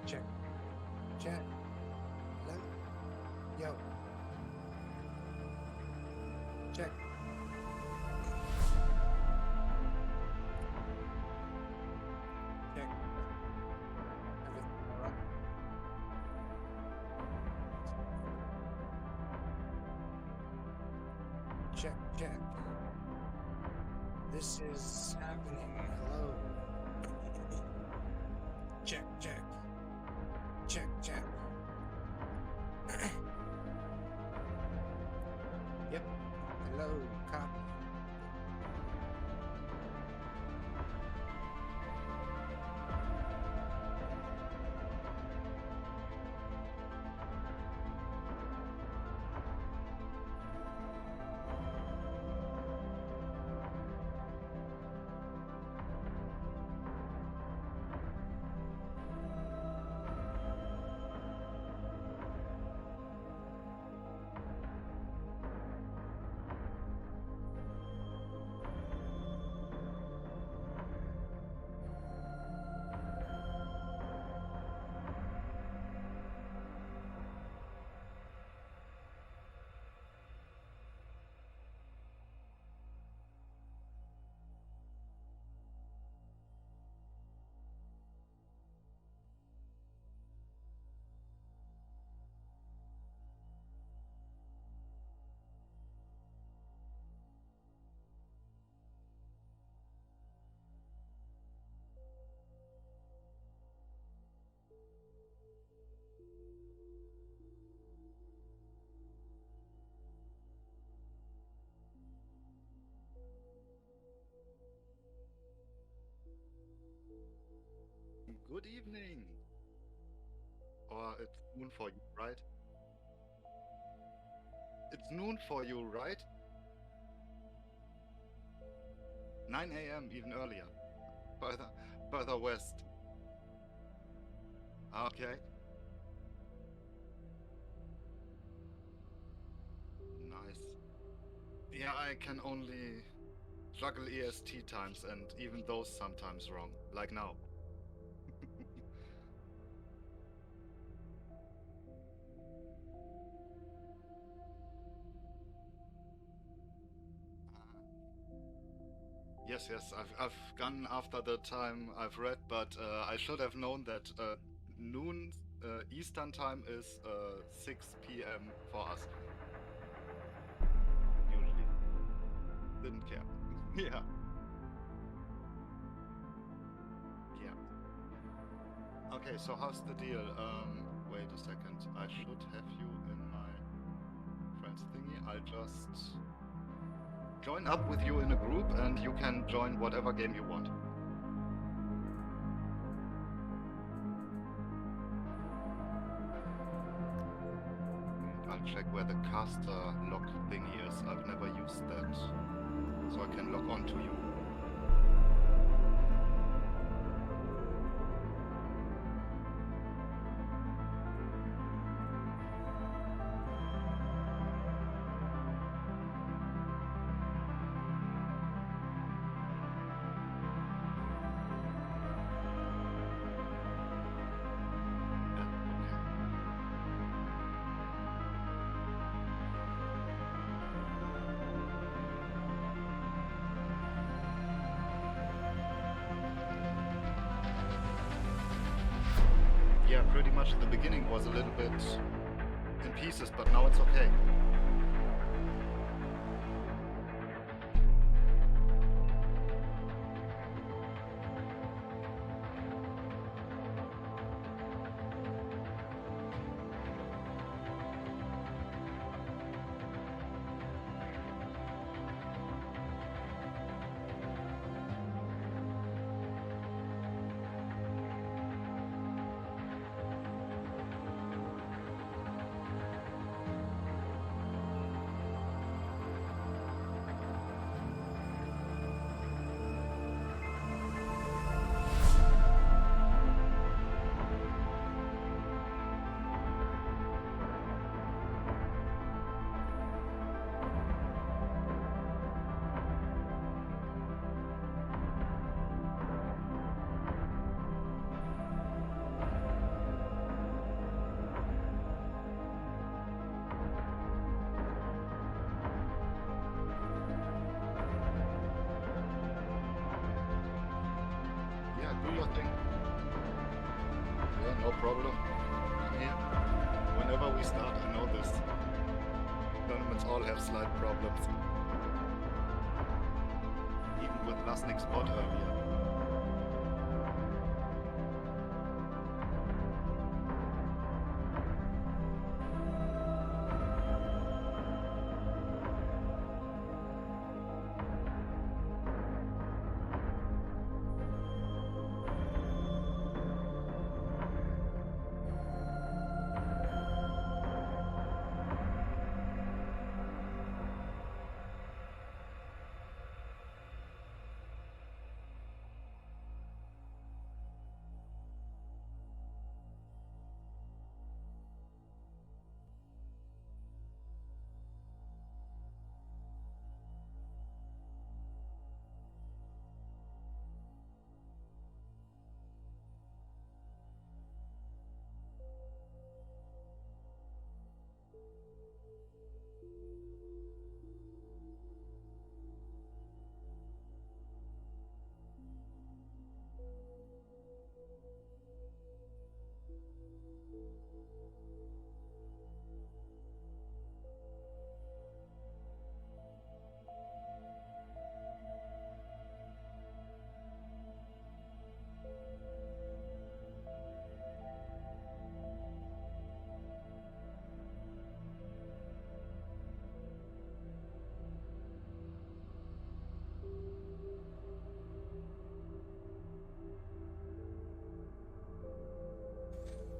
Check. Check. Hello? Yo. Check. Check. Everything all right? Check, check. This is happening. Hello. Check, check. Check, check. Yep. Hello, copy. Good evening. Or it's noon for you, right? It's noon for you, right? 9 a.m. even earlier. Further west. Okay. Nice. Yeah, I can only juggle EST times and even those sometimes wrong, like now. Yes, I've gone after the time I've read, but I should have known that noon Eastern time is 6 p.m. for us. Usually. Didn't care. Yeah. Yeah. Okay, so how's the deal? Wait a second. I should have you in my friends thingy. I'll just join up with you in a group and you can join whatever game you want. I'll check where the caster lock thingy is. I've never used that, so I can log on to you. Yeah, pretty much the beginning was a little bit in pieces, but now it's okay. No problem. I'm here. Whenever we start, I know this. Tournaments all have slight problems. Even with Lasnik's spot earlier.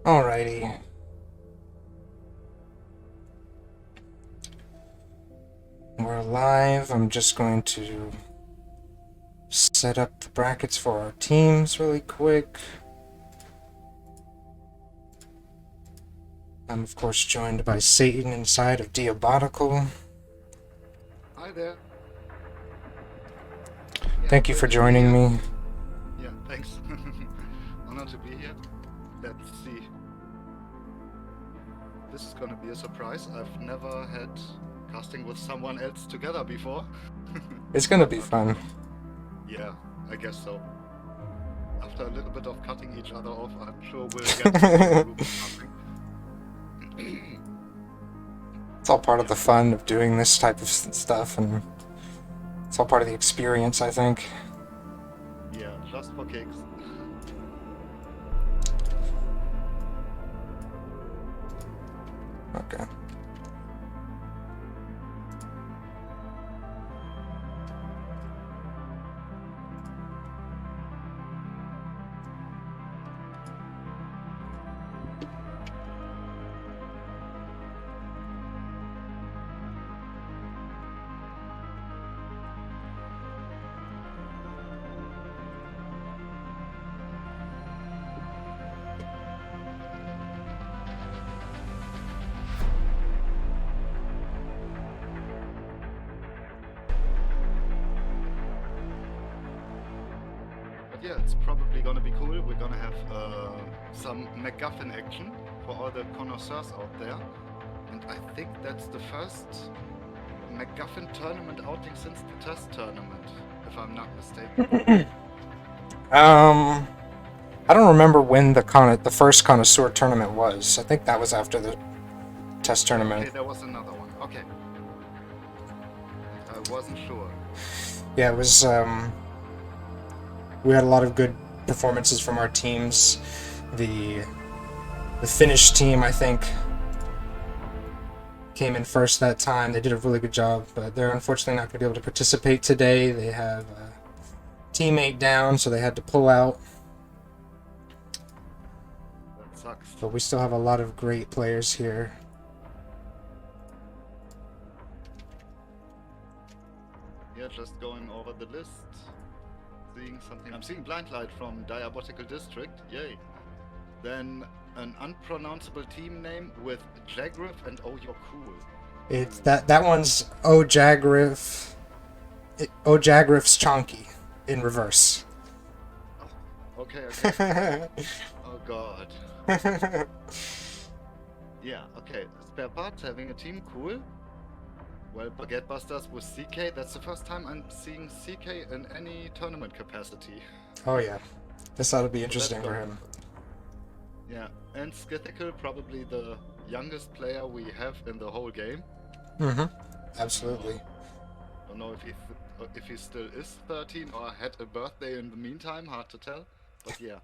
Alrighty. We're live. I'm just going to set up the brackets for our teams really quick. I'm of course joined by Satan inside of Diabolical. Hi there. Thank you for joining me. Yeah, thanks. Honored to be here. Let's see. This is gonna be a surprise. I've never had casting with someone else together before. It's gonna be fun. Yeah, I guess so. After a little bit of cutting each other off, I'm sure we'll get to the group of something. It's all part of the fun of doing this type of stuff, and it's all part of the experience, I think. Yeah, just for kicks. Okay. Yeah, it's probably gonna be cool. We're gonna have some MacGuffin action for all the connoisseurs out there. And I think that's the first MacGuffin tournament outing since the test tournament, if I'm not mistaken. I don't remember when the first connoisseur tournament was. I think that was after the test tournament. Okay, there was another one. Okay. I wasn't sure. Yeah, it was, we had a lot of good performances from our teams. The Finnish team, I think, came in first that time. They did a really good job, but they're unfortunately not going to be able to participate today. They have a teammate down, so they had to pull out. That sucks. But we still have a lot of great players here. Yeah, just going over the list. Seeing something. I'm seeing Blind Light from Diabolical District. Yay. Then an unpronounceable team name with Jagriff and Oh You're Cool. It's that one's Ojagriff's Chonky in reverse. Oh, okay. Oh god. Yeah, okay. Spare parts, having a team, cool. Well, Baguette Busters with CK, that's the first time I'm seeing CK in any tournament capacity. Oh yeah, this ought to be interesting for him. Yeah, and Skithical, probably the youngest player we have in the whole game. Mm-hmm. Uh, Absolutely. don't know if he still is 13 or had a birthday in the meantime. Hard to tell. But yeah,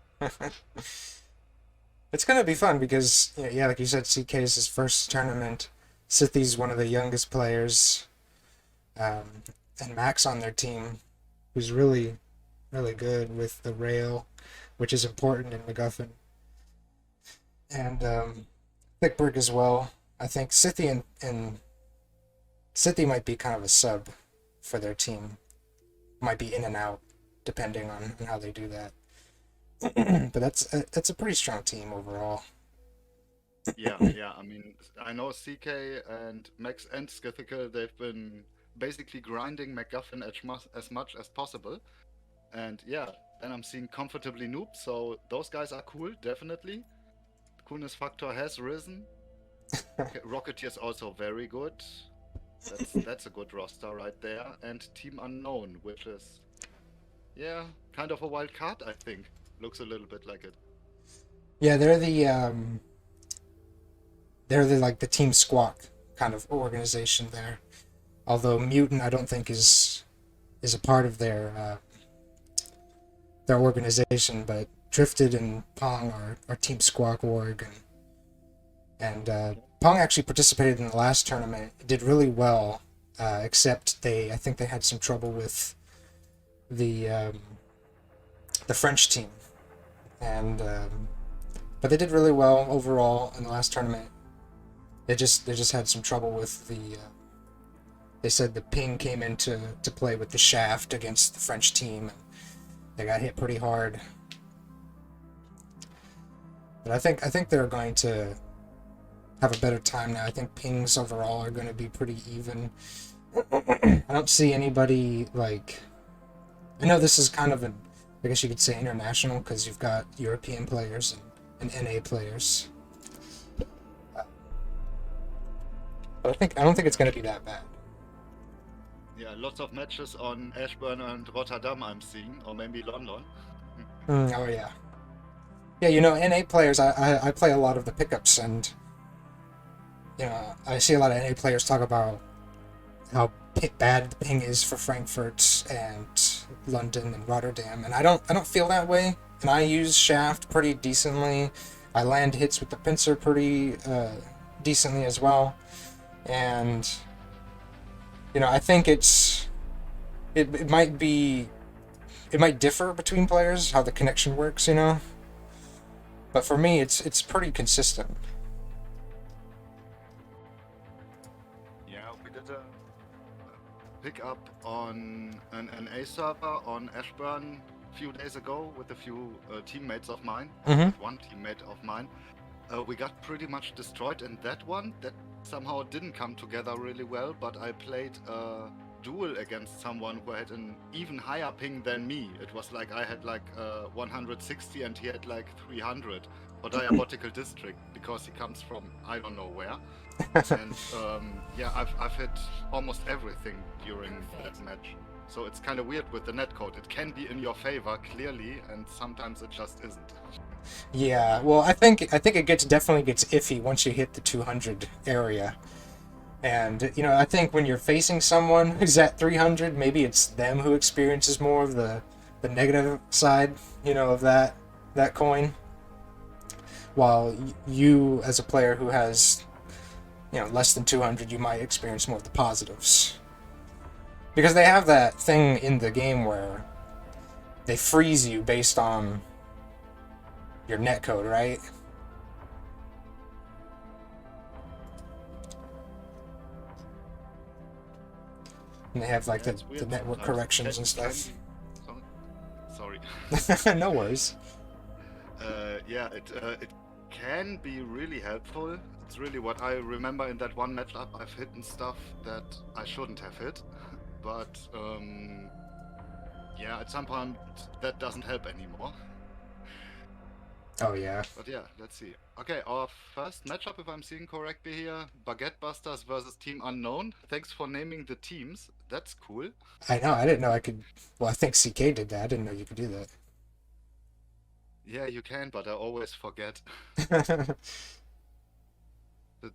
It's gonna be fun because yeah, like you said, CK is his first tournament. Sithy's one of the youngest players, um, and Max on their team, who's really good with the rail, which is important in MacGuffin, and Thickberg as well. I think Sithy and Sithy might be kind of a sub for their team. Might be in and out depending on how they do that. But that's a pretty strong team overall. yeah. I mean, I know CK and Max and Skithical, they've been basically grinding MacGuffin as much as possible. And yeah, then I'm seeing comfortably noob, so those guys are cool, definitely. Coolness factor has risen. Rocketeer is also very good. That's a good roster right there. And Team Unknown, which is yeah, kind of a wild card, I think. Looks a little bit like it. Yeah, they're the like the Team Squawk kind of organization there. Although Mutant, I don't think is a part of their organization, but Drifted and Pong are Team Squawk org, and Pong actually participated in the last tournament. It did really well, except I think they had some trouble with the um, the French team, and but they did really well overall in the last tournament. They just had some trouble with the. They said the ping came into to play with the shaft against the French team, and they got hit pretty hard. But I think they're going to have a better time now. I think pings overall are going to be pretty even. I don't see anybody like. I know this is kind of an, I guess you could say international because you've got European players and NA players. But I don't think it's Yeah. going to be that bad. Yeah, lots of matches on Ashburn and Rotterdam I'm seeing, or maybe London. Oh yeah, yeah. You know, NA players. I play a lot of the pickups, and I see a lot of NA players talk about how bad the ping is for Frankfurt and London and Rotterdam, and I don't feel that way. And I use shaft pretty decently. I land hits with the pincer pretty decently as well, and I think it might be it might differ between players how the connection works, but for me it's pretty consistent. Yeah, we did a pick up on an A server on Ashburn a few days ago with a few teammates of mine, or Mm-hmm. with one teammate of mine. We got pretty much destroyed in that one. That somehow didn't come together really well, but I played a duel against someone who had an even higher ping than me. It was like I had like 160 and he had like 300 for Diabotical District because he comes from I don't know where. And yeah, I've hit almost everything during that match. So it's kind of weird with the netcode. It can be in your favor clearly, and sometimes it just isn't. Yeah, well, I think it definitely gets iffy once you hit the 200 area. And I think when you're facing someone who's at 300, maybe it's them who experiences more of the negative side, of that coin, while you as a player who has, less than 200, you might experience more of the positives. Because they have that thing in the game where they freeze you based on your netcode, right? And they have like Yeah, it's the weird network sometimes. corrections and Can stuff. be. Some, sorry. No worries. Yeah, it can be really helpful. It's really what I remember in that one matchup. I've hidden stuff that I shouldn't have hit, but yeah, at some point that doesn't help anymore. Oh yeah. But yeah, let's see. Okay, our first matchup, if I'm seeing correctly here, Baguette Busters versus Team Unknown. Thanks for naming the teams. That's cool. I know. I didn't know I could. Well, I think CK did that. I didn't know you could do that. Yeah, you can, but I always forget.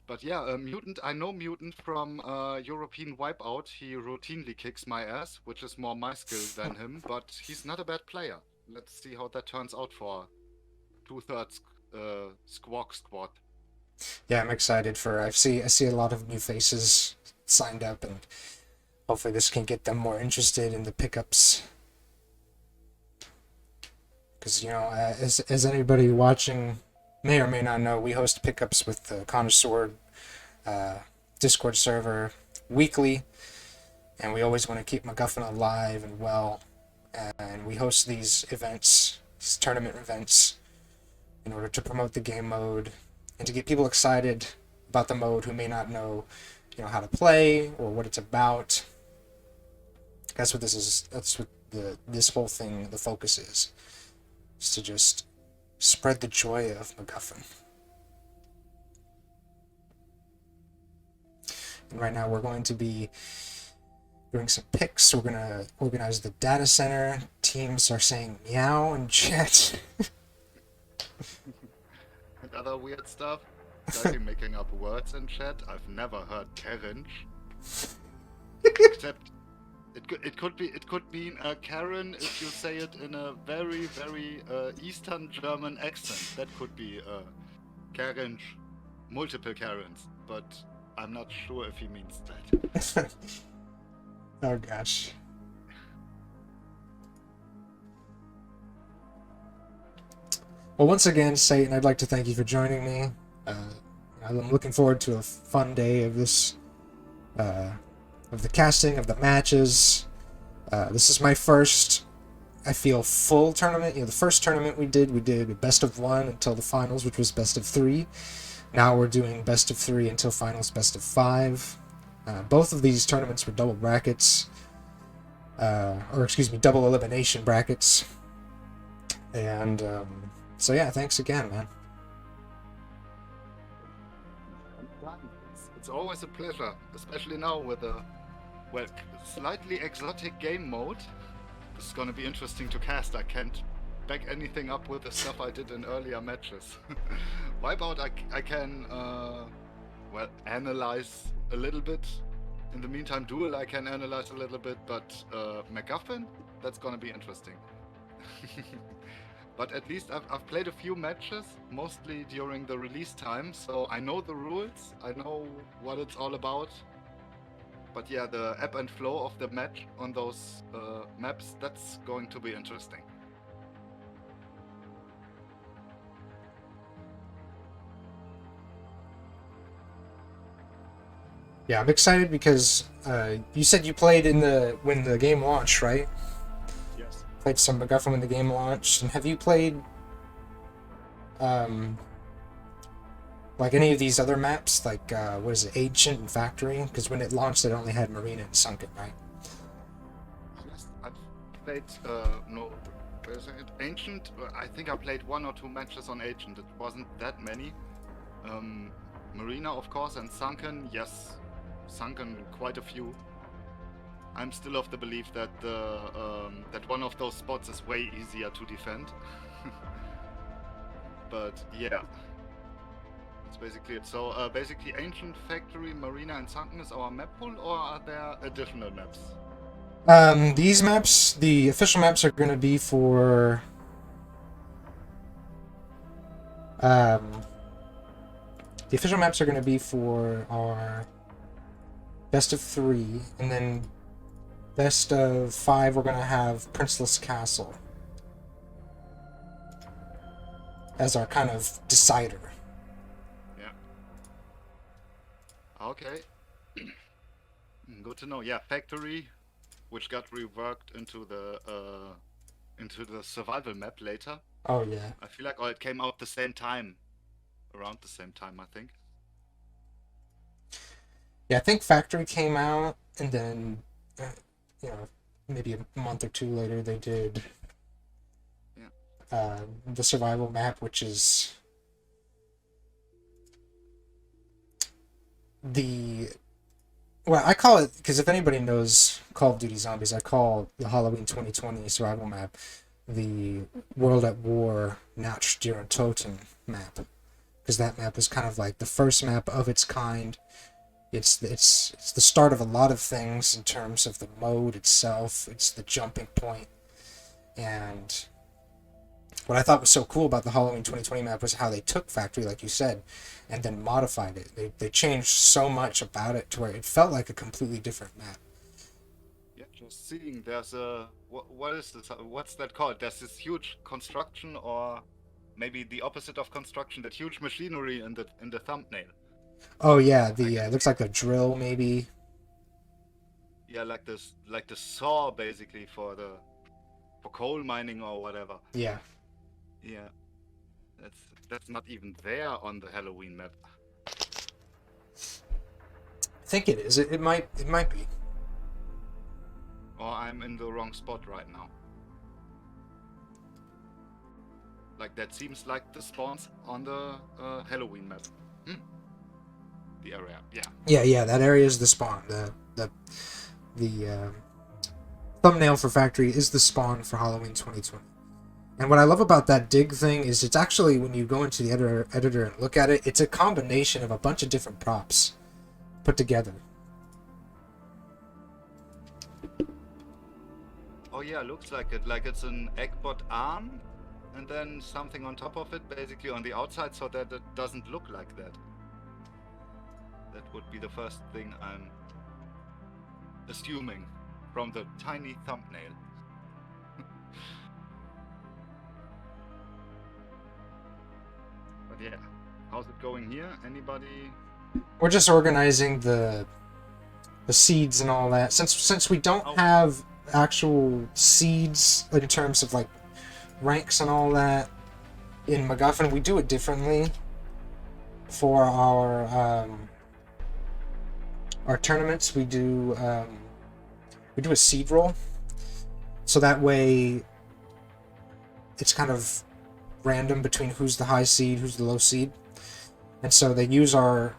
But yeah, Mutant. I know Mutant from European Wipeout. He routinely kicks my ass, which is more my skill than him. But he's not a bad player. Let's see how that turns out for two-thirds Squawk Squad. Yeah, I'm excited for. I see a lot of new faces signed up, and hopefully this can get them more interested in the pickups. Because as anybody watching may or may not know, we host pickups with the Connoisseur uh, Discord server weekly, and we always want to keep MacGuffin alive and well. And we host these events, these tournament events, in order to promote the game mode and to get people excited about the mode who may not know, how to play or what it's about. That's what this is. That's what this whole thing, the focus is to just spread the joy of MacGuffin. And right now we're going to be doing some picks. We're gonna organize the data center. Teams are saying meow in chat. And other weird stuff. Guys be making up words in chat. I've never heard Kerinch. Except it could mean Karen if you say it in a very very Eastern German accent. That could be Kerinch, multiple Karens, but I'm not sure if he means that. Oh gosh. Well, once again, Satan, I'd like to thank you for joining me. I'm looking forward to a fun day of this, of the casting, of the matches. This is my first, I feel, full tournament. The first tournament we did a best of one until the finals, which was best of three. Now we're doing best of three until finals, best of five. Both of these tournaments were double brackets, double elimination brackets. And so yeah, thanks again, man. It's always a pleasure, especially now with a slightly exotic game mode. This is gonna be interesting to cast. I can't back anything up with the stuff I did in earlier matches. Wipeout, I can analyze a little bit. In the meantime, Duel I can analyze a little bit, but MacGuffin, that's gonna be interesting. But at least I've played a few matches, mostly during the release time, so I know the rules, I know what it's all about. But yeah, the ebb and flow of the match on those maps, that's going to be interesting. Yeah, I'm excited because you said you played when the game launched, right? Yes. Played some MacGuffin when the game launched. And have you played like any of these other maps, like what is it, Ancient and Factory? Because when it launched, it only had Marina and Sunken, right? Yes, I've played no, where is it? Ancient. I think I played 1 or 2 matches on Ancient. It wasn't that many. Marina, of course, and Sunken. Yes, Sunken quite a few. I'm still of the belief that that one of those spots is way easier to defend. But yeah, that's basically it. So basically, Ancient, Factory, Marina, and Sunken is our map pool, or are there additional maps? These maps, the official maps are going to be for the official maps are going to be for our best of 3, and then best of 5 we're going to have Princeless Castle as our kind of decider. Yeah. Okay. Good to know. Yeah, Factory, which got reworked into the survival map later. Oh yeah. I feel like it came out the same time, around the same time, I think. Yeah, I think Factory came out, and then maybe a month or 2 later they did the survival map, which is I call it, because if anybody knows Call of Duty Zombies, I call the Halloween 2020 survival map the World at War Toten map, because that map was kind of like the first map of its kind. It's the start of a lot of things in terms of the mode itself. It's the jumping point. And what I thought was so cool about the Halloween 2020 map was how they took Factory, like you said, and then modified it. They changed so much about it to where it felt like a completely different map. Yeah, just seeing there's a what is this? What's that called? There's this huge construction, or maybe the opposite of construction, that huge machinery in the thumbnail. Oh yeah, the looks like a drill maybe. Yeah, like this, like the saw basically for coal mining or whatever. Yeah. Yeah, that's not even there on the Halloween map. I think it is. It might be. Or I'm in the wrong spot right now. Like that seems like the spawns on the Halloween map. The area, yeah. Yeah, that area is the spawn. The thumbnail for Factory is the spawn for Halloween 2020. And what I love about that dig thing is it's actually, when you go into the editor and look at it, it's a combination of a bunch of different props put together. Oh yeah, looks like it. Like it's an eggbot arm, and then something on top of it, basically on the outside, so that it doesn't look like that. That would be the first thing I'm assuming from the tiny thumbnail. But yeah, how's it going here? Anybody? We're just organizing the seeds and all that. Since we don't have actual seeds in terms of like ranks and all that in MacGuffin, we do it differently for our tournaments. We do a seed roll, so that way it's kind of random between who's the high seed, who's the low seed. And so they use our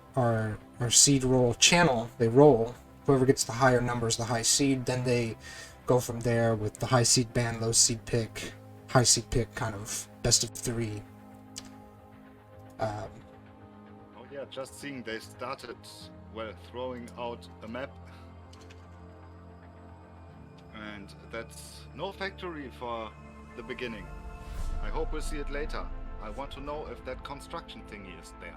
seed roll channel. They roll. Whoever gets the higher numbers, the high seed, then they go from there with the high seed ban, low seed pick, high seed pick, kind of best of three. Oh yeah, just seeing they started, well, throwing out a map. And that's no factory for the beginning. I hope we'll see it later. I want to know if that construction thingy is there.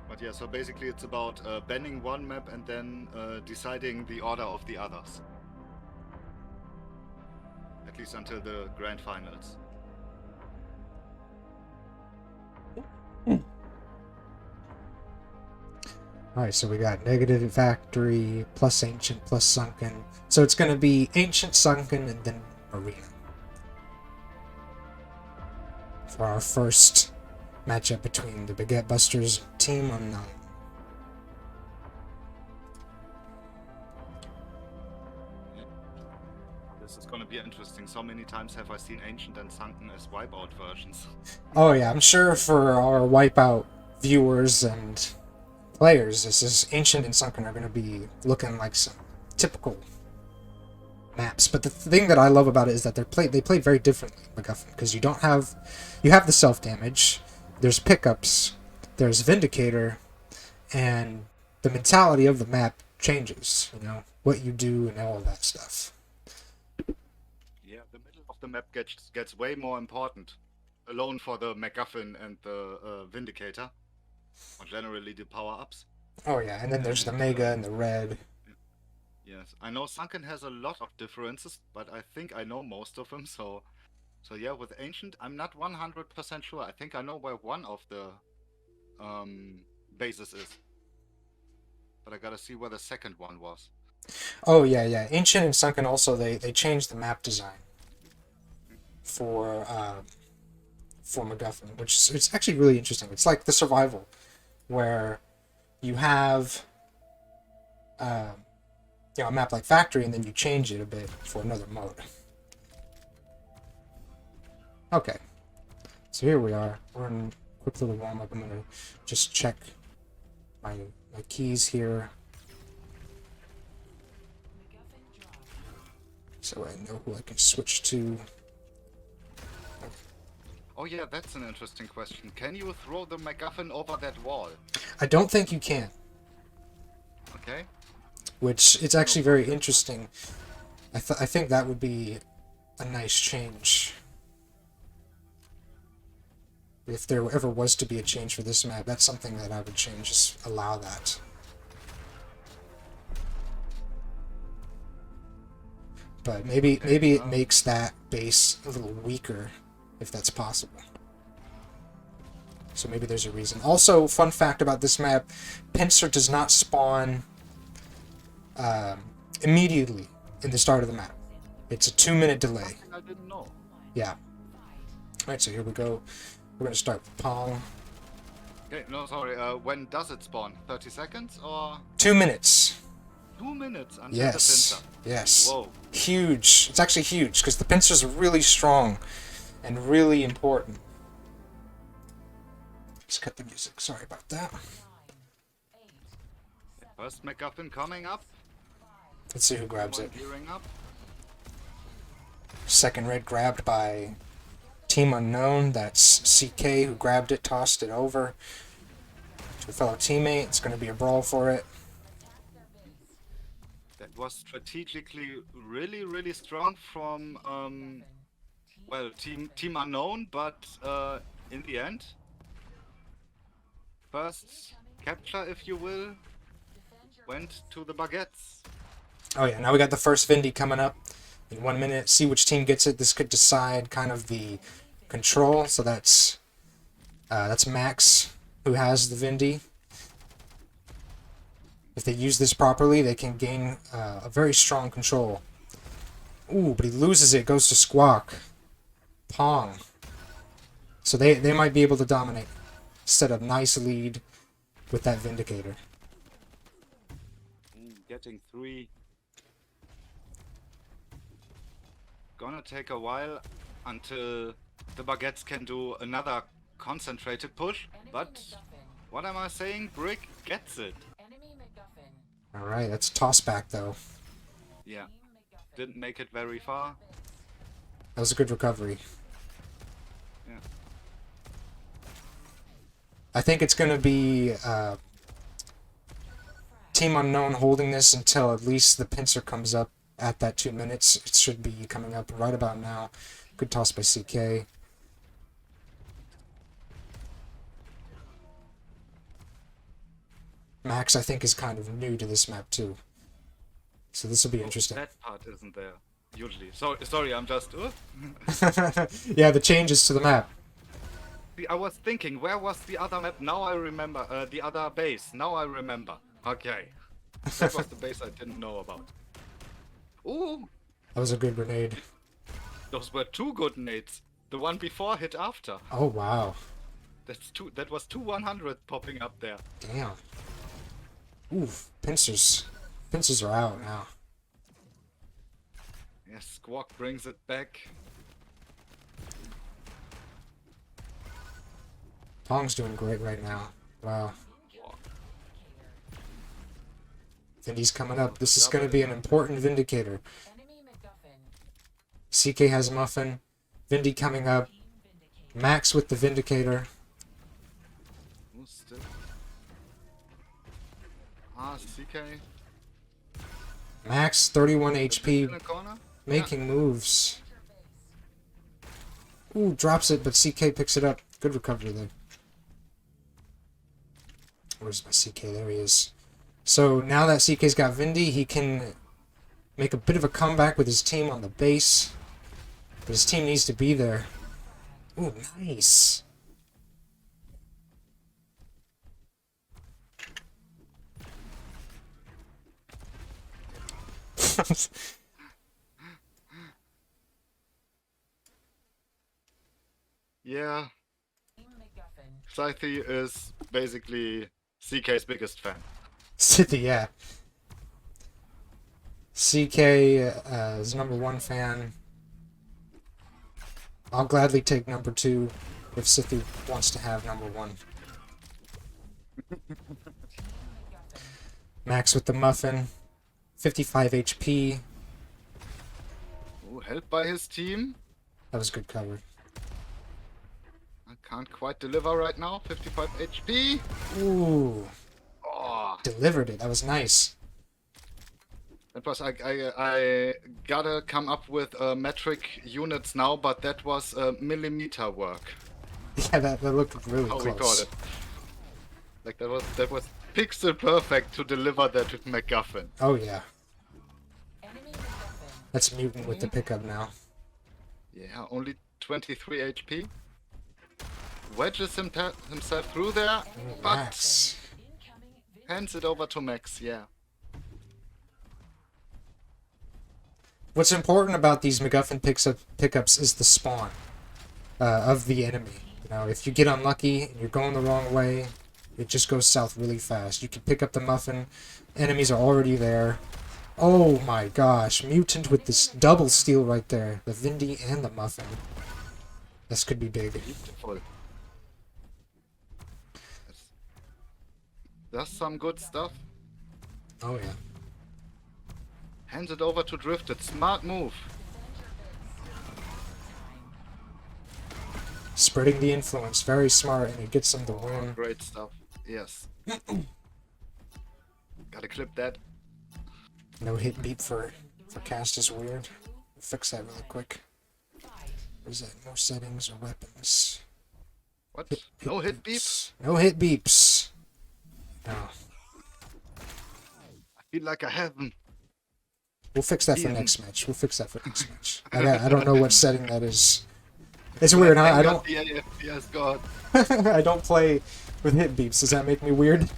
But yeah, so basically it's about banning one map and then deciding the order of the others. At least until the grand finals. Alright, so we got negative factory, plus ancient, plus sunken. So it's going to be ancient, sunken, and then arena. For our first matchup between the Baguette Busters Team Unknown. This is going to be interesting. So many times have I seen ancient and sunken as wipeout versions. Oh yeah, I'm sure for our wipeout viewers and players, this is ancient and sunken are going to be looking like some typical maps. But the thing that I love about it is that they play very differently, MacGuffin, because you have the self damage, there's pickups, there's Vindicator, and the mentality of the map changes. You know what you do and all of that stuff. Yeah, the middle of the map gets way more important, alone for the MacGuffin and the Vindicator, or generally the power-ups. Oh yeah, and then there's the Mega and the Red. Yes, I know Sunken has a lot of differences, but I think I know most of them, so yeah, with Ancient, I'm not 100% sure. I think I know where one of the bases is. But I gotta see where the second one was. Oh yeah. Ancient and Sunken also, they changed the map design for MacGuffin, which it's actually really interesting. It's like the survival, where you have a map like Factory, and then you change it a bit for another mode. Okay, so here we are. We're in a quick little warm up. I'm gonna just check my keys here. So I know who I can switch to. Oh yeah, that's an interesting question. Can you throw the MacGuffin over that wall? I don't think you can. Okay. Which, it's actually very interesting. I think that would be a nice change. If there ever was to be a change for this map, that's something that I would change, just allow that. But maybe it makes that base a little weaker, if that's possible. So maybe there's a reason. Also, fun fact about this map, Pincer does not spawn immediately in the start of the map. It's a 2-minute delay. I didn't know. Yeah. Alright, so here we go. We're going to start with Pong. Okay, no, sorry. When does it spawn? 30 seconds or 2 minutes. 2 minutes until Yes. the pincer? Yes. Whoa. Huge. It's actually huge because the Pincer's really strong and really important. Let's cut the music. Sorry about that. First MacGuffin coming up. Let's see who grabs it. Gearing up. Second red grabbed by Team Unknown. That's CK who grabbed it, tossed it over to a fellow teammate. It's going to be a brawl for it. That was strategically really, really strong from, well, Team Unknown, but in the end, first capture, if you will, went to the baguettes. Oh yeah, now we got the first Vindy coming up in 1 minute. See which team gets it. This could decide kind of the control. So that's Max who has the Vindy. If they use this properly, they can gain a very strong control. Ooh, but he loses it. Goes to Squawk. Pong. So they might be able to dominate. Set a nice lead with that Vindicator. Getting 3. Gonna take a while until the baguettes can do another concentrated push, but what am I saying? Brick gets it. Alright, that's a toss back though. Yeah, didn't make it very far. That was a good recovery. Yeah. I think it's going to be Team Unknown holding this until at least the pincer comes up at that 2 minutes. It should be coming up right about now. Good toss by CK. Max, I think, is kind of new to this map too. So this will be interesting. That part isn't there, usually. Sorry, I'm just... Yeah, the changes to the map. I was thinking, where was the other map? Now I remember. The other base. Now I remember. Okay. That was the base I didn't know about. Ooh! That was a good grenade. Those were 2 good nades. The one before hit after. Oh, wow. That was 2 100 popping up there. Damn. Oof, pincers. Pincers are out now. Yes, Squawk brings it back. Pong's doing great right now. Wow. Vindy's coming up. This is going to be an important Vindicator. CK has a Muffin. Vindy coming up. Max with the Vindicator. CK. Max, 31 HP. In the corner? Making moves. Ooh, drops it, but CK picks it up. Good recovery there. Where's my CK? There he is. So now that CK's got Vindy, he can make a bit of a comeback with his team on the base. But his team needs to be there. Ooh, nice. Yeah. Scythe is basically CK's biggest fan. City, yeah. CK is #1 fan. I'll gladly take #2 if Scythe wants to have #1. Max with the Muffin. 55 HP. helped by his team. That was good cover. I can't quite deliver right now. 55 HP. Ooh, Oh, delivered it. That was nice. that was I gotta come up with metric units now, but that was millimeter work. Yeah, that looked really How close. we call it. Like that was pixel perfect to deliver that with MacGuffin. Oh yeah. That's Mutant with the pickup now. Yeah, only 23 HP. Wedges himself through there, but Max. hands it over to Max. Yeah. What's important about these MacGuffin pickups is the spawn of the enemy. You know, if you get unlucky and you're going the wrong way, it just goes south really fast. You can pick up the muffin. Enemies are already there. Oh my gosh, Mutant with this double steal right there. The Vindy and the muffin. This could be big. Beautiful. That's some good stuff. Oh yeah. Hands it over to Drifted. Smart move. Spreading the influence, very smart, and it gets them the win. Great stuff. Yes. Gotta clip that. No hit beep for cast is weird. Fix that really quick. Where's that? More settings or weapons? What? No hit beeps? No hit beeps. No. I feel like I haven't. We'll fix that for next match. We'll fix that for next match. I don't know what setting that is. It's weird, huh? I don't. Yes, God. I don't play with hit beeps. Does that make me weird?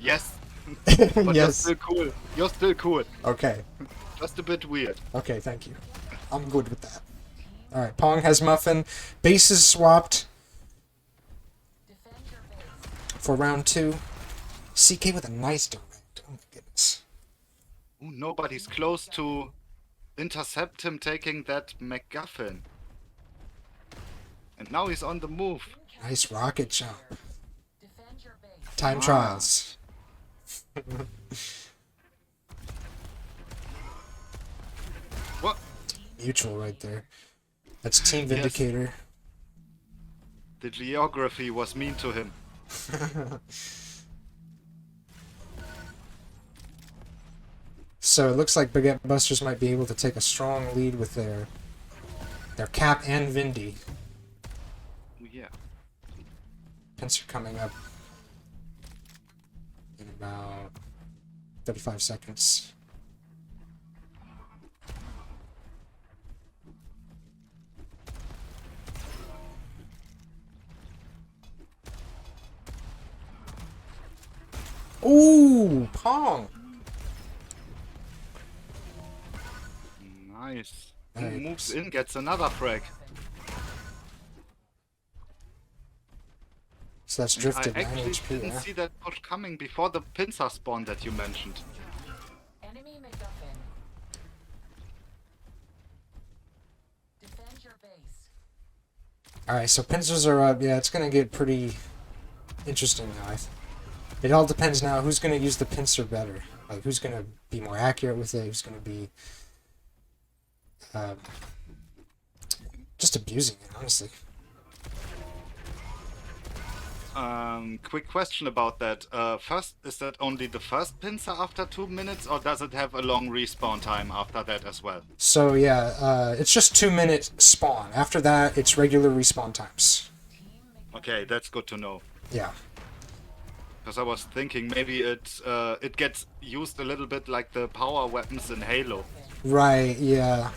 Yes. But You're Yes. still cool. You're still cool. Okay. Just a bit weird. Okay, thank you. I'm good with that. Alright, Pong has Muffin. Bases swapped for round 2. CK with a nice direct. Oh my goodness. Ooh, nobody's close to intercept him taking that MacGuffin. And now he's on the move. Nice rocket jump. Time trials. What? Mutual right there. That's Team Vindicator. The geography was mean to him. So it looks like Baguette Busters might be able to take a strong lead with their Cap and Vindy. Yeah. Pincer coming up in about 35 seconds. Ooh, Pong! Nice. Who Nice. moves in, gets another frag. So that's And drifted I 9 actually HP, didn't yeah? see that push coming before the pincer spawn that you mentioned. Enemy MacGuffin. Defend your base. Alright, so pincers are up. Yeah, it's gonna get pretty interesting now. It all depends now who's gonna use the pincer better. Like, who's gonna be more accurate with it, who's gonna be just abusing it, honestly. Quick question about that. First, is that only the first pincer after 2 minutes, or does it have a long respawn time after that as well? So yeah, it's just 2-minute spawn. After that, it's regular respawn times. Okay, that's good to know. Yeah. Because I was thinking maybe it gets used a little bit like the power weapons in Halo. Right, yeah.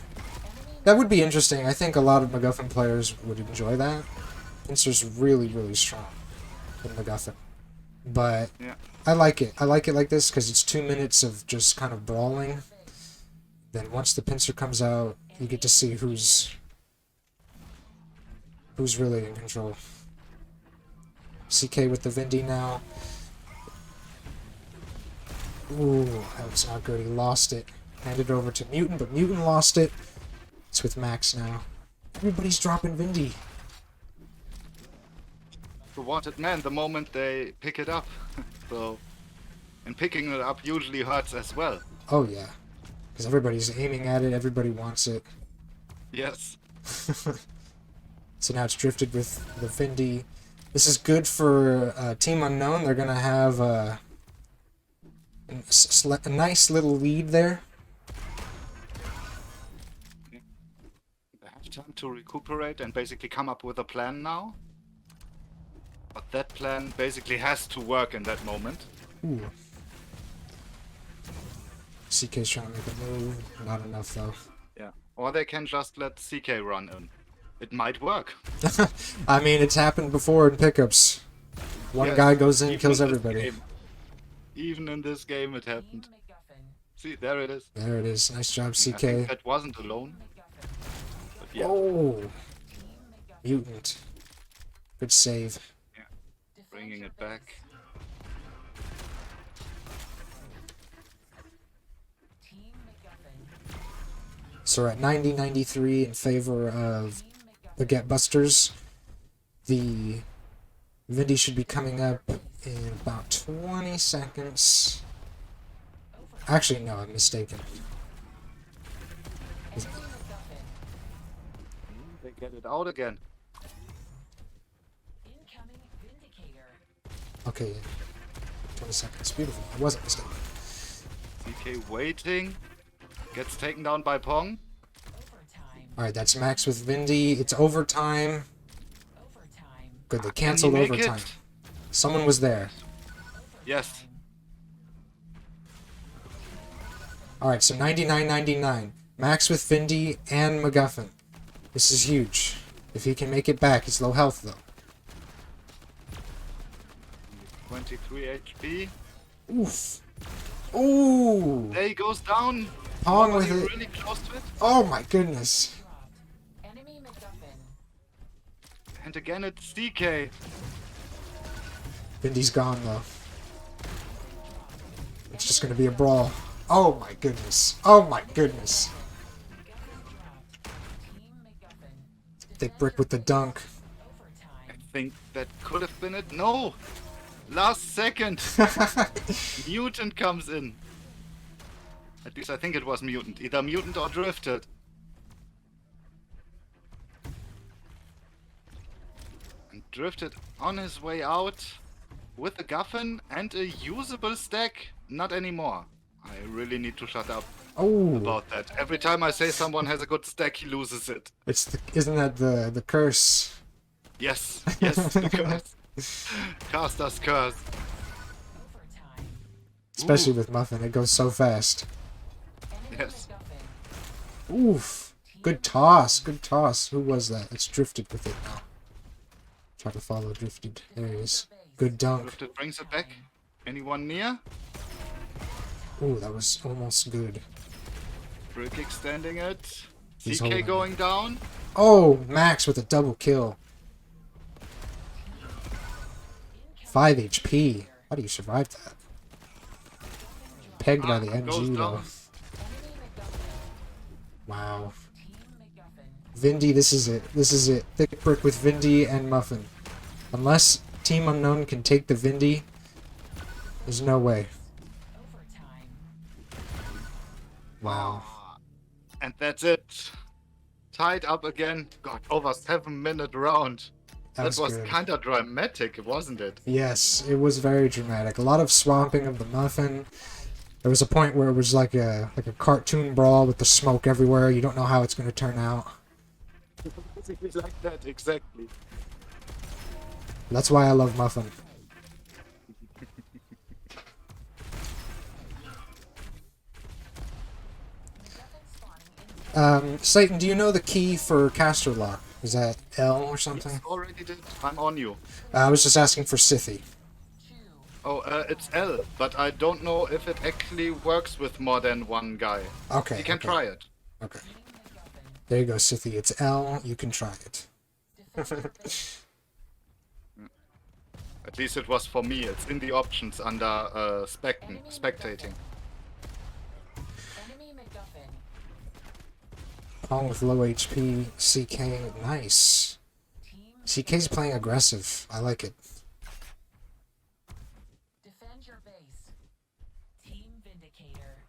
That would be interesting. I think a lot of MacGuffin players would enjoy that. Pincer's really, really strong in MacGuffin. But Yeah. I like it. I like it like this because it's 2 minutes of just kind of brawling. Then once the pincer comes out, you get to see who's really in control. CK with the Vindy now. Ooh, that was not good. He lost it. Handed over to Mutant, but Mutant lost it. It's with Max now. Everybody's dropping Vindy. The wanted man the moment they pick it up. So, and picking it up usually hurts as well. Oh yeah. Because everybody's aiming at it, everybody wants it. Yes. So now it's drifted with the Vindy. This is good for Team Unknown. They're going to have a nice little lead there. They have time to recuperate and basically come up with a plan now. But that plan basically has to work in that moment. Ooh. CK's trying to make a move. Not enough, though. Yeah. Or they can just let CK run in. It might work. I mean, it's happened before in pickups. One Yes, guy goes in and even kills in this everybody. game. Even in this game it happened. Team MacGuffin. See, there it is. There it is. Nice job, I think CK. that wasn't alone. MacGuffin. But yeah. Oh, Team MacGuffin. mutant. Good save. Defend Bringing your it back. base. Team MacGuffin. So we're at 90-93 in favor of Team MacGuffin. the Get Busters. The Vindy should be coming up in about 20 seconds. Actually, no, I'm mistaken. Enemy MacGuffin. They get it out again. Incoming Vindicator. Okay, 20 seconds. Beautiful. I wasn't mistaken. CK waiting. Gets taken down by Pong. Overtime. Alright, that's Max with Vindy. It's overtime. Overtime. Good, they Can he canceled make overtime. it? Someone was there. Yes. Alright, so 99-99. Max with Vindy and MacGuffin. This is huge. If he can make it back, he's low health though. 23 HP. Oof. Ooh! There he goes down. Pong Was with he it. really close to it? Oh my goodness. Dropped. Enemy MacGuffin. And again it's DK. Vindy's gone though. It's just gonna be a brawl. Oh my goodness. Oh my goodness. MacGuffin dropped. Team MacGuffin. Thick brick with the dunk. I Overtime. think that could have been it. No! Last second! Mutant comes in. At least I think it was Mutant. Either Mutant or Drifted. And Drifted on his way out with a Guffin and a usable stack. Not anymore. I really need to shut up Oh, about that. Every time I say someone has a good stack, he loses it. isn't that the curse? Yes, yes, the curse. Caster's curse. Overtime. Especially Ooh. with Muffin, it goes so fast. Enemy Yes. MacGuffin. Oof. Good toss. Good toss. Who was that? It's Drifted with it now. Try to follow Drifted. There he is. Good dunk. Drifted brings it back. Anyone near? Ooh, that was almost good. Brick extending it. He's holding CK going down. Oh, Max with a double kill. 5 HP. How do you survive that? Pegged by the Goes MG though. down. Enemy MacGuffin. Wow. Team MacGuffin. Vindy, this is it. This is it. Thick brick with Vindy and Muffin. Unless Team Unknown can take the Vindy, there's no way. Overtime. Wow. And that's it. Tied up again. God, over 7-minute round. That was good. kinda dramatic, wasn't it? Yes, it was very dramatic. A lot of swamping of the Muffin. There was a point where it was like a cartoon brawl with the smoke everywhere. You don't know how it's going to turn out. Basically like that, exactly. That's why I love Muffin. Satan, do you know the key for caster lock? Is that L or something? Yes, already did. I'm on you. I was just asking for Scythy. Oh, it's L, but I don't know if it actually works with more than one guy. Okay. You can okay. try it. Okay. There you go, Scythy. It's L. You can try it. At least it was for me. It's in the options under spectating. Enemy MacGuffin. Pong with low HP. CK. Nice. Team. CK's playing aggressive. I like it. Defend your base. Team Vindicator.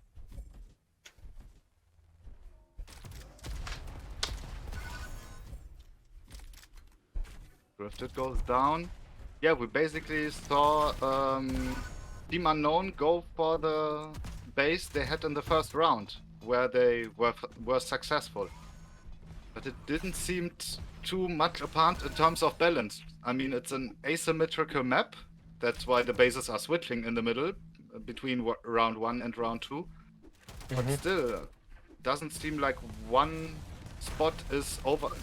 Drifted goes down. Yeah, we basically saw Team Unknown go for the base they had in the first round, where they were successful. But it didn't seem too much apart in terms of balance. I mean, it's an asymmetrical map. That's why the bases are switching in the middle between round 1 and round 2. But still, doesn't seem like one spot is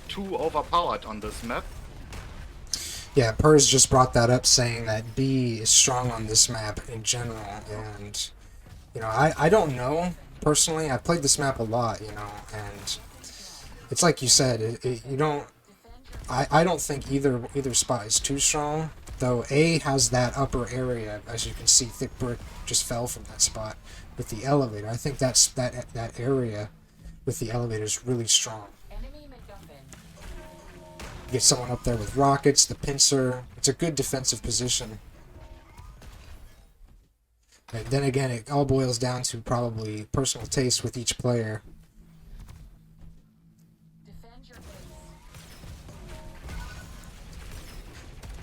too overpowered on this map. Yeah, Purz just brought that up, saying that B is strong on this map in general, and you know, I don't know personally. I've played this map a lot, you know, and it's like you said, you don't. I don't think either spot is too strong. Though A has that upper area, as you can see, Thick Brick just fell from that spot with the elevator. I think that area with the elevator is really strong. Enemy MacGuffin. Get someone up there with rockets, the pincer. It's a good defensive position. And then again, it all boils down to probably personal taste with each player. Defend your base.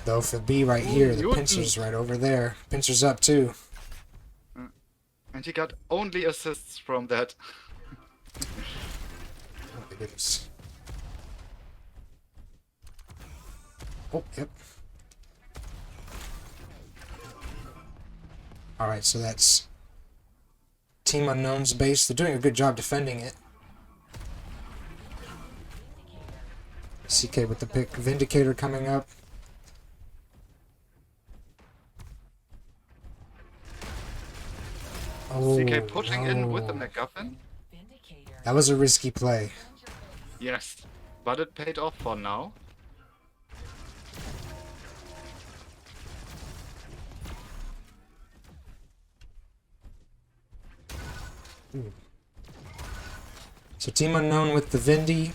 Though for B right here, the Newton. pincer's right over there. Pincer's up too. And he got only assists from that. Oh my goodness. Oh, yep. Alright, so that's Team Unknown's base. They're doing a good job defending it. CK with the pick. Vindicator coming up. Oh, CK pushing in with the no. MacGuffin. Vindicator. That was a risky play. Defend your base. Yes, but it paid off for now. So Team Unknown with the Vindy.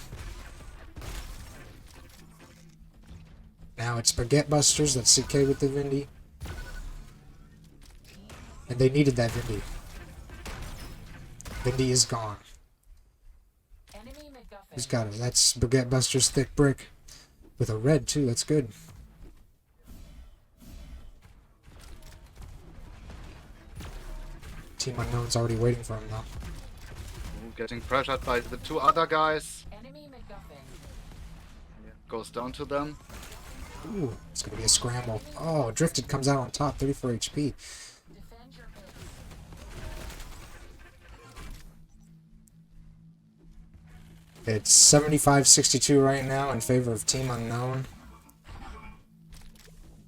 Now it's Baguette Busters. That's CK with the Vindy. And they needed that Vindy. Vindy is gone. Enemy MacGuffin. Who's got it? That's Baguette Busters Thick Brick. With a red too, that's good. Team Unknown's already waiting for him though. Ooh, getting pressured by the two other guys. Enemy MacGuffin. Goes down to them. Ooh, it's gonna be a scramble. Oh, Drifted comes out on top, 34 HP. Defend your base. It's 75-62 right now in favor of Team Unknown.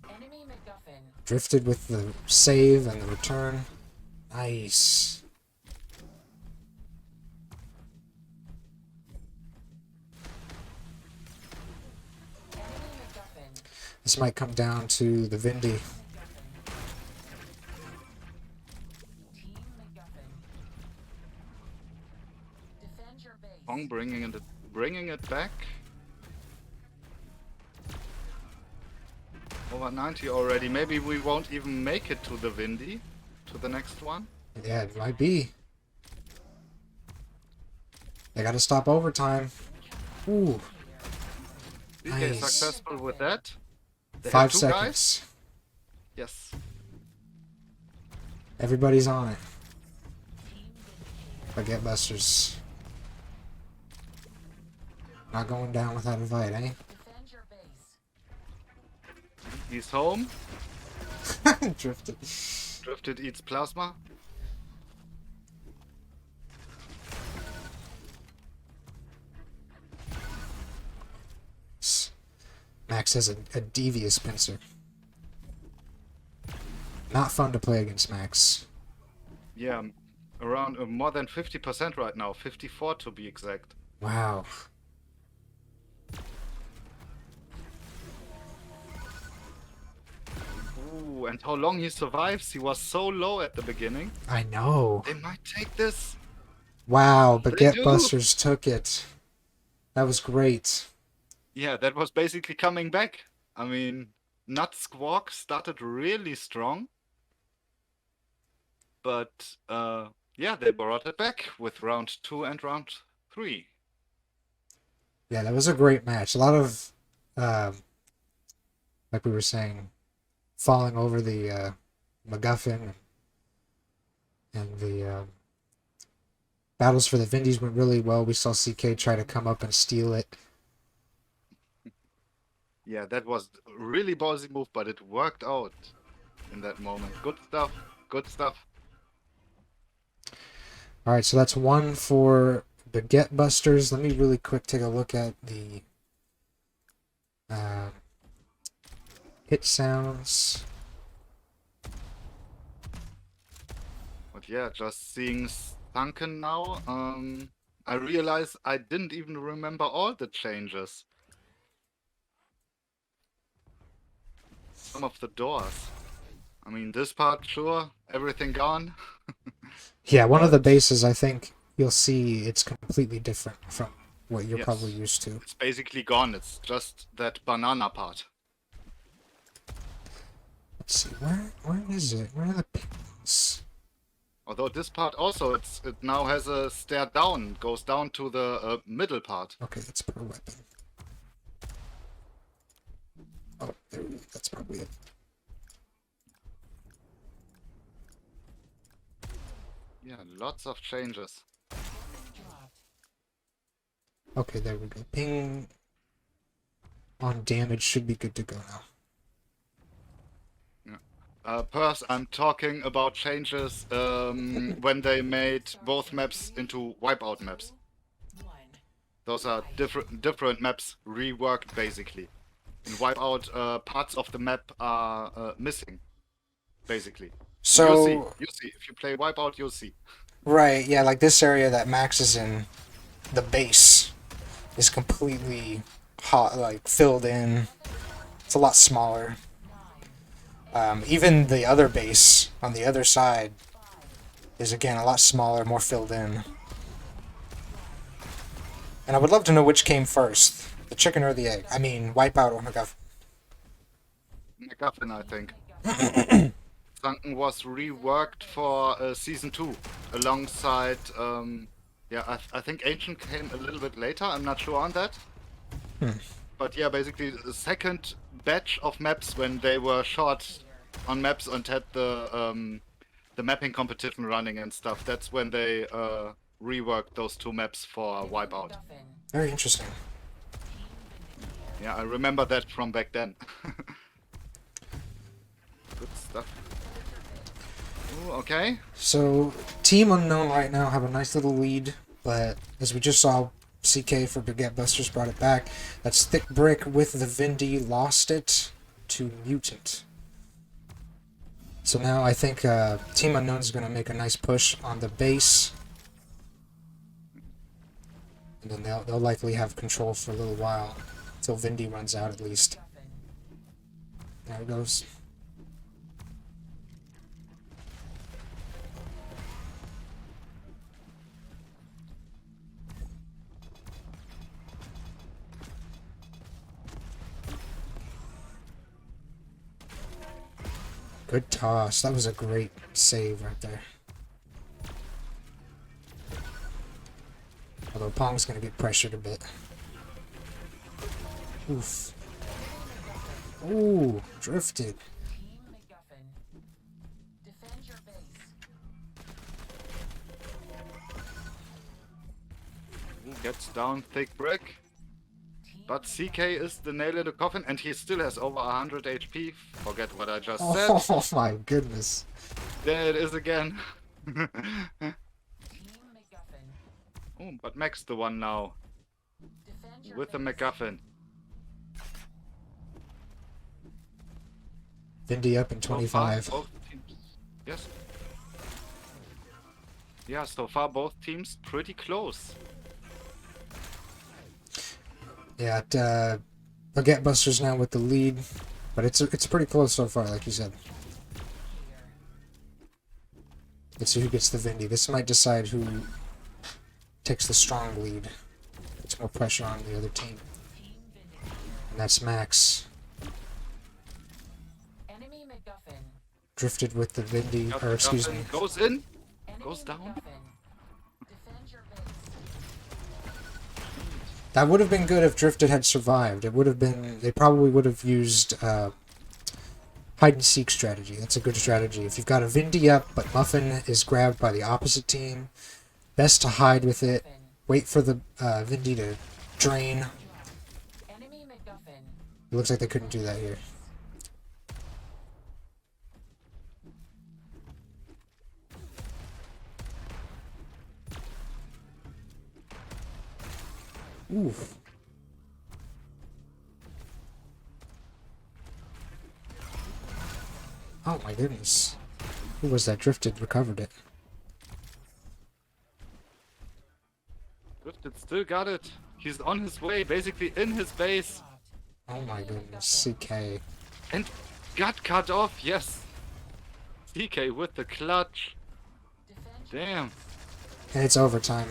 Enemy MacGuffin. Drifted with the save and the return. Nice. Enemy MacGuffin. This might come down to the Vindy. Team MacGuffin. Defend your base. Hong bringing it back. Over 90 already. Maybe we won't even make it to the Vindy, to the next one. Yeah, it might be. They gotta stop overtime. Ooh, DK Nice. successful with that. They have 5 two seconds. guys. Yes. Everybody's on it. Team Vindicator. Baguette Busters. Not going down without a fight, eh? Defend your base. He's home. Drifted. Drifted eats plasma. Max has a devious pincer. Not fun to play against Max. Yeah, around more than 50% right now. 54 to be exact. Wow. Ooh, and how long he survives. He was so low at the beginning. I know. They might take this. Wow, They Baguette do. Busters took it. That was great. Yeah, that was basically coming back. I mean, Nut Squawk started really strong. But, yeah, they brought it back with round 2 and round 3. Yeah, that was a great match. A lot of like we were saying, falling over the MacGuffin, and the battles for the Vindies went really well. We saw CK try to come up and steal it. Yeah, that was a really ballsy move, but it worked out in that moment. Good stuff. Good stuff. All right, so that's one for Baguette Busters. Let me really quick take a look at the hit sounds. But yeah, just seeing Sunken now, I realized I didn't even remember all the changes. Some of the doors. I mean, this part, sure, everything gone. Yeah, one of the But- bases, I think you'll see it's completely different from what you're Yes. probably used to. It's basically gone. It's just that banana part. Let's see, where is it? Where are the pins? Although this part also, it now has a stair down, goes down to the middle part. Okay, that's per weapon. Oh, there we go. That's probably it. Yeah, lots of changes. Okay, there we go. Ping on damage should be good to go now. First, I'm talking about changes when they made both maps into wipeout maps. Those are different maps reworked basically. In wipeout, parts of the map are missing, basically. So, You'll see. If you play wipeout, you'll see. right, yeah, like this area that Max is in, the base is completely hot, like filled in. It's a lot smaller. Even the other base on the other side is again a lot smaller, more filled in. And I would love to know which came first, the chicken or the egg. I mean, Wipeout or MacGuffin. MacGuffin, I think. Sunken was reworked for season 2 alongside. Yeah, I think Ancient came a little bit later. I'm not sure on that. But yeah, basically the second batch of maps when they were short on maps and had the mapping competition running and stuff. That's when they reworked those two maps for Wipeout. Very interesting. Yeah, I remember that from back then. Good stuff. Ooh, okay. So, Team Unknown right now have a nice little lead, but as we just saw, CK for Baguette Busters brought it back. That's Thick Brick with the Vindy lost it to Mutant. So now I think Team Unknown is going to make a nice push on the base. And then they'll likely have control for a little while. Until Vindy runs out at least. There it goes. Good toss. That was a great save right there. Although Pong's going to get pressured a bit. Oof. Ooh, drifted. Team MacGuffin. Defend your base. Gets down Thick Brick. But CK is the nail in the coffin, and he still has over 100 HP. Forget what I just said. Oh my goodness. There it is again. Team MacGuffin. Oh, but Max the one now. Defend your With the base. MacGuffin. Vindy up in So far, 25. both teams. Yes. Yeah, so far both teams pretty close. Yeah, Baguette Busters now with the lead, but it's pretty close so far, like you said. Let's see who gets the Vindy. This might decide who takes the strong lead. Puts more pressure on the other team. And that's Max. Enemy MacGuffin. Drifted with the Vindy, Got or the excuse me. MacGuffin, goes in. Enemy Goes down. MacGuffin. Defend your base. That would have been good if Drifted had survived. It would have been... They probably would have used hide-and-seek strategy. That's a good strategy. If you've got a Vindy up, but Muffin is grabbed by the opposite team, best to hide with it. Wait for the Vindy to drain. Enemy MacGuffin. It looks like they couldn't do that here. Oof. Oh my goodness. Who was that? Drifted recovered it. Drifted still got it. He's on his way, basically in his base. Oh my goodness. CK. And got cut off, yes. CK with the clutch. Damn. And it's overtime.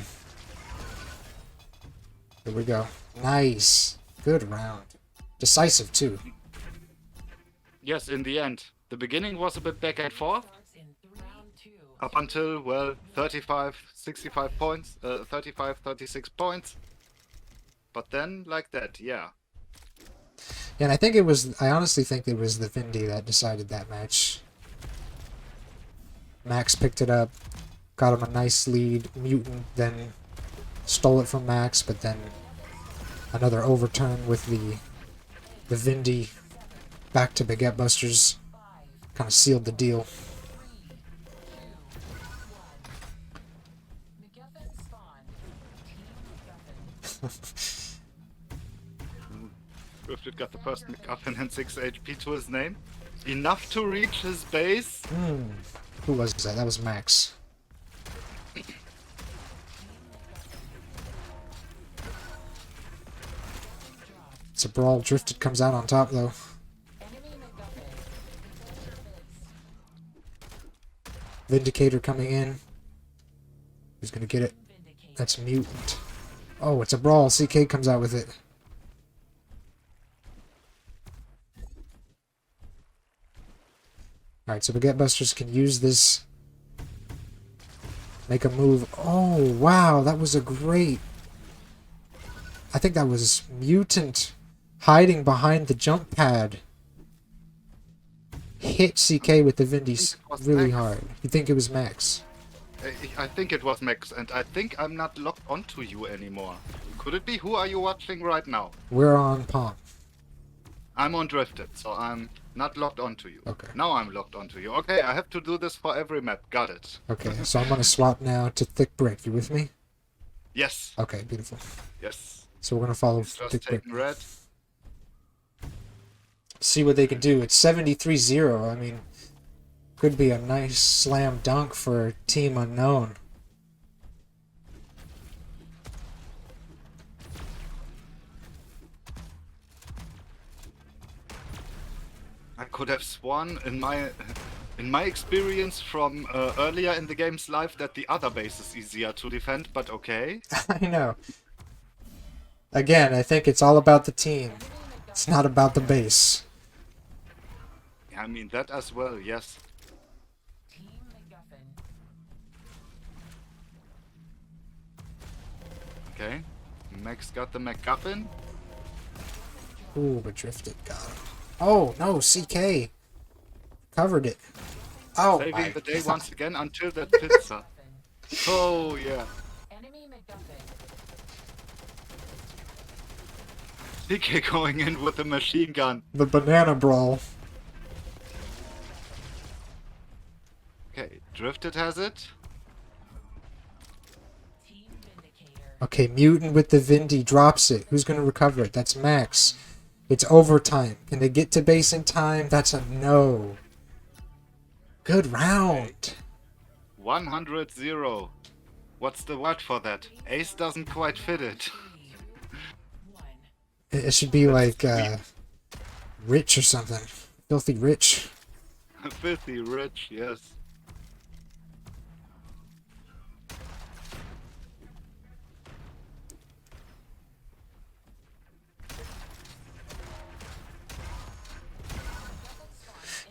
Here we go. Nice. Good round. Decisive too. Yes, in the end. The beginning was a bit back and forth. Round 2. Up until, well, 35, 65 points. 35, 36 points. But then, like that, yeah. Yeah, and I think it was... I honestly think it was the Vindy that decided that match. Max picked it up. Got him a nice lead. Mutant then stole it from Max, but then another overturn with the Vindy back to Baguette Busters. Kind of sealed the deal. 3, 2, 1. MacGuffin spawned. Team MacGuffin. Drifted got the first MacGuffin and 6 HP to his name. Enough to reach his base. Who was that? That was Max. It's a brawl. Drifted comes out on top though. Enemy MacGuffin. Defend your base. Vindicator coming in. Who's gonna get it? Vindicate. That's Mutant. Oh, it's a brawl. CK comes out with it. Alright, so Baguette Busters can use this. Make a move. Oh, wow. That was a great... I think that was Mutant hiding behind the jump pad. Hit CK with the Vindies really hard. You think it was Max? I think it was Max, and I think I'm not locked onto you anymore. Could it be? Who are you watching right now? We're on Pomp. I'm on Drifted, so I'm not locked onto you. Okay. Now I'm locked onto you. Okay, I have to do this for every map. Got it. Okay, so I'm going to swap now to Thick Brick. You with me? Yes. Okay, beautiful. Yes. So we're going to follow Just Thick Brick. taking red. See what they can do. It's 73-0. I mean, could be a nice slam dunk for Team Unknown. I could have sworn in my experience from earlier in the game's life that the other base is easier to defend, but okay. I know. Again, I think it's all about the team. It's not about the base. I mean that as well, yes. Team MacGuffin. Okay. Max got the MacGuffin. Ooh, but Drifted got him. Oh, no, CK. Covered it. Oh, Saving the day once again until that pizza. Oh, yeah. Enemy MacGuffin. CK going in with a machine gun. The banana brawl. Okay, Drifted has it. Team Vindicator. Okay, Mutant with the Vindy drops it. Who's going to recover it? That's Max. It's overtime. Can they get to base in time? That's a no. Good round. 100-0. What's the word for that? Ace doesn't quite fit it. 3, 1. It should be like Rich or something. Filthy Rich. Filthy rich, yes.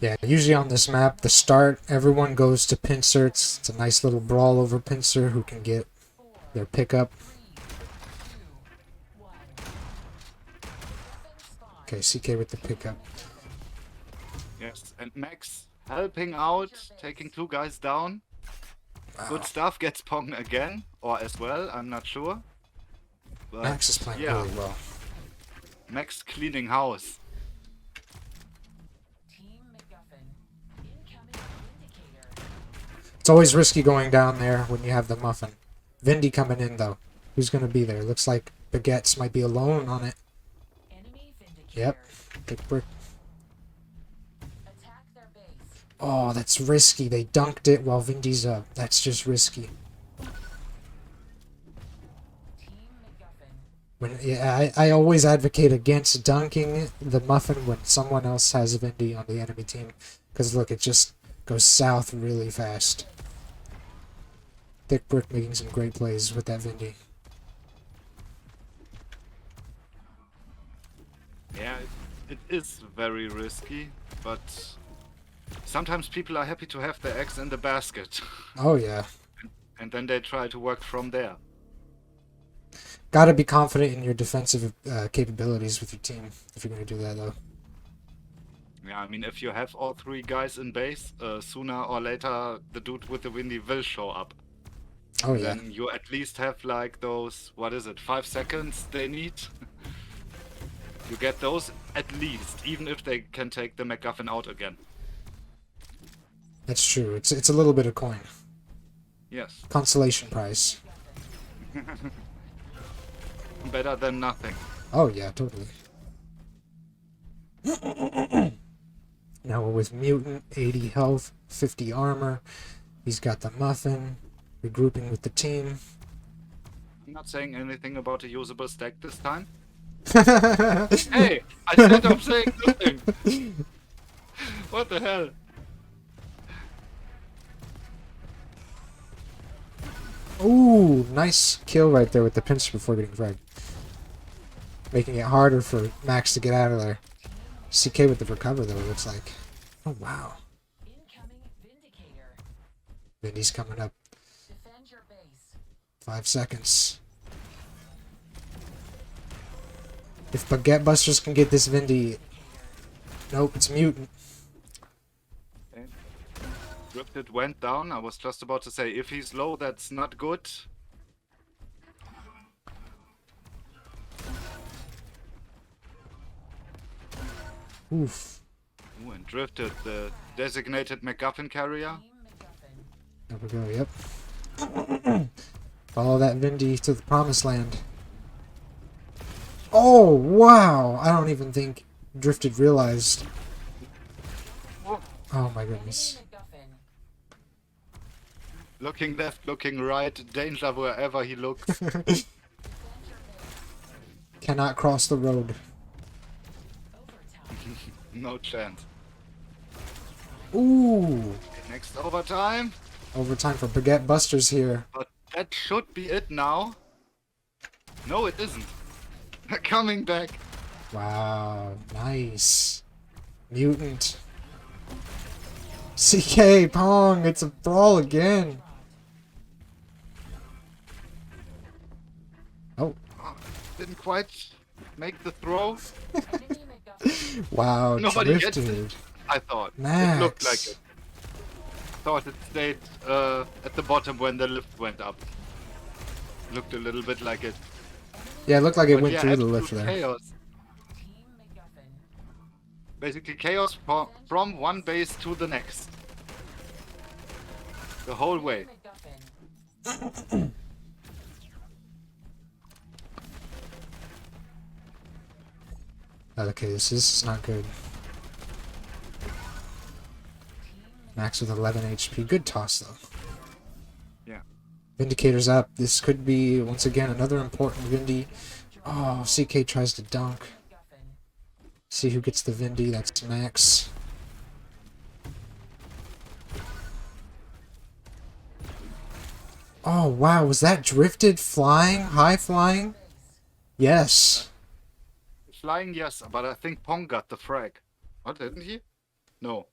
Yeah, usually on this map, the start, everyone goes to Pincer. It's a nice little brawl over Pincer who can get their pickup. 3, 2, 1. Okay, CK with the pickup. Yes, and Max helping out, taking 2 guys down. Good stuff, gets Pong again, or as well, I'm not sure. But Max is playing yeah, really well. Max cleaning house. Team MacGuffin. Incoming Vindicator. It's always risky going down there when you have the muffin. Vindy coming in though. Who's gonna be there? Looks like Baguettes might be alone on it. Enemy Vindicator. Yep. Big brick. Attack their base. Oh, that's risky. They dunked it while Vindy's up. That's just risky. Team MacGuffin. When I always advocate against dunking the muffin when someone else has Vindy on the enemy team. Because look, it just goes south really fast. Thick Brick making some great plays with that Vindy. Yeah, it is very risky, but sometimes people are happy to have their eggs in the basket. Oh yeah. And then they try to work from there. Gotta be confident in your defensive capabilities with your team if you're gonna do that though. Yeah, I mean, if you have all 3 guys in base, sooner or later the dude with the windy will show up. Oh yeah. Then you at least have like those, what is it, 5 seconds they need? You get those at least, even if they can take the MacGuffin out again. That's true. It's a little bit of coin. Yes, Consolation prize. better than nothing. Oh yeah, totally. Now we're with Mutant, 80 health, 50 armor. He's got the muffin. Regrouping with the team. I'm not saying anything about a usable stack this time. Hey, I said I'm saying nothing. What the hell? Ooh, nice kill right there with the pinch before getting fragged. Making it harder for Max to get out of there. CK with the recover though, it looks like. Oh wow. Incoming Vindicator. Vindy's coming up. Defend your base. 5 seconds. If Baguette Busters can get this Vindy... Nope, it's Mutant. Okay. Drifted went down. I was just about to say, if he's low, that's not good. Oof. Ooh, and drifted the designated MacGuffin carrier. Team MacGuffin. There we go, yep. Follow that Vindy to the promised land. Oh, wow! I don't even think Drifted realized. Oh my goodness. Enemy MacGuffin. Looking left, looking right, danger wherever he looks. Defend your base. Cannot cross the road. Overtime. No chance. Ooh! Next overtime. Overtime for Baguette Busters here. But that should be it now. No, it isn't. Coming back. Wow, nice. Mutant. CK, Pong, it's a brawl again. Oh, Didn't quite make the throw. Enemy MacGuffin. wow, Nobody gets drifted. it. I thought. Max. It looked like it. Thought it stayed at the bottom when the lift went up. Looked a little bit like it. Yeah, it looked like it But went yeah, through the absolute lift there. chaos. Team MacGuffin. Basically chaos from one base to the next. The whole way. MacGuffin. Okay, this is not good. Max with 11 HP. Good toss, though. Yeah. Vindicator's up. This could be, once again, another important Vindy. Oh, CK tries to dunk. MacGuffin. See who gets the Vindy. That's Max. Oh, wow. Was that drifted flying? High flying? Base. Yes. Flying, yes, but I think Pong got the frag. What, didn't he? No.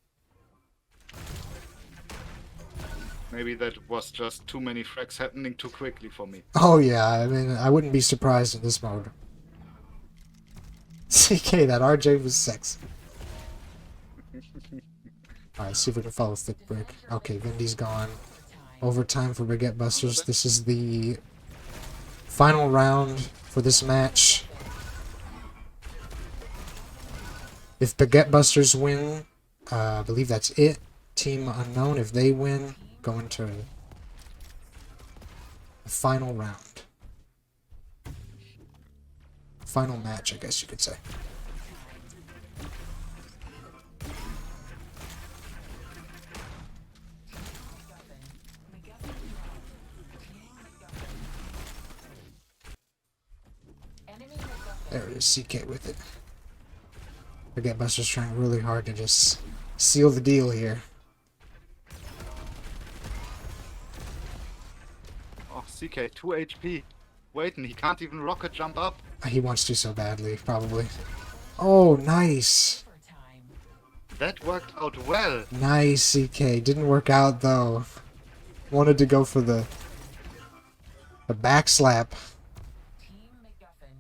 Maybe that was just too many frags happening too quickly for me. Oh, yeah. I mean, I wouldn't be surprised in this mode. CK, that RJ was sexy. Alright, see if we can follow Thick Brick. Okay, Vindy's gone. Overtime for Baguette Busters. This is the final round for this match. If Baguette Busters win, I believe that's it. Team Unknown, if they win, go into the final round. Final match, I guess you could say. There it is, CK with it. Baguette Busters trying really hard to just seal the deal here. Oh, CK, 2 HP. Wait, and he can't even rocket jump up. He wants to so badly, probably. Oh, nice. That worked out well. Nice, CK. Didn't work out, though. Wanted to go for the back slap. Team MacGuffin.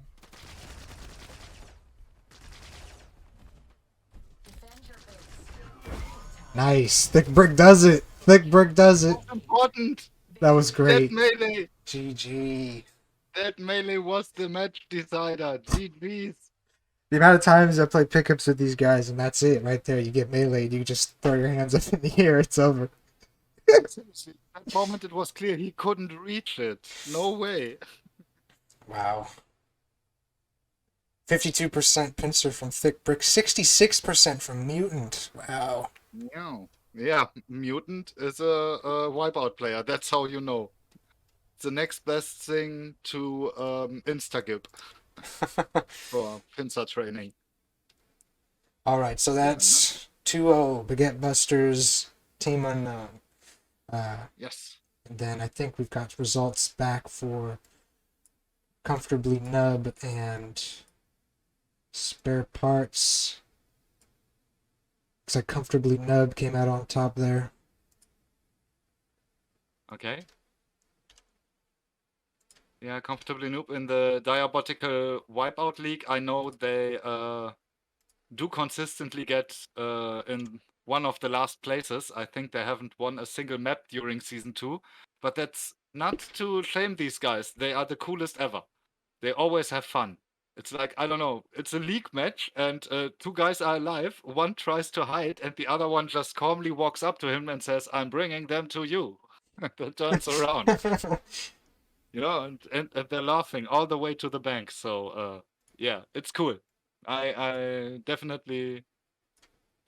Defend your base. Nice. Thick Brick does it. Thick Brick does it. Important. That was That great. melee. GG. That melee was the match decider. GG's. The amount of times I play pickups with these guys, and that's it right there. You get meleeed, you just throw your hands up in the air, it's over. That moment it was clear he couldn't reach it. No way. Wow. 52% pincer from Thick Brick, 66% from Mutant. Wow. Yeah. Yeah, Mutant is a wipeout player. That's how you know. It's the next best thing to Instagib for pincer training. Alright, so that's 2-0, Baguette Busters, Team Unknown. Yes. And then I think we've got results back for Comfortably Nub and Spare Parts. Looks like Comfortably Nub came out on top there. Okay. Yeah, comfortably noob in the Diabotical Wipeout League. I know they do consistently get in one of the last places. I think they haven't won a single map during Season 2. But that's not to shame these guys. They are the coolest ever. They always have fun. It's like, I don't know, it's a league match and two guys are alive. One tries to hide and the other one just calmly walks up to him and says, I'm bringing them to you. That turns around. You know, and they're laughing all the way to the bank. So, yeah, it's cool. I definitely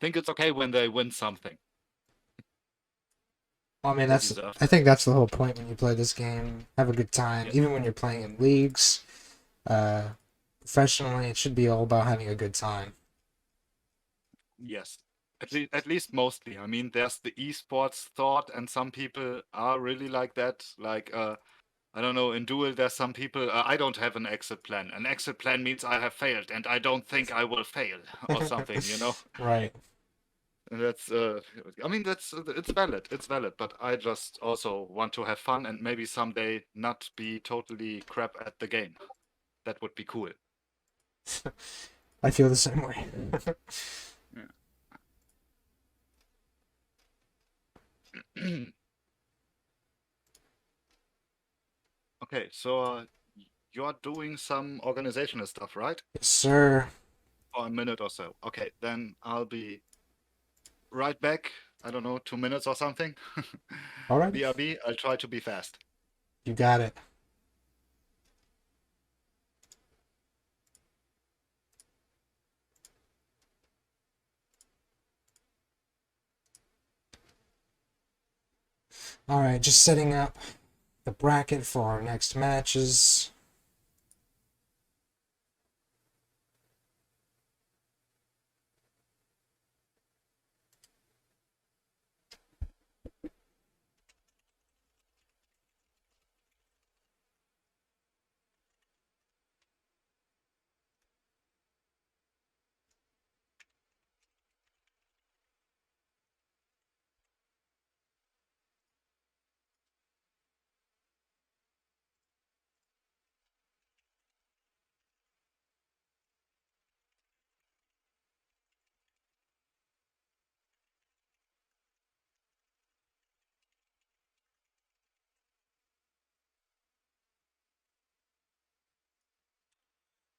think it's okay when they win something. Well, I mean, They deserve I it. think that's the whole point when you play this game. Have a good time, Yeah. even when you're playing in leagues. Professionally, it should be all about having a good time. Yes. At least mostly. I mean, there's the esports thought, and some people are really like that. Like, I don't know, in Duel, there's some people, I don't have an exit plan. An exit plan means I have failed, and I don't think I will fail, or something, you know? Right. And that's, I mean, it's valid. It's valid. But I just also want to have fun and maybe someday not be totally crap at the game. That would be cool. I feel the same way. Okay, so you're doing some organizational stuff, right? Yes, sir. For a minute or so. Okay, then I'll be right back. I don't know, 2 minutes or something. All right. BRB, I'll try to be fast. You got it. All right, just setting up the bracket for our next matches.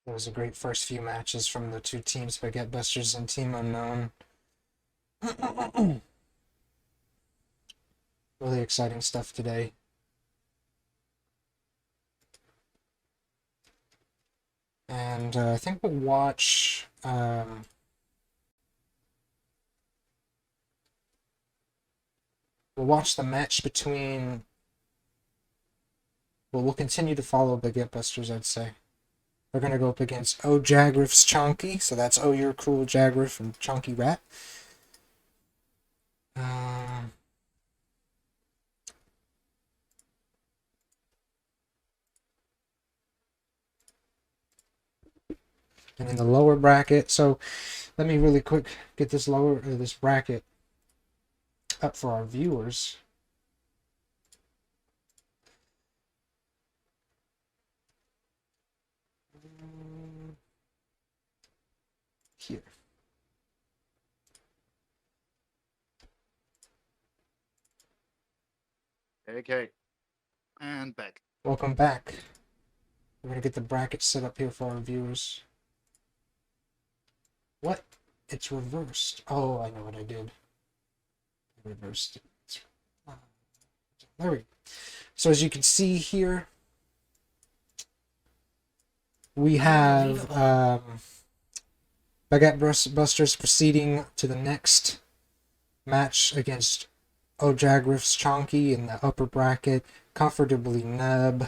It was a great first few matches from the two teams, Baguette Busters and Team Unknown. Really exciting stuff today. And I think we'll watch the match between. Well, we'll continue to follow Baguette Busters, I'd say. They're gonna go up against O Jagriff's Chonky, so that's Oh You're Cool Jagriff and Chonky Rat. And in the lower bracket, so let me really quick get this this bracket up for our viewers. Here. Okay. And back. Welcome back. We're gonna get the bracket set up here for our viewers. What? It's reversed. Oh, I know what I did. I reversed it. There we go. So as you can see here, we have Baguette Busters proceeding to the next match against O Jagriff's Chonky in the upper bracket, Comfortably Noob,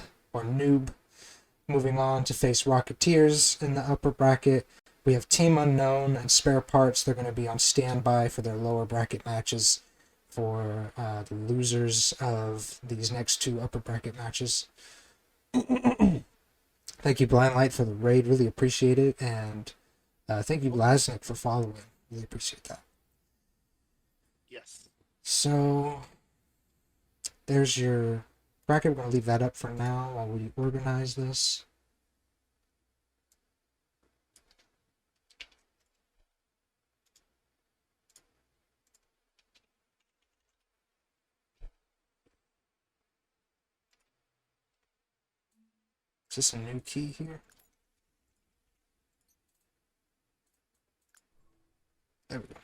moving on to face Rocketeers in the upper bracket. We have Team Unknown and Spare Parts. They're going to be on standby for their lower bracket matches for the losers of these next two upper bracket matches. Thank you, Blind Light, for the raid. Really appreciate it. And thank you, Blasnik, for following. Really appreciate that. Yes. So, there's your bracket. We're going to leave that up for now while we organize this. Is this a new key here? There we go.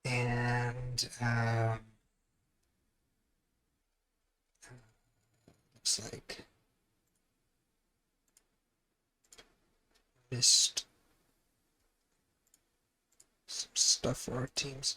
And looks like missed some stuff for our teams.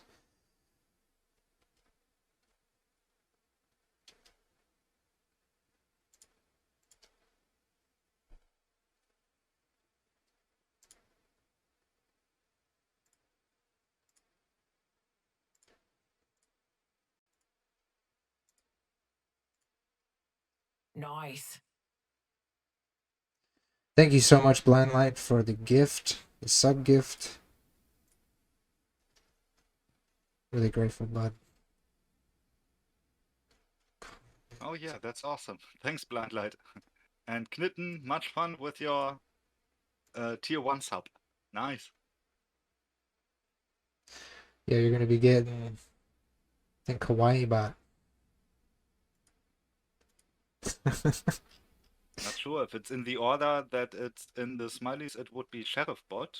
Nice. Thank you so much, Blind Light, for the gift, the sub gift. Really grateful, bud. Oh yeah, that's awesome. Thanks, Blind Light. And Knitten, much fun with your tier 1 sub. Nice. Yeah, you're gonna be getting, I think, Kawaii Bot. Not sure if it's in the order that it's in the smileys, it would be Sheriff Bot.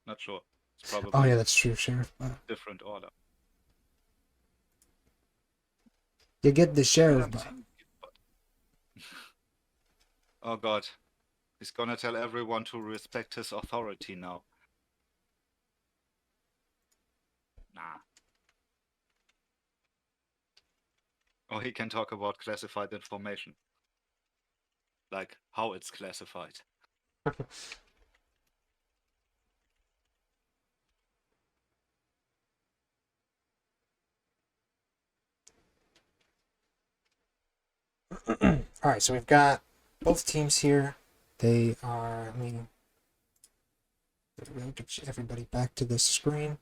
Not sure. It's probably Oh yeah, that's true, Sheriff Bot. different order. You get the Sheriff Bot. Oh god. He's gonna tell everyone to respect his authority now. Nah. Or he can talk about classified information. Like how it's classified. Alright, so we've got both teams here. They are, let me get everybody back to the screen.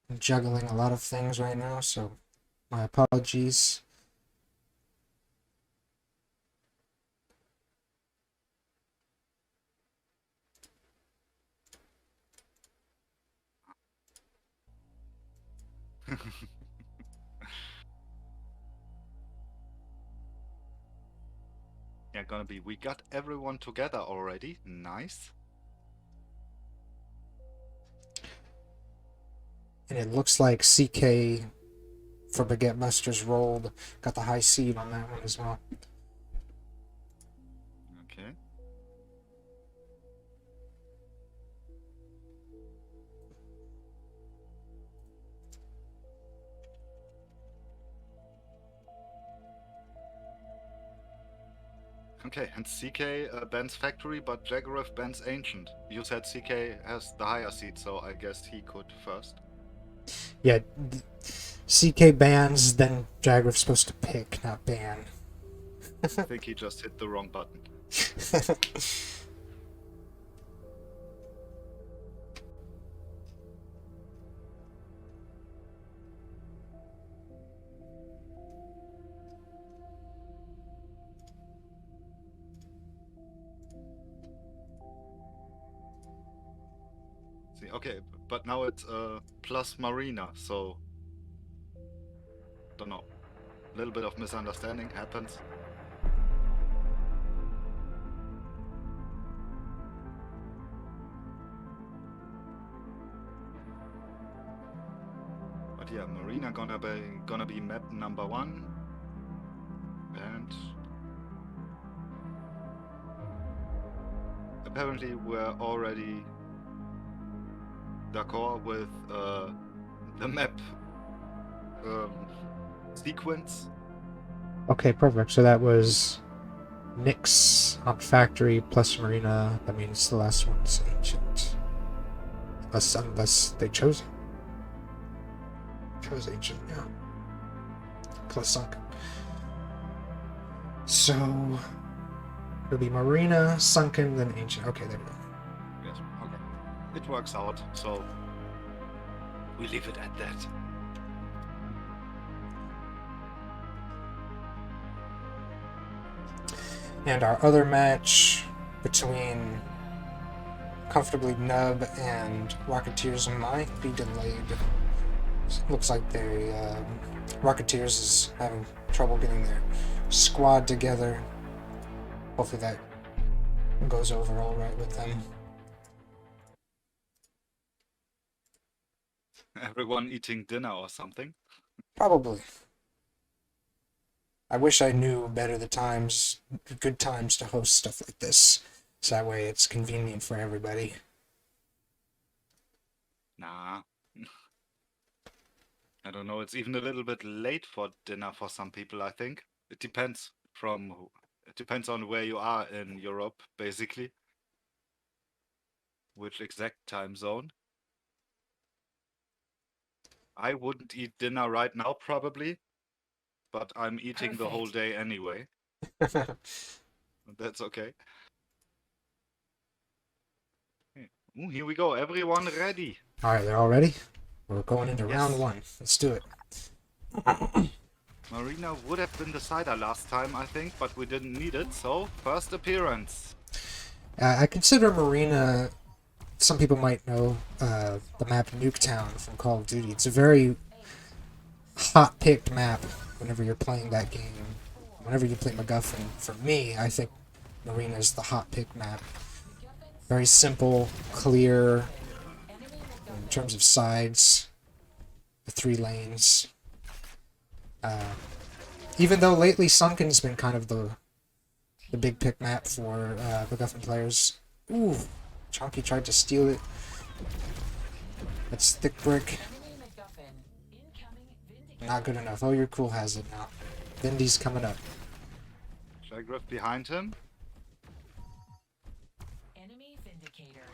I'm juggling a lot of things right now, so my apologies. Yeah, gonna be. We got everyone together already. Nice. And it looks like CK for Baguette Busters rolled. Got the high seed on that one as well. Okay. Okay, and CK bans Factory, but Jaggereth bans Ancient. You said CK has the higher seed, so I guess he could first. Yeah, CK bans, then Jagger's supposed to pick, not ban. I think he just hit the wrong button. See, okay, but now it's plus Marina, so don't know. A little bit of misunderstanding happens. But yeah, Marina gonna be map number 1, and apparently we're already d'accord with the map sequence. Okay, perfect. So that was Nyx on Factory plus Marina. That means the last one's Ancient. Unless they chose it. Chose Ancient, yeah. Plus Sunken. So it'll be Marina, Sunken, then Ancient. Okay, there we go. Yes, okay. It works out, so we leave it at that. And our other match between Comfortably Nub and Rocketeers might be delayed. Looks like Rocketeers is having trouble getting their squad together. Hopefully that goes over all right with them. Everyone eating dinner or something? Probably. I wish I knew better the times, good times to host stuff like this. So that way it's convenient for everybody. Nah. I don't know, it's even a little bit late for dinner for some people, I think. It depends on where you are in Europe, basically. Which exact time zone. I wouldn't eat dinner right now, probably. But I'm eating the whole day anyway. That's okay. Ooh, here we go. Everyone ready? Alright, they're all ready? We're going into Yes. round 1. Let's do it. Marina would have been the cider last time, I think, but we didn't need it, so first appearance. I consider Marina, some people might know the map Nuketown from Call of Duty. It's a very hot-picked map whenever you're playing that game. Whenever you play MacGuffin, for me, I think Marina is the hot-picked map. Very simple, clear, in terms of sides, the 3 lanes. Even though lately Sunken's been kind of the big pick map for MacGuffin players. Ooh, Chonky tried to steal it. That's Thick Brick. Not good enough. Oh, you're cool has it now. Vindy's coming up. Jaggereth behind him. Enemy Vindicator.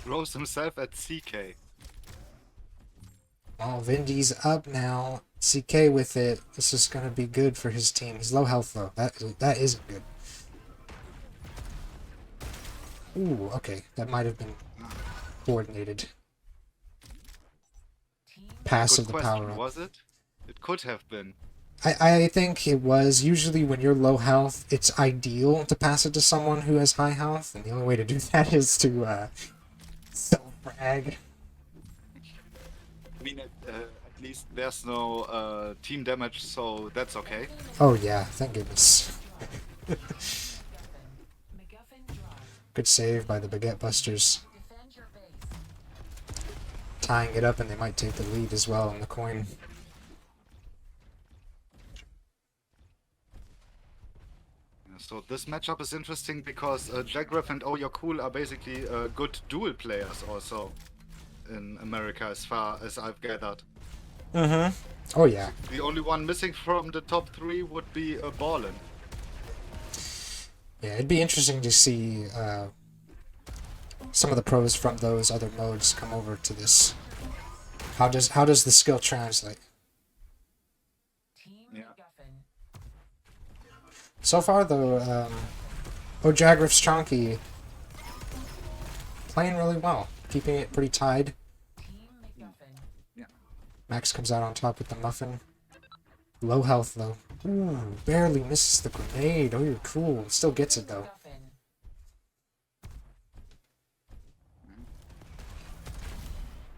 Throws himself at CK. Oh, Vindy's up now. CK with it. This is going to be good for his team. He's low health, though. That isn't good. Ooh, okay. That might have been coordinated. Passive the Good power question, up. was it? It could have been. I think it was. Usually when you're low health, it's ideal to pass it to someone who has high health. And the only way to do that is to self-frag. I mean, at least there's no team damage, so that's okay. Oh yeah, thank goodness. MacGuffin drop. Good save by the Baguette Busters. Defend your base. Tying it up, and they might take the lead as well in the coin. So this matchup is interesting because Jagriff and Oh You're Cool are basically good dual players also in America, as far as I've gathered. Mm-hmm. Oh yeah. The only one missing from the top 3 would be Ballin. Yeah, it'd be interesting to see some of the pros from those other modes come over to this. How does the skill translate? Team Yeah. MacGuffin. So far though, Ojagriff's Chonky playing really well, keeping it pretty tied. Team MacGuffin. Max comes out on top with the muffin. Low health though. Ooh, barely misses the grenade. Oh, you're cool. Still gets it though. MacGuffin.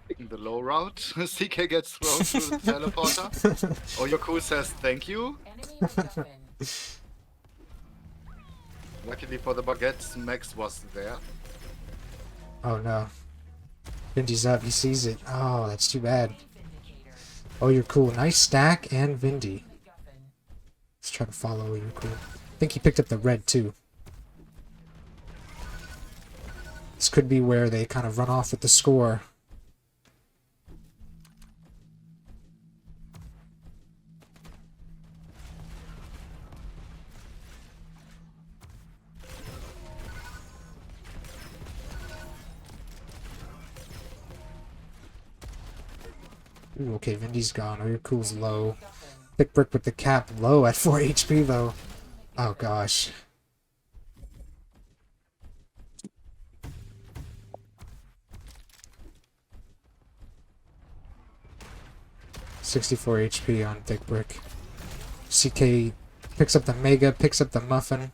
Taking the low route, CK gets thrown through the teleporter. Oh You're Cool says thank you. Enemy MacGuffin. Luckily for the baguettes, Max was there. Oh no. Vindy's up. He sees it. Oh, that's too bad. Vindicator. Oh, you're cool. Nice stack and Vindy. MacGuffin. Let's try to follow. Oh, you're cool. I think he picked up the red too. This could be where they kind of run off with the score. Ooh, okay, Vindy's gone. Oh, your cool's low. Thick Brick with the cap low at 4 HP though. Oh gosh. $64 HP on Thick Brick. CK picks up the Mega, picks up the Muffin.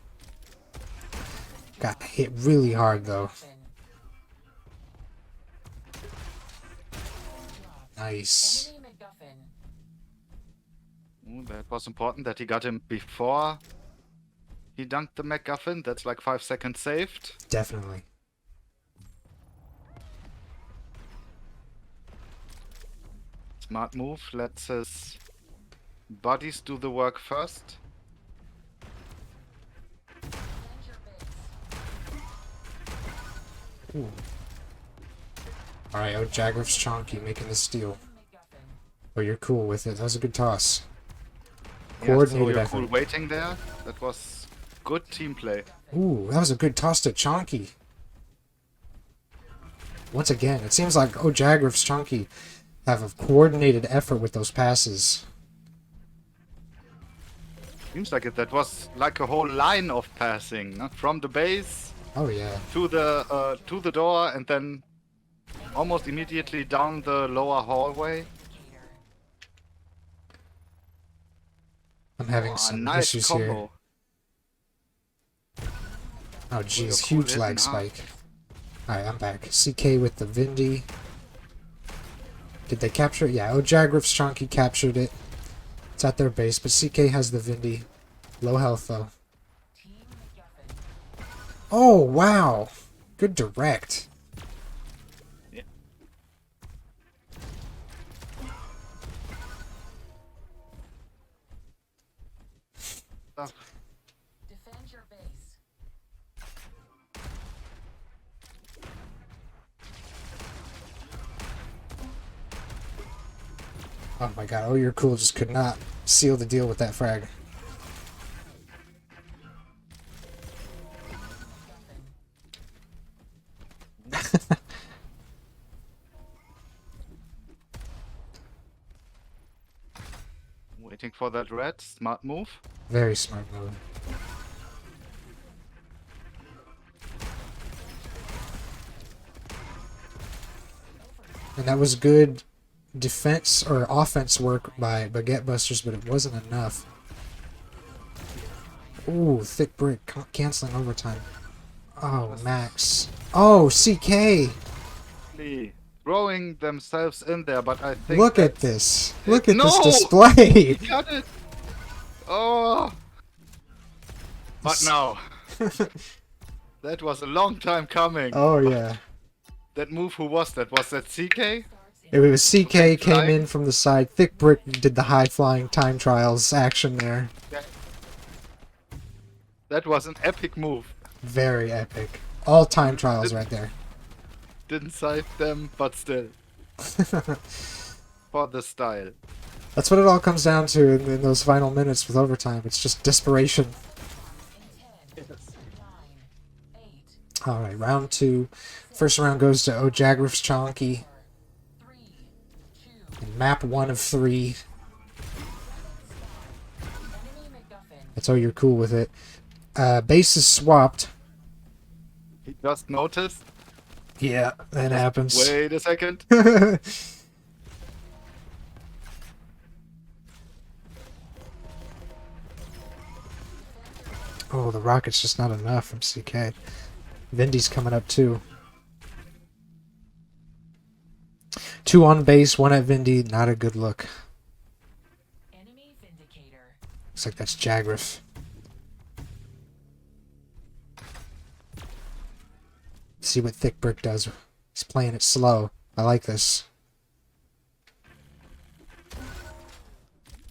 Got hit really hard though. Nice. Enemy MacGuffin. Ooh, that was important that he got him before he dunked the MacGuffin. That's like 5 seconds saved. Definitely. Smart move. Lets his buddies do the work first. Defend your base. Ooh. Alright, oh, Jagriff's Chonky making the steal. MacGuffin. Oh, you're cool with it. That was a good toss. Yeah, so Coordinated you're effort. cool waiting there. That was good team play. Ooh, that was a good toss to Chonky. Once again, it seems like Jagriff's Chonky have a coordinated effort with those passes. Seems like it. That was like a whole line of passing, not from the base Oh yeah. to the door, and then almost immediately down the lower hallway. I'm having Oh, a some nice issues combo. here. Oh jeez, cool huge hit lag and half. spike. Alright, I'm back. CK with the Vindy. Did they capture it? Yeah, Jagriff's Chonky captured it. It's at their base, but CK has the Vindy. Low health though. Team MacGuffin. Oh wow! Good direct. Yeah. Defend your base. Oh my god, oh you're cool just could not seal the deal with that frag. Waiting for that red. Smart move. Very smart move. And that was good defense or offense work by Baguette Busters, but it wasn't enough. Ooh, Thick Brick canceling overtime. Oh, Max. Oh, CK! Throw throwing themselves in there, but I think Look at that's- this. Look at this No! display. He got it! Oh! But no. That was a long time coming. Oh yeah. That move, who was that? Was that CK? It was CK came flying? in from the side. Thick Brick did the high flying time trials action there. That was an epic move. Very epic. All time trials right there. Didn't save them, but still. For the style. That's what it all comes down to in those final minutes with overtime. It's just desperation. In 10, 9, 8, Alright, round 2. First round goes to O'Jagrif's Chonky. 3, 2, And map 1 of 3. enemy MacGuffin. That's how you're cool with it. Base is swapped. He just noticed. Yeah, that happens. Wait a second. Oh, the rocket's just not enough from CK. Vindy's coming up too. 2 on base, 1 at Vindy. Not a good look. Enemy Vindicator. Looks like that's Jagrif. See what Thick Brick does. He's playing it slow. I like this.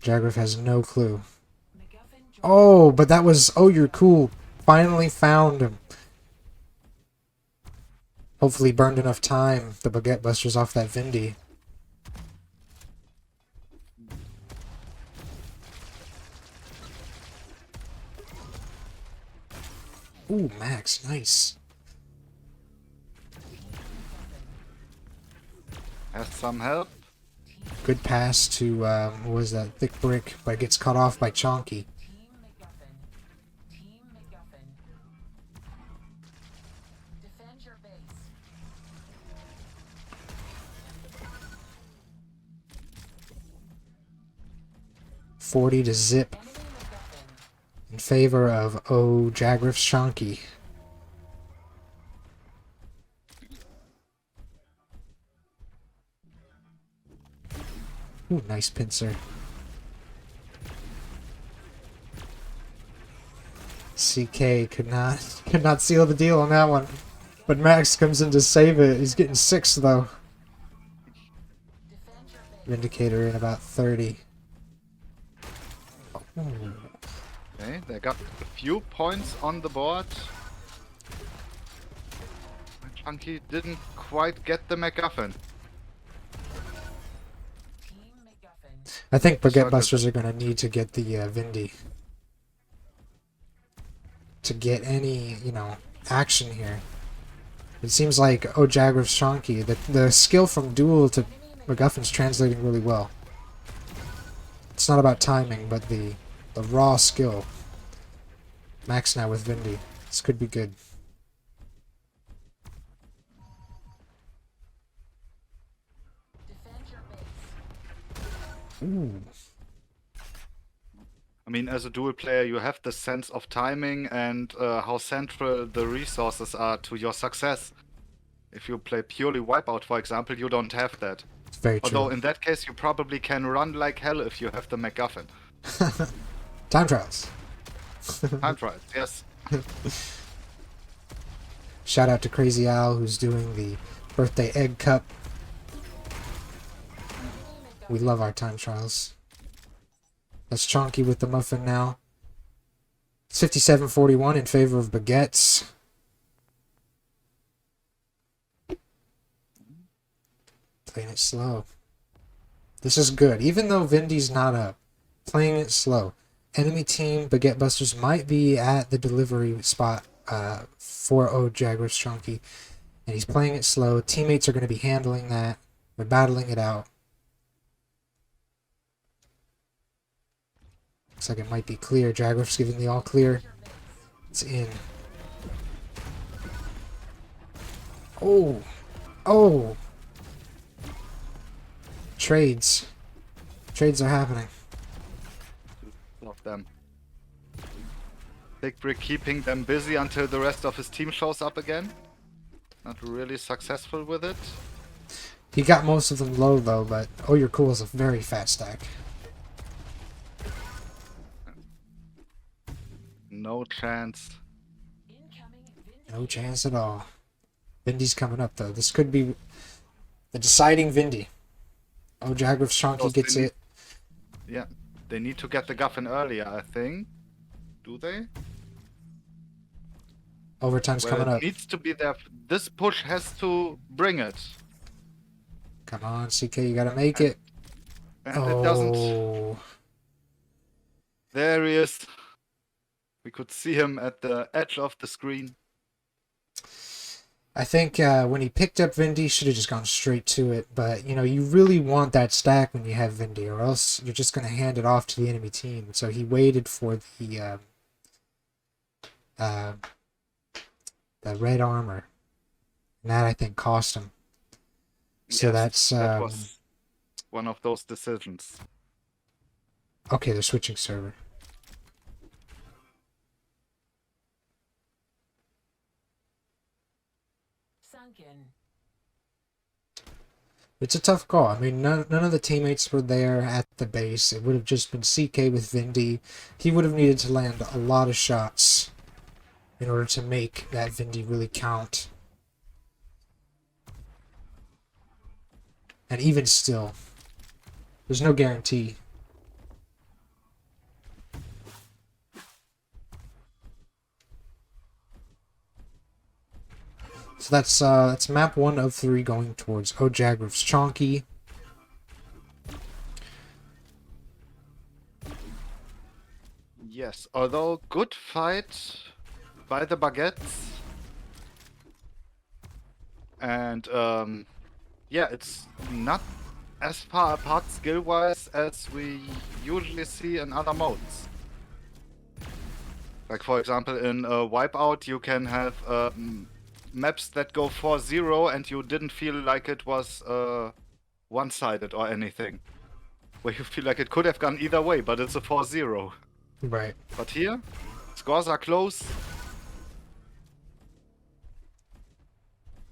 Jagrif has no clue. MacGuffin joined. Oh, but that was... Oh, you're cool. Finally found him. Hopefully burned enough time. The Baguette Busters off that Vindy. Ooh, Max. Nice. Has some help. Good pass to, what was that? Thick Brick, but it gets cut off by Chonky. Team MacGuffin. Team MacGuffin. Defend your base. 40 to zip Enemy MacGuffin. in favor of Jagrif's Chonky. Ooh, nice pincer. CK could not seal the deal on that one. But Max comes in to save it. He's getting 6 though. Defend your base. Vindicator in about 30. Ooh. Okay, they got a few points on the board. Chunky didn't quite get the MacGuffin. Team MacGuffin. I think Baguette Sucker. Busters are going to need to get the Vindy. To get any, action here. It seems like Jagrif's Chonky, the skill from Duel to MacGuffin's translating really well. It's not about timing, but the raw skill. Max now with Vindy. This could be good. Defend your base. Ooh. I mean, as a dual player, you have the sense of timing and how central the resources are to your success. If you play purely Wipeout, for example, you don't have that. It's very true. Although in that case, you probably can run like hell if you have the MacGuffin. Time trials. Time trials, yes. Shout out to Crazy Al, who's doing the birthday egg cup. We love our time trials. That's Chonky with the muffin now. It's 57-41 in favor of Baguettes. Playing it slow. This is good. Even though Vindy's not up, playing it slow. Enemy team, Baguette Busters, might be at the delivery spot for Jagrif's Chonky. And he's playing it slow. Teammates are going to be handling that. They're battling it out. Looks like it might be clear. Jagrif's giving the all clear. It's in. Oh! Oh! Trades. Trades are happening. Love them. Big Brick keeping them busy until the rest of his team shows up again. Not really successful with it. He got most of them low though, but oh, you're cool is a very fat stack. No chance. Incoming No vindicator. chance at all. Vindy's coming up though. This could be the deciding Vindy. Oh, Jagrif's Chonky Those gets Vindy- it. Yeah, they need to get the Guffin earlier, I think. Do they? Overtime's Well, coming it up. needs to be there. This push has to bring it. Come on, CK, you gotta make it. And it doesn't. Oh, There he is. We could see him at the edge of the screen. I think when he picked up Vindy, should have just gone straight to it. But you know, you really want that stack when you have Vindy, or else you're just gonna hand it off to the enemy team. So he waited for the red armor, and that I think cost him. So Yes, that's that was one of those decisions. okay. They're switching server. Sunken. It's a tough call. I mean, none of the teammates were there at the base. It would have just been CK with Vindy. He would have needed to land a lot of shots in order to make that Vindy really count. And even still, there's no guarantee. So that's map 1 of 3 going towards Jagrif's Chonky. Yes, although good fight by the baguettes. And yeah, it's not as far apart skill-wise as we usually see in other modes. Like for example, in Wipeout, you can have maps that go 4-0 and you didn't feel like it was one-sided or anything. Where you feel like it could have gone either way, but it's a 4-0. Right. But here, scores are close.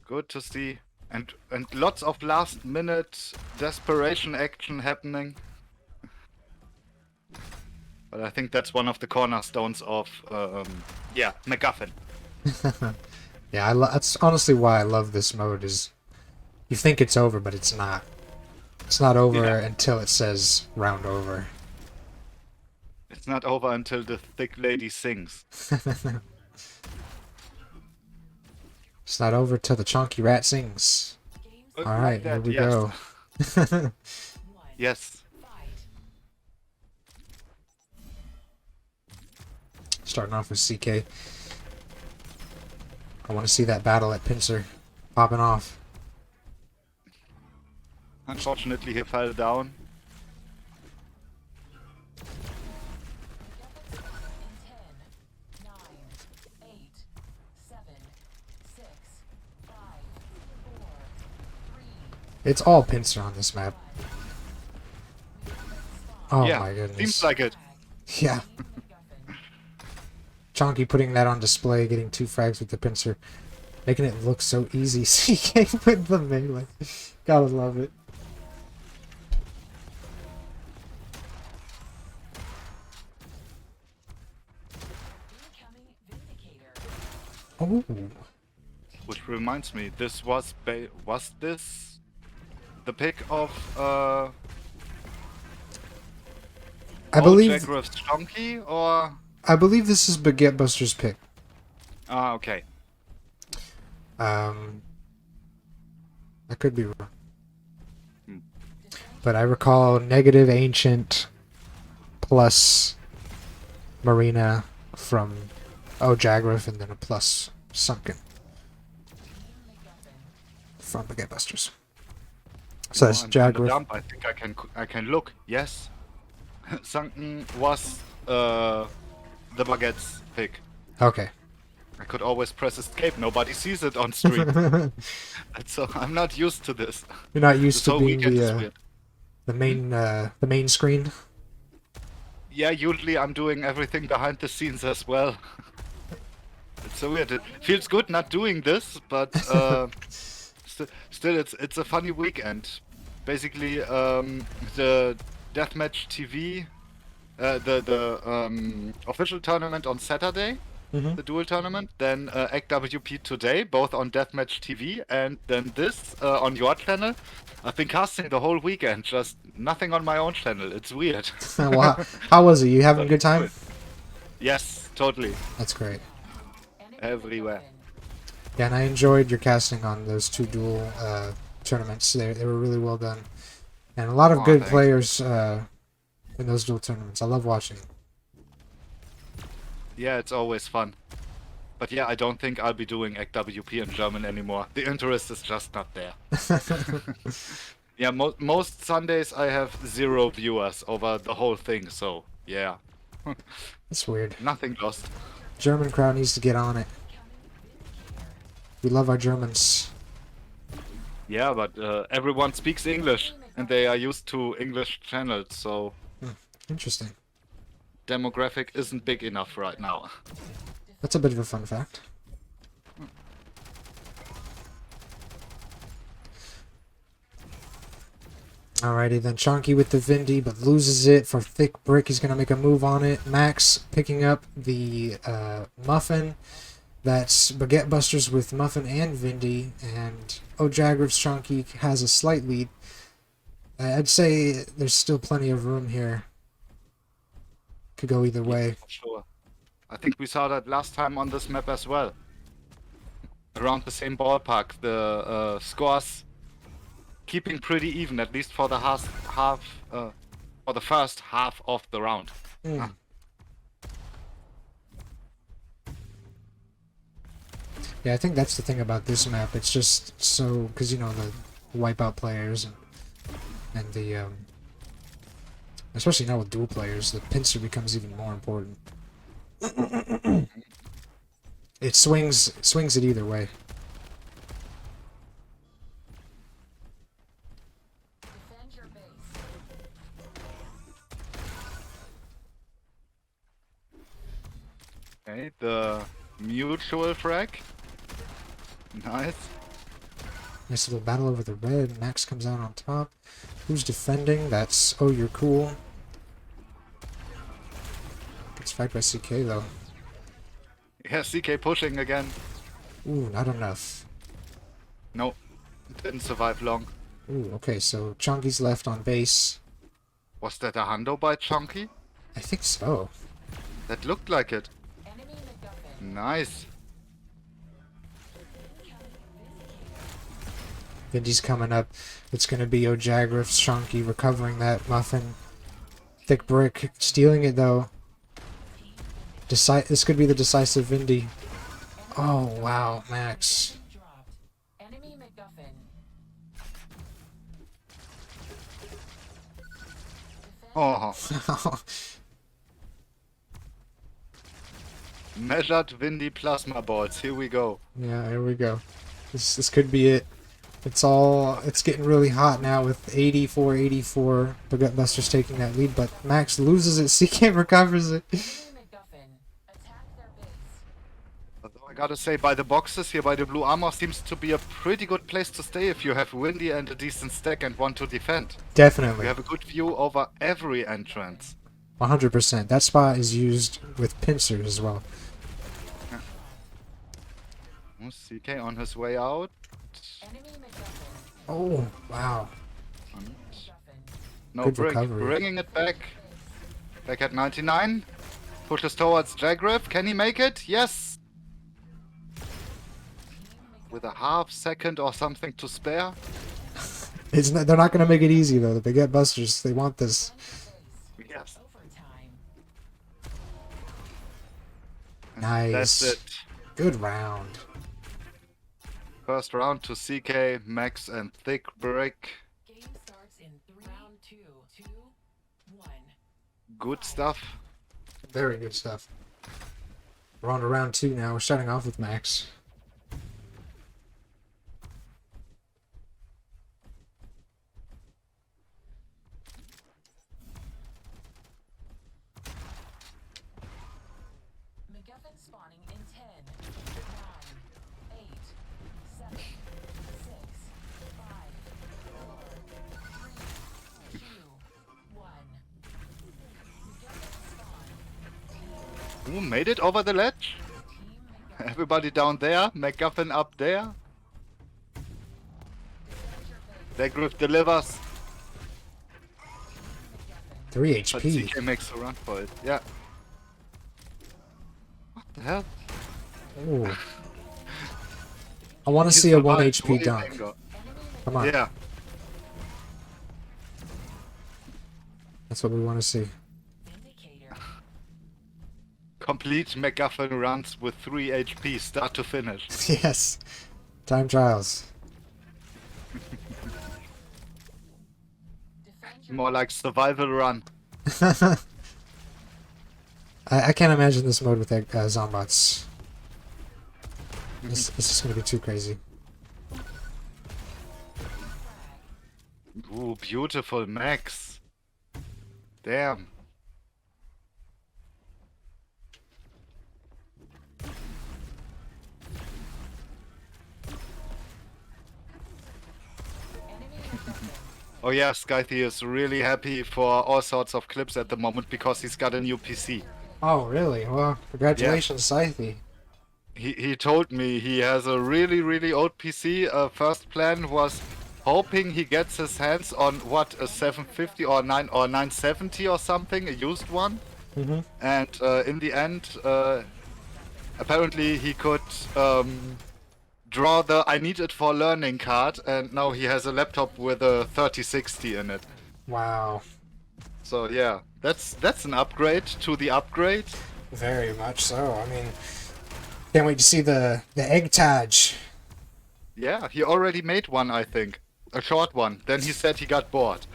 Good to see. And lots of last-minute desperation action happening. But I think that's one of the cornerstones of, yeah, MacGuffin. Yeah, that's honestly why I love this mode. Is you think it's over, but it's not. It's not over Yeah. until it says round over. It's not over until the thick lady sings. It's not over till the chonky rat sings. Games All right, Like here that, we yes. go. 1. Yes. Fight. Starting off with CK. I want to see that battle at Pincer popping off. Unfortunately, he fell down. In 10, 9, 8, 7, 6, 5, 4, 3, It's all Pincer on this map. Oh Yeah, my goodness. seems like it. Yeah. Team MacGuffin. Chonky putting that on display, getting 2 frags with the Pincer. Making it look so easy. CK with the melee. Gotta love it. Incoming vindicator. Oh. Which reminds me, this was this the pick of I believe Jagrif's Chonky or this is Baguette Buster's pick. okay. I could be wrong. Hmm. But I recall negative ancient plus Marina from Jagrif and then a plus sunken Team MacGuffin. from Baguette Busters. So that's and on the Jagrif. dump, I think I can look. Yes, Sunken was the baguette's pick. Okay. I could always press escape. Nobody sees it on stream. So I'm not used to this. You're not used This to whole being weekend is the weird. the main screen. Yeah, usually I'm doing everything behind the scenes as well. It's so weird. It feels good not doing this, but Still, it's a funny weekend. Basically, the deathmatch TV, the official tournament on Saturday, the dual tournament, then ACWP today, both on deathmatch TV, and then this on your channel. I've been casting the whole weekend, just nothing on my own channel. It's weird. Well, how was it? You having a good time? Yes, totally. That's great. Enemy Everywhere. MacGuffin. Yeah, and I enjoyed your casting on those two dual tournaments. They were really well done, and a lot of Aw, good thanks. players in those dual tournaments. I love watching. Yeah, it's always fun. But yeah, I don't think I'll be doing ACWP in German anymore. The interest is just not there. Yeah, most Sundays I have 0 viewers over the whole thing, so yeah, That's weird. nothing lost. German crowd needs to get on it. We love our Germans. Yeah, but everyone speaks English, and they are used to English channels, so Interesting. demographic isn't big enough right now. That's a bit of a fun fact. Alrighty then, Chonky with the Vindy, but loses it for Thick Brick. He's going to make a move on it. Max picking up the Muffin. That's Baguette Busters with Muffin and Vindy, and O'Jagriv's Chonky has a slight lead. I'd say there's still plenty of room here. Could go either way. Sure. I think we saw that last time on this map as well. Around the same ballpark, the scores keeping pretty even, at least for the for the first half of the round. Mm. Yeah, I think that's the thing about this map. It's just so, because you know the wipeout players and the especially now with dual players, the pincer becomes even more important. It swings it either way. Defend your base. Okay, the mutual frag. Nice. Nice little battle over the red. Max comes out on top. Who's defending? That's Oh You're Cool. It's fight by CK though. Yeah, CK pushing again. Ooh, not enough. No, didn't survive long. Ooh, okay, so Chonky's left on base. Was that a hundo by Chunky? I think so. That looked like it. Enemy MacGuffin. Nice. Vindy's coming up. It's going to be O'Jagrif's Chonky recovering that Muffin. Thick Brick stealing it though. This could be the decisive Vindy. Oh wow, Max. Dropped. Enemy MacGuffin. Oh, measured windy plasma balls. Here we go. Yeah, here we go. This could be it. It's getting really hot now with 84-84. Baguette Buster's taking that lead, but Max loses it. CK recovers it. Enemy MacGuffin. Attack their base. Although I gotta say, by the boxes here, by the blue armor, seems to be a pretty good place to stay if you have windy and a decent stack and want to defend. Definitely. You have a good view over every entrance. 100%. That spot is used with pincers as well. Oh, CK on his way out. Enemy MacGuffin. Oh, wow. MacGuffin. No, Good recovery. bringing it back. Back at 99. Pushes towards Jagriff. Can he make it? Yes! With a half second or something to spare. They're not going to make it easy, though. The Baguette Busters, they want this. Yes. Overtime. Nice. That's it. Good round. First round to CK, Max, and Thick Brick. Game starts in 3. Round 2. 2. 1. Good stuff. Very good stuff. We're on to round 2 now. We're starting off with Max. MacGuffin spawning in 10, 9, 8, 7, 6, Who made it over the ledge? Everybody down there, MacGuffin up there. Dagriff delivers. 3 But HP. CK makes a run for it. Yeah. What the hell? Ooh. I want to He see a 1 survived HP way dunk. longer. Come on. Yeah. That's what we want to see. Vindicator. Complete MacGuffin runs with 3 HP, start to finish. Yes. Time trials. Defend your More like survival run. I can't imagine this mode with Zombots. This is going to be too crazy. Ooh, beautiful Max. Damn. Oh yeah, Skythy is really happy for all sorts of clips at the moment because he's got a new PC. Oh, really? Well, congratulations, Scythe. He told me he has a really old PC. First plan was hoping he gets his hands on what, a 750 or 970 or something, a used one. Mm-hmm. And in the end, apparently he could draw the I need it for learning card, and now he has a laptop with a 3060 in it. Wow. So yeah, that's an upgrade to the upgrade. Very much so. I mean, can't wait to see the egg Taj. Yeah, he already made one, I think. A short one. Then he said he got bored.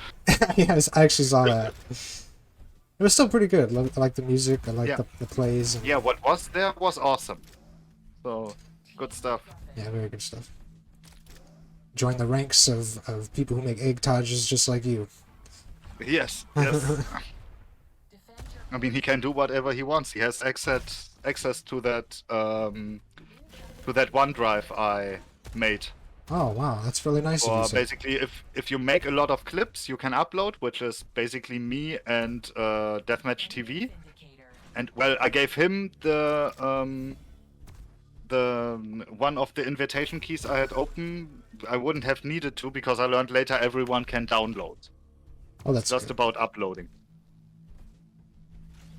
Yes, I actually saw that. It was still pretty good. I like the music. I like Yeah. the plays. And, Yeah, what was there was awesome. So, good stuff. yeah, very good stuff. Join the ranks of people who make egg Tajes just like you. Yes, yes. I mean, he can do whatever he wants. He has access to that OneDrive I made. Oh, wow. That's really nice of Or you, sir. basically, if you make a lot of clips, you can upload, which is basically me and Deathmatch TV. Vindicator. And well, I gave him the one of the invitation keys I had open. I wouldn't have needed to because I learned later everyone can download. Oh, that's Just good. about uploading.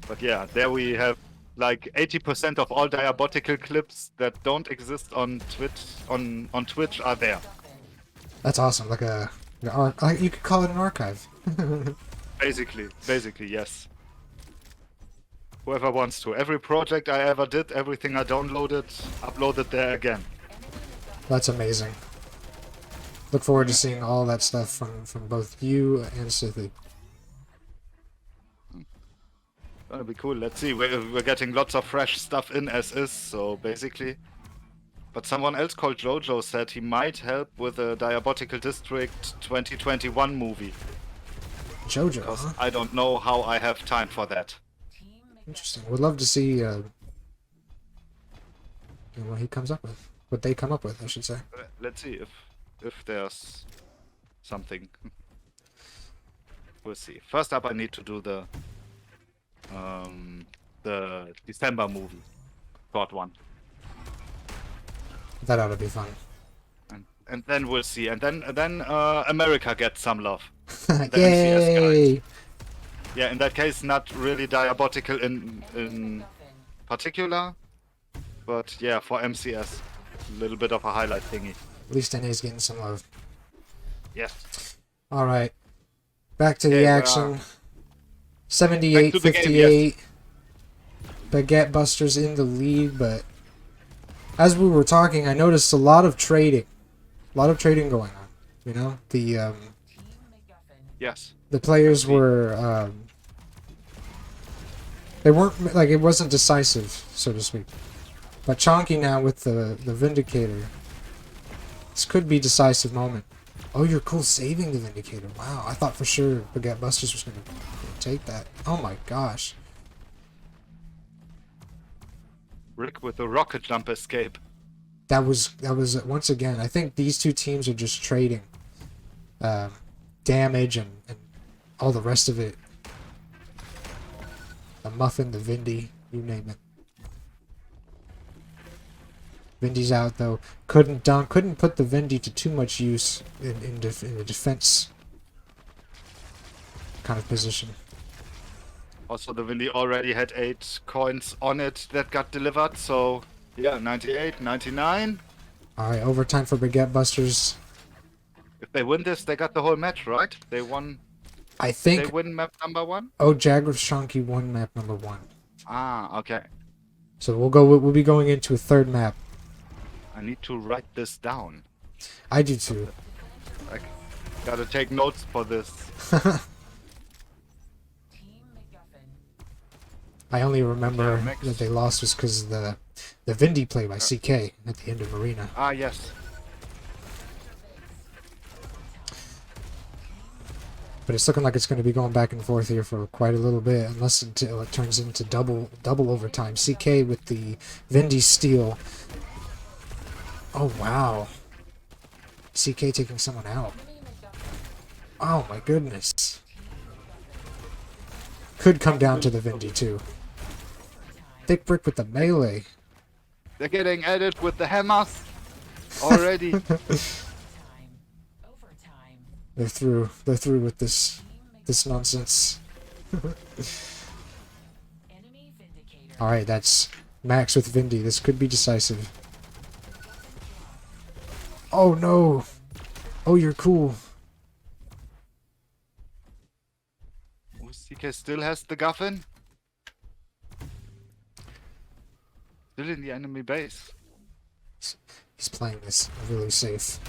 But yeah, there we have like 80% of all diabotical clips that don't exist on Twitch are there. That's awesome. Like you could call it an archive. Basically, yes. Whoever wants to. Every project I ever did, everything I downloaded, uploaded there again. That's amazing. Look forward to seeing all that stuff from both you and Scythe. That'll be cool. Let's see. We're getting lots of fresh stuff in as is, so basically. But someone else called Jojo said he might help with a Diabotical District 2021 movie. Jojo, Because huh? I don't know how I have time for that. Interesting. Would love to see what he comes up with. What they come up with, I should say. Let's see if there's something. We'll see. First up, I need to do the December movie, short one, That ought to be fun. and then we'll see. And then America gets some love. The MCS Yay! guys. Yeah, in that case, not really diabotical in particular, but yeah, for MCS, a little bit of a highlight thingy. At least NA's getting some love. Yes. All right, back to the Okay, action. Back 78, to the game, 58. Baguette Busters in the lead, but as we were talking, I noticed a lot of trading going on. You know, Yes. the players I see. were they weren't like, it wasn't decisive, so to speak. But Chonky now with the Vindicator, this could be decisive moment. Oh, you're cool saving the Vindicator. Wow, I thought for sure Baguette Busters was gonna take that. Oh my gosh. Rick with the rocket jump escape. That was once again. I think these two teams are just trading damage and all the rest of it. The Muffin, the Vindy, you name it. Vindy's out though. Couldn't put the Vindy to too much use in the defense kind of position. Also, the Windy already had 8 coins on it that got delivered, so yeah, 98, 99. Alright, overtime for Baguette Busters. If they win this, they got the whole match, right? They won. I They think win map number 1? Oh Jaguar Shonky won map number 1. Ah, okay. So we'll be going into a third map. I need to write this down. I do too. I gotta take notes for this. Team MacGuffin. I only remember Yeah, Max. that they lost was because the Vindy play by CK at the end of Marina. Ah, yes. But it's looking like it's going to be going back and forth here for quite a little bit, unless until it turns into double overtime. CK with the Vindy steal. Oh wow. CK taking someone out. Oh my goodness. Could come down to the Vindy too. Thick Brick with the melee. They're getting at it with the hammers already. Overtime. They're through with this nonsense. Enemy Vindicator. Alright, that's Max with Vindy. This could be decisive. Oh no! Oh, you're cool. CK still has the Guffin. Still in the enemy base. He's playing this really safe.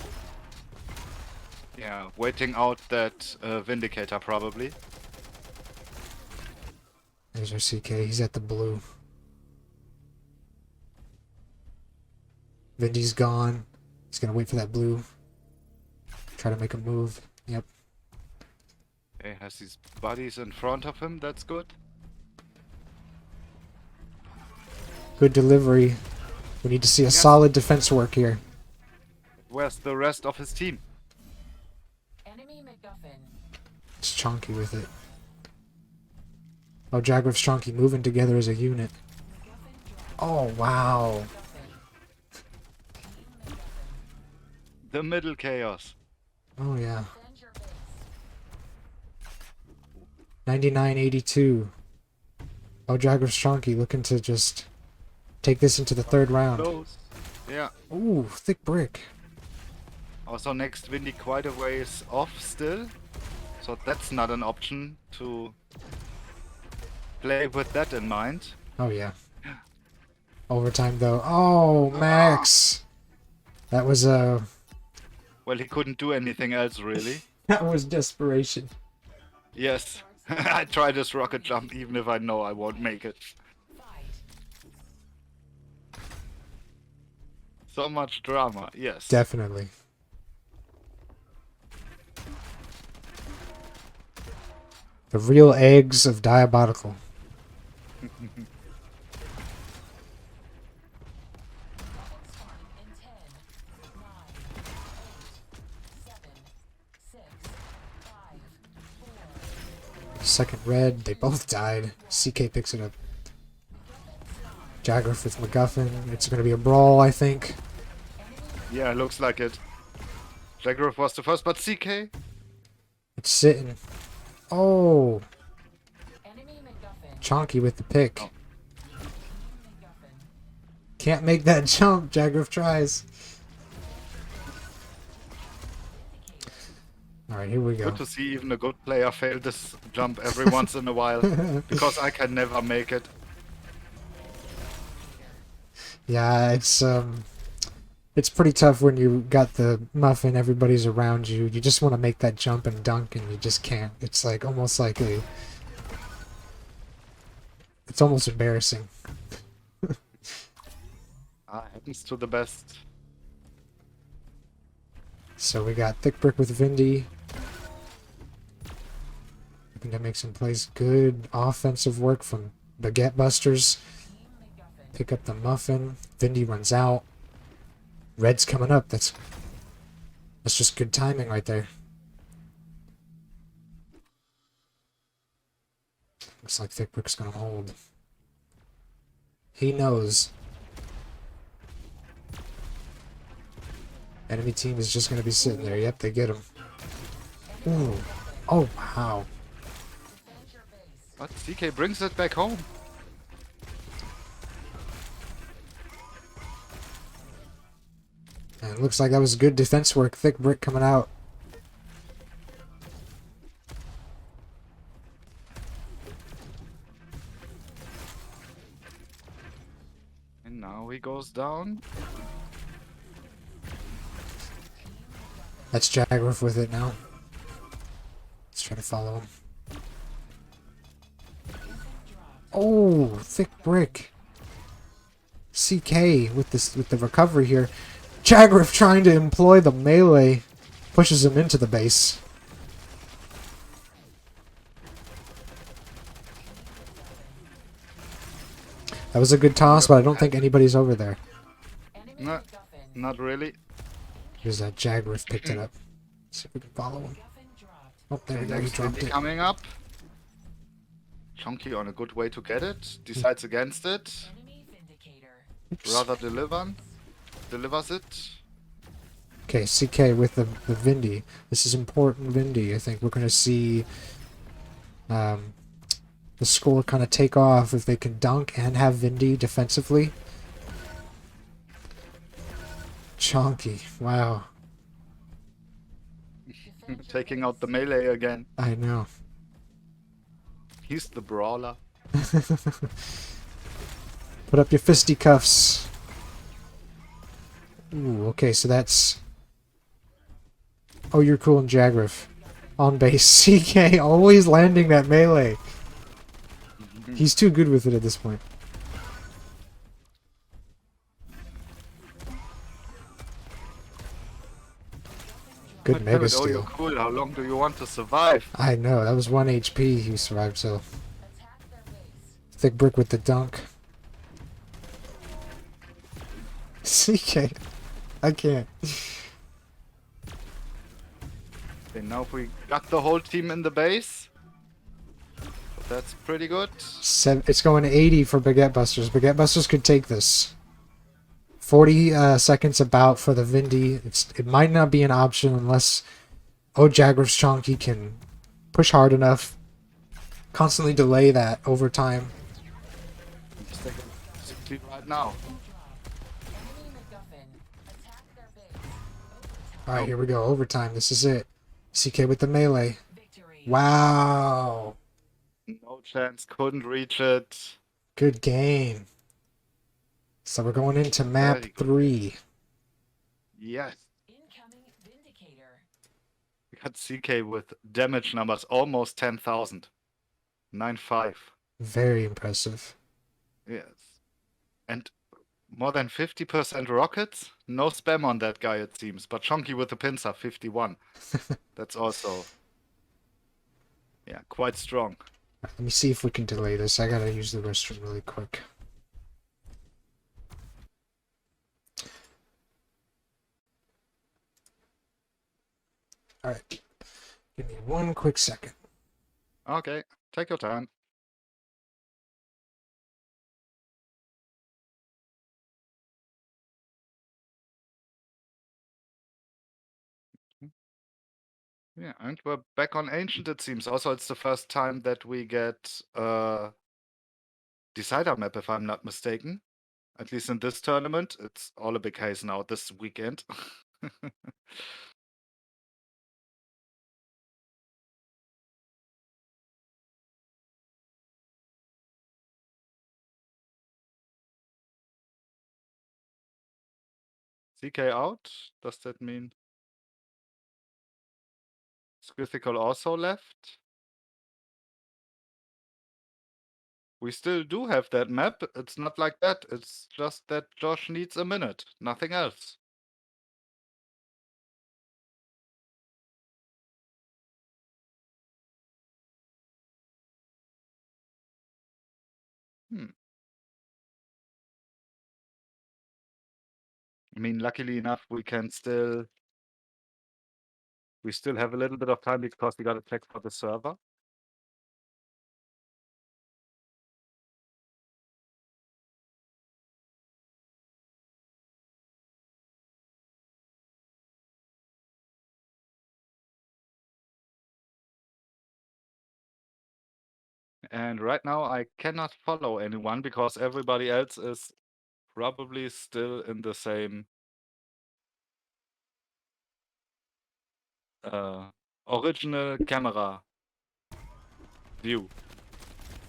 Yeah, waiting out that Vindicator probably. There's our CK. He's at the blue. Vindy's gone. He's gonna wait for that blue. Try to make a move. Yep. Okay, has his buddies in front of him. That's good. Good delivery. We need to see a solid defense work here. Where's the rest of his team? Enemy MacGuffin. It's Chonky with it. Oh, Jaguar's Chonky moving together as a unit. Oh, wow. The middle chaos. Oh, yeah. Defend your base. 99-82. Oh, Jaguar's Chonky looking to just take this into the third round. Close. Yeah. Ooh, thick brick. Also, next Windy quite a ways off still. So that's not an option to play with that in mind. Oh, yeah. Overtime, though. Oh, Max. That was Well, he couldn't do anything else really. that was desperation. Yes. I try this rocket jump even if I know I won't make it. Fight. So much drama, yes. Definitely. The real eggs of Diabolical. Starting in 10, 9, 8, 7, 6, 5, 4. Second red, they both died. CK picks it up. Jaguar with MacGuffin. It's going to be a brawl, I think. Yeah, looks like it. Jagrov was the first, but CK? It's sitting. Oh, Enemy MacGuffin. Chonky with the pick. Oh. MacGuffin. Can't make that jump. Jaguar tries. Alright, here we go. Good to see even a good player fail this jump every once in a while. Because I can never make it. Yeah, it's pretty tough when you got the muffin, everybody's around you. You just want to make that jump and dunk and you just can't. It's like almost like it's almost embarrassing. Happens to the best. So we got Thick Brick with Vindy. Looking to make some plays. Good offensive work from Baguette Busters. Team MacGuffin. Pick up the muffin. Vindy runs out. Red's coming up. That's just good timing right there. Looks like Thick Brick's gonna hold. He knows. Enemy team is just going to be sitting there. Yep, they get him. Ooh. Oh, wow. But CK brings it back home. And it looks like that was good defense work. Thick brick coming out. And now he goes down. That's Jagrif with it now. Let's try to follow him. Oh, thick brick. CK with this with the recovery here. Jagrif trying to employ the melee. Pushes him into the base. That was a good toss, but I don't think anybody's over there. No, not really. Here's that Jagrif picked it up. Let's see if we can follow him. Oh, there we go. He Next dropped Vindy it. coming up. Chunky on a good way to get it. Decides against it. Rather delivers it. Okay, CK with the Vindy. This is important Vindy. I think we're going to see the score kind of take off if they can dunk and have Vindy defensively. Chonky. Wow. Taking out the melee again. I know. He's the brawler. Put up your fisticuffs. Ooh, okay, so that's... Oh, you're cool in Jagrif. On base. CK always landing that melee. He's too good with it at this point. Good Damn mega it, oh, you're steal. cool. How long do you want to survive? I know, that was 1 HP he survived, so... Thick brick with the dunk. CK. I can't. Okay, now if we got the whole team in the base. That's pretty good. It's going to 80 for Baguette Busters. Baguette Busters could take this. 40 seconds about for the Vindy. It might not be an option unless Jagrif's Chonky can push hard enough. Constantly delay that overtime. Just take it right now. Alright, here we go. Overtime. This is it. CK with the melee. Wow. No chance, couldn't reach it. Good game. So we're going into map Very good. 3. Yes. Incoming Vindicator. We got CK with damage numbers almost 10,000. 9.5. Very impressive. Yes. And more than 50% rockets. No spam on that guy, it seems. But Chonky with the pincer, 51. That's also, yeah, quite strong. Let me see if we can delay this. I gotta use the restroom really quick. Alright. Give me 1 quick second. Okay, take your time. Yeah, and we're back on Ancient, it seems. Also, it's the first time that we get Decider map, if I'm not mistaken. At least in this tournament. It's all a big haze now this weekend. CK out? Does that mean Squithical also left? We still do have that map. It's not like that. It's just that Josh needs a minute. Nothing else. Hmm. I mean, luckily enough, we still have a little bit of time because we got to check for the server. And right now I cannot follow anyone because everybody else is probably still in the same uh, original camera view.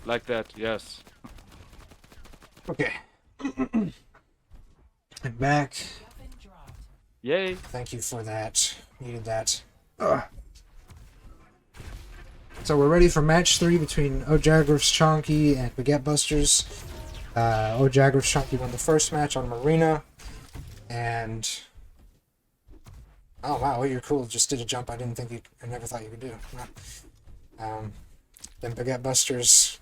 Like that, yes. Okay. I'm back. MacGuffin dropped. Yay! Thank you for that. Needed that. Ugh. So we're ready for match 3 between O'Jagrif's Chonky and Baguette Busters. O'Jagrif's Chonky won the first match on Marina. And... oh wow, you're cool. Just did a jump I never thought you could do. Then Baguette Busters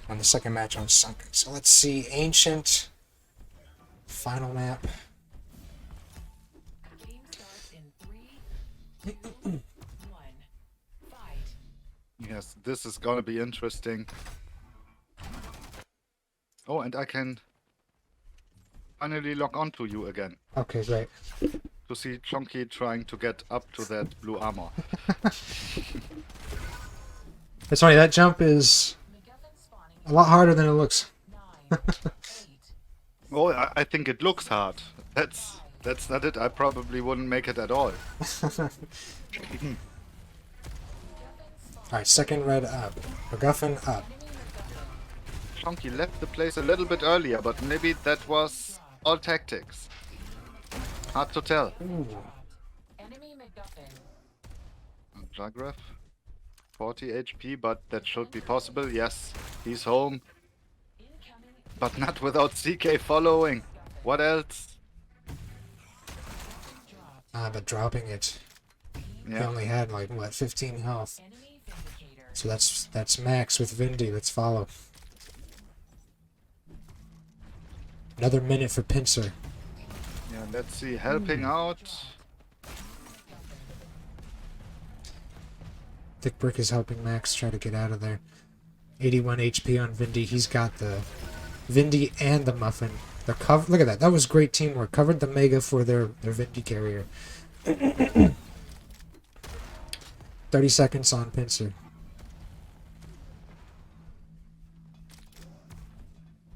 on the second match on Sunken. So let's see. Ancient. Final map. Game starts in 3, 2, 1. Fight. Yes, this is gonna be interesting. Oh, and I can finally log on to you again Okay, great. to see Chonky trying to get up to that blue armor. It's funny, that jump is MacGuffin spawning a lot harder than it looks. 9, 8. Oh, I think it looks hard. That's not it. I probably wouldn't make it at all. Alright, second red up. MacGuffin up. Chonky left the place a little bit earlier, but maybe that was all tactics. Hard to tell. Ooh. Enemy MacGuffin. Jagraf, 40 HP, but that should be possible. Yes, he's home, Incoming but not without CK following. What else? dropped. Ah, but dropping it. He Yeah, only had like, what, 15 health. Enemy Vindicator. So that's Max with Vindy. Let's follow. Another minute for Pincer. yeah. Let's see. Helping out. Thick Brick is helping Max try to get out of there. 81 HP on Vindy. He's got the Vindy and the Muffin. They're covered. Look at that. That was great teamwork. Covered the Mega for their Vindy carrier. 30 seconds on Pincer.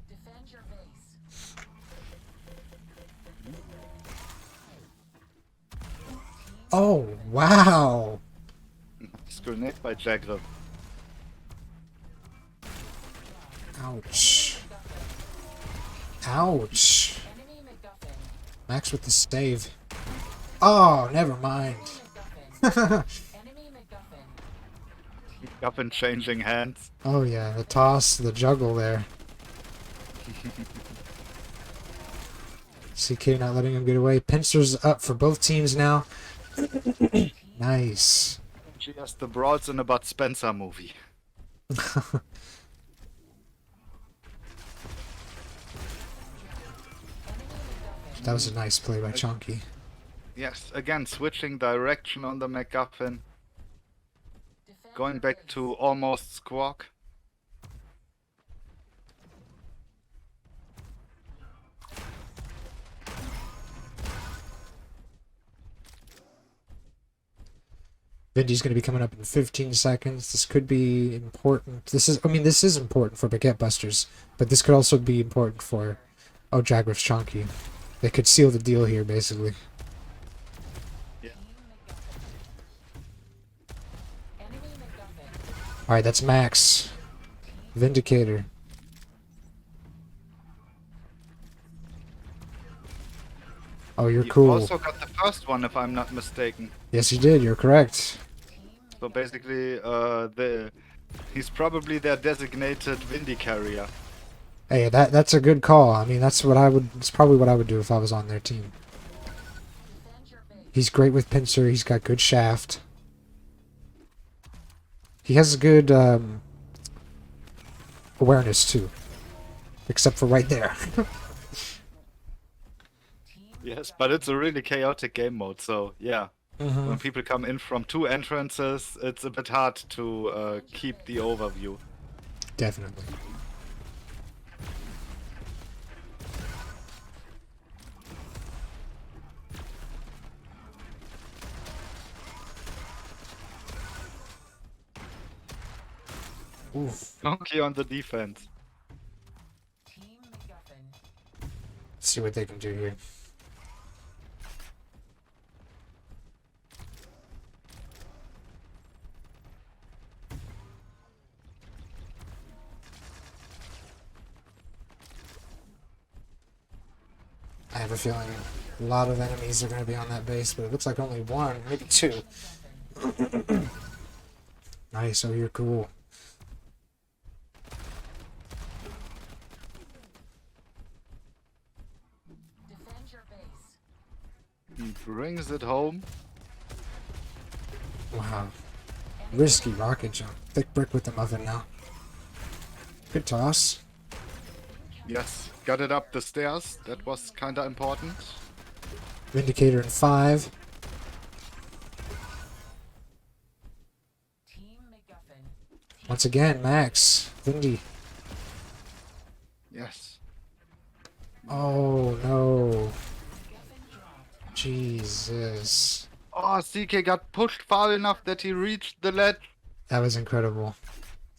Defend your base. Oh, wow. Nice grenade by Jagraf. Ouch. Ouch. Enemy MacGuffin. Max with the save. Oh, never mind. Enemy MacGuffin. Up and changing hands. Oh yeah, the toss, the juggle there. CK not letting him get away. Pincer's up for both teams now. Nice. She has the brawls in a Bud Spencer movie. That was a nice play by Chonky. Yes, again switching direction on the MacGuffin. Defend Going your back base. to almost Squawk. Vindy's going to be coming up in 15 seconds. This could be important. This is important for Baguette Busters, but this could also be important for O'Jagrif's Chonky. They could seal the deal here, basically. Yeah. Enemy MacGuffin. Alright, that's Max. Vindicator. Oh, you're You cool. also got the first one, if I'm not mistaken. Yes, you did. You're correct. So basically, he's probably their designated Windy carrier. Hey, that's a good call. I mean, that's probably what I would do if I was on their team. Defend your base. He's great with pincer. He's got good shaft. He has good awareness too, except for right there. Yes, but it's a really chaotic game mode, so yeah. When people come in from two entrances, it's a bit hard to keep the overview. Definitely. Oof. Donkey on the defense. Team MacGuffin. Let's see what they can do here. I have a feeling a lot of enemies are going to be on that base, but it looks like only one, maybe two. Nice, oh, you're cool. Defend your base. He brings it home. Wow. Risky rocket jump. Thick brick with the muffin now. Good toss. Yes, got it up the stairs. That was kinda important. Vindicator in 5. Team MacGuffin. Once again, Max. Vindy. Yes. Oh no. MacGuffin dropped. Jesus. Oh, CK got pushed far enough that he reached the ledge. That was incredible.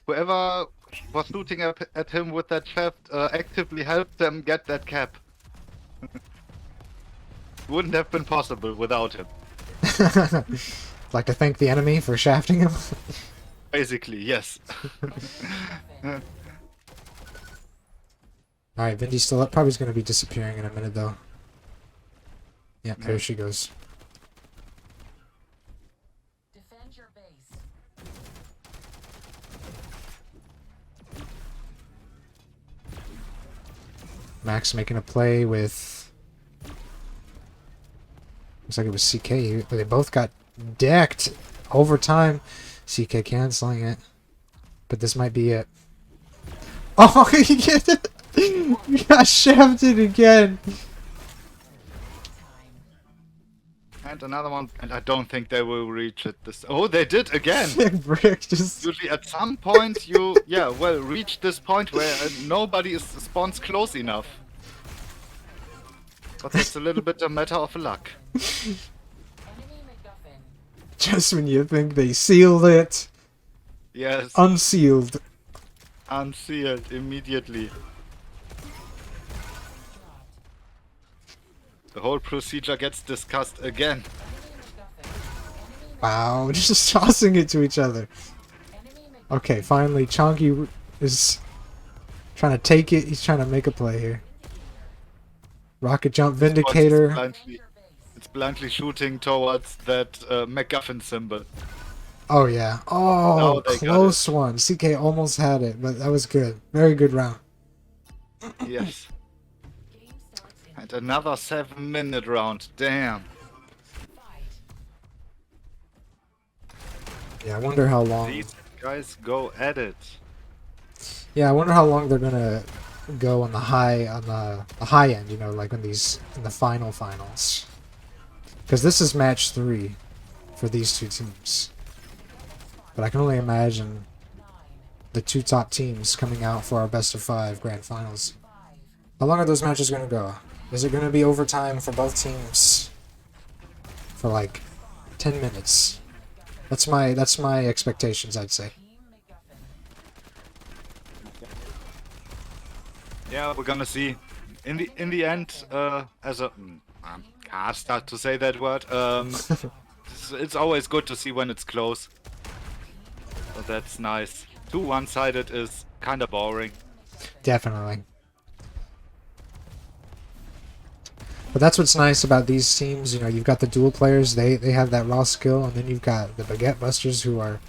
Whoever was shooting at him with that shaft actively helped them get that cap. Wouldn't have been possible without him. Like to thank the enemy for shafting him. Basically, yes. MacGuffin. Alright, Vindy's still up. Probably going to be disappearing in a minute though. Yeah, there she goes. Defend your base. Max making a play with... Looks like it was CK. They both got decked overtime. CK canceling it. But this might be it. Oh, he got shafted again. And another one, and I don't think they will reach it this... Oh, they did again! Brick just... Usually at some point you, reach this point where nobody spawns close enough. But it's a little bit a matter of luck. Enemy MacGuffin. Just when you think they sealed it. Yes, Unsealed. unsealed immediately. The whole procedure gets discussed again. Enemy MacGuffin. Enemy Wow, just tossing it to each other. Enemy MacGuffin. Okay, finally, Chonky is trying to take it. He's trying to make a play here. Rocket jump, Vindicator. It's blindly shooting towards that MacGuffin symbol. Oh yeah. Now Oh, they got close one. CK almost had it, but that was good. Very good round. Yes. Game starts in And another 7-minute round. Damn. fight. Yeah, I wonder how long. These guys go at it. Yeah, I wonder how long they're gonna go on the high end. You know, like in the finals. Because this is match 3 for these two teams. But I can only imagine 9, the two top teams coming out for our best of 5 grand finals. 5. How long are those matches going to go? Is it going to be overtime for both teams? For like 10 minutes. That's my expectations, I'd say. Team MacGuffin. Yeah, we're gonna see. In the end, as a can't start to say that word. It's always good to see when it's close. So that's nice. Too one-sided is kind of boring. Definitely. But that's what's nice about these teams. You know, you've got the dual players. They have that raw skill, and then you've got the Baguette Busters who are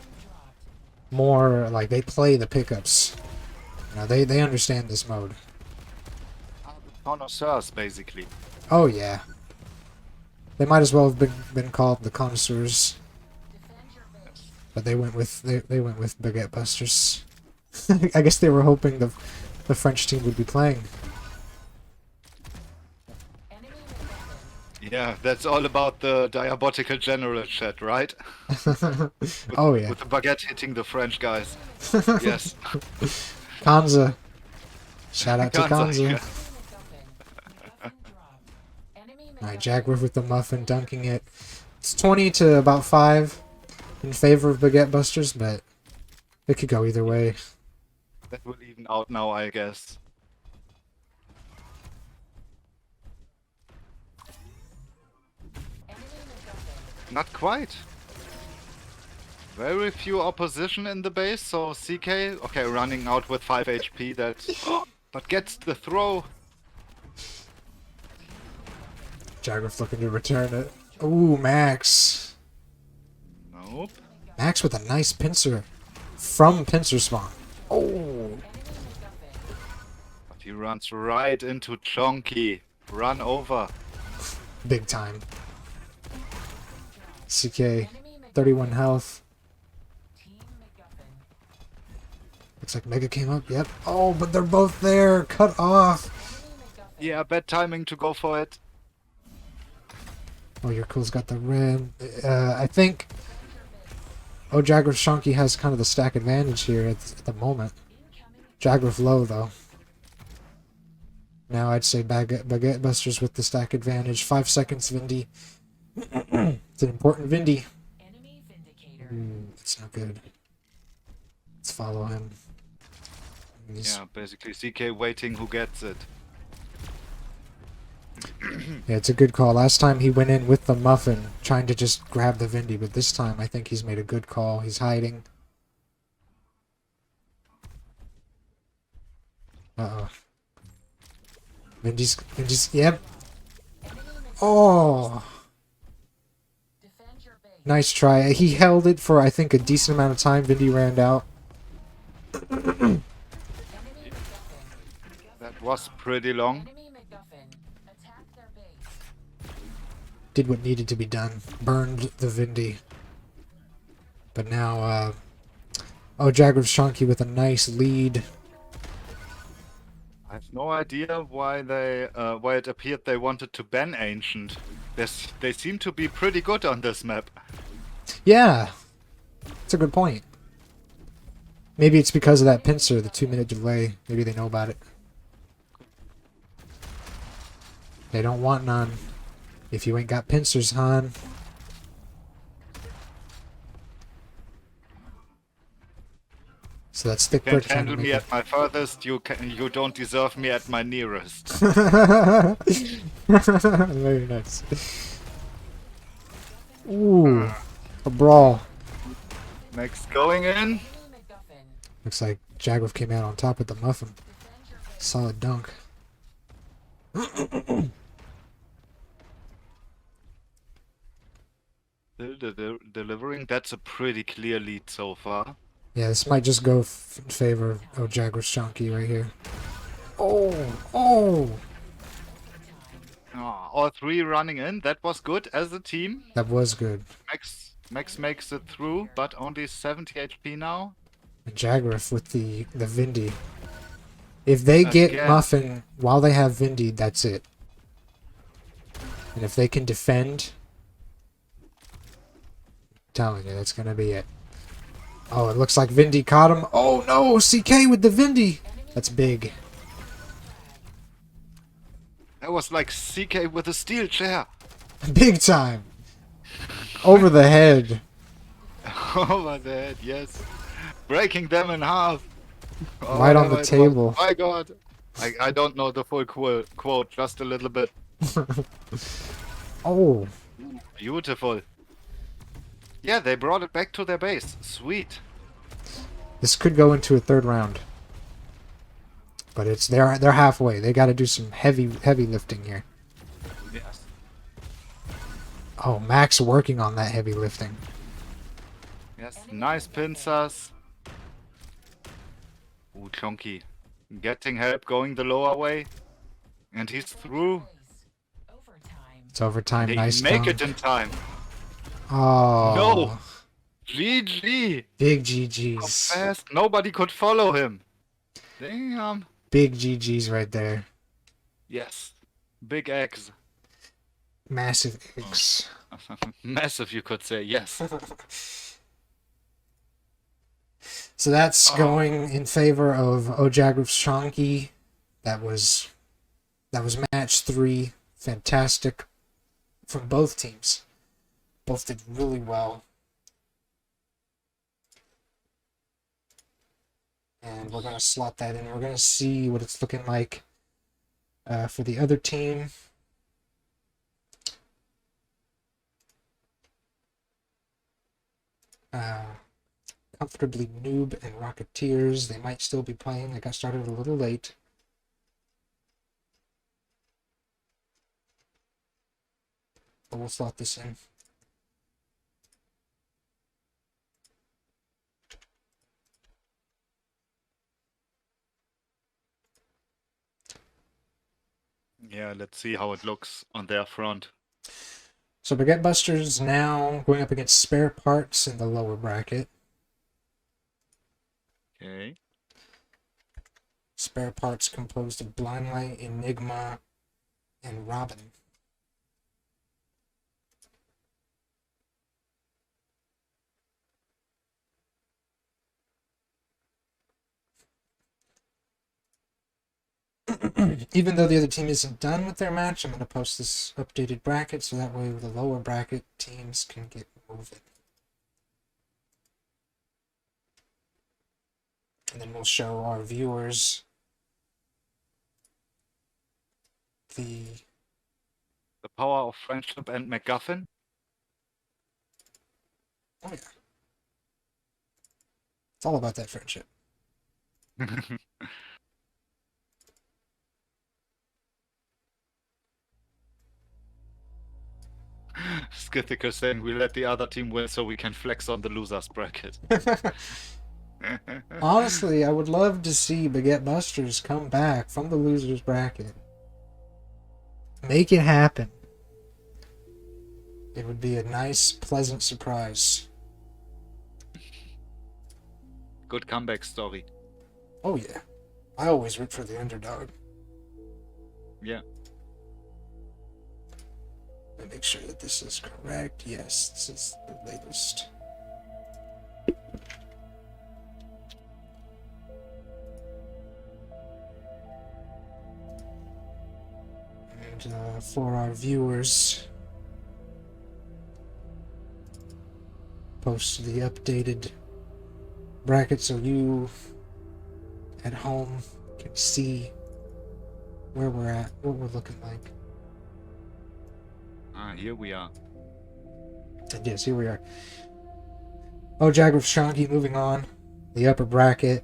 more like they play the pickups. You know, they understand this mode. Connoisseurs, basically. Oh yeah. They might as well have been called the Connoisseurs, Defend your base. but they went with Baguette Busters. I guess they were hoping the French team would be playing. Enemy MacGuffin. Yeah, that's all about the diabolical general chat, right? Oh yeah. With the baguette hitting the French guys. Yes. Kanza. Shout out to Kanza, Kanza. yeah. MacGuffin. MacGuffin dropped. Enemy Alright, MacGuffin. Jaguar with the muffin, dunking it. It's 20 to about 5 in favor of Baguette Busters, but It could go either way. That will even out now, I guess. Not quite. Very few opposition in the base, so CK, okay, running out with 5 HP, that... but gets the throw. Jagrif looking to return it. Ooh, Max. Nope. Max with a nice pincer from pincer spawn. Oh, But he runs right into Chonky. Run over. big time. CK, 31 health. Looks like Mega came up. Yep. Oh, but they're both there. Cut off. Yeah, bad timing to go for it. Oh, your cool's got the rim. I think. Oh, Jagrif Shonky has kind of the stack advantage here at the moment. Jagrif low though. Now I'd say Baguette Busters with the stack advantage. 5 seconds, Vindy. It's an important Vindy. It's not good. Let's follow him. Yeah, basically CK waiting who gets it. Yeah, it's a good call. Last time he went in with the muffin, trying to just grab the Vindy, but this time I think he's made a good call. He's hiding. Uh-oh. Vindy's, yep. Oh! Nice try. He held it for, I think, a decent amount of time. Vindy ran out. That was pretty long. Did what needed to be done. Burned the Vindy. But now, oh, Jagrif Shonky with a nice lead. I have no idea why they, why it appeared they wanted to ban Ancient. They seem to be pretty good on this map. Yeah. That's a good point. Maybe it's because of that pincer, the 2-minute delay. Maybe they know about it. They don't want none. If you ain't got pincers, hon. So that's thick Can't brick trying to handle make me it. at my furthest, you don't deserve me at my nearest. Very nice. Ooh, a brawl. Next going in. Looks like Jagrif came out on top with the muffin. Solid dunk. Still delivering. That's a pretty clear lead so far. Yeah, this might just go in favor of Jagrif Shonky right here. Oh, oh! Oh, all three running in. That was good as a team. That was good. Max makes it through, but only 70 HP now. And Jagrif with the Vindy. If they get Again. Muffin while they have Vindy, that's it. And if they can defend, I'm telling you, that's gonna be it. Oh, it looks like Vindy caught him. Oh no, CK with the Vindy. That's big. That was like CK with a steel chair. Big time. Over the head. Over the head, yes. Breaking them in half. Oh, Right on the whatever it was. table. My god. I don't know the full quote, just a little bit. Oh, Beautiful. Yeah, they brought it back to their base. Sweet. this could go into a third round. But it's they're halfway. They got to do some heavy lifting here. Yes. Oh, Max working on that heavy lifting. Yes, nice pincers. Ooh, Chonky. Getting help going the lower way. And he's through. It's overtime. They Nice make dunk. it in time. Oh, No. GG. big How GGs. fast. Nobody could follow him. Damn. Big GGs right there. Yes. Big X. Massive X. Massive, you could say. Yes. So that's going in favor of Jagrif Shonky. That was match 3. Fantastic from both teams. Both did really well. And we're going to slot that in. We're going to see what it's looking like for the other team. Comfortably Noob and Rocketeers. They might still be playing. They got started a little late. But we'll slot this in. Yeah, let's see how it looks on their front. So Baguette Busters now going up against Spare Parts in the lower bracket. Okay. Spare Parts composed of Blindlight, Enigma, and Robin. Even though the other team isn't done with their match, I'm going to post this updated bracket so that way the lower bracket teams can get moving. And then we'll show our viewers the power of friendship and MacGuffin. Oh yeah. It's all about that friendship. Skithiker saying we let the other team win so we can flex on the losers bracket. Honestly, I would love to see Baguette Busters come back from the losers bracket. Make it happen. It would be a nice, pleasant surprise. Good comeback story. Oh yeah. I always root for the underdog. Yeah. Let me make sure that this is correct. Yes, this is the latest. And for our viewers, post the updated bracket so you at home can see where we're at, what we're looking like. Here we are. And yes, here we are. Oh, Jaguar Shanky moving on. The upper bracket.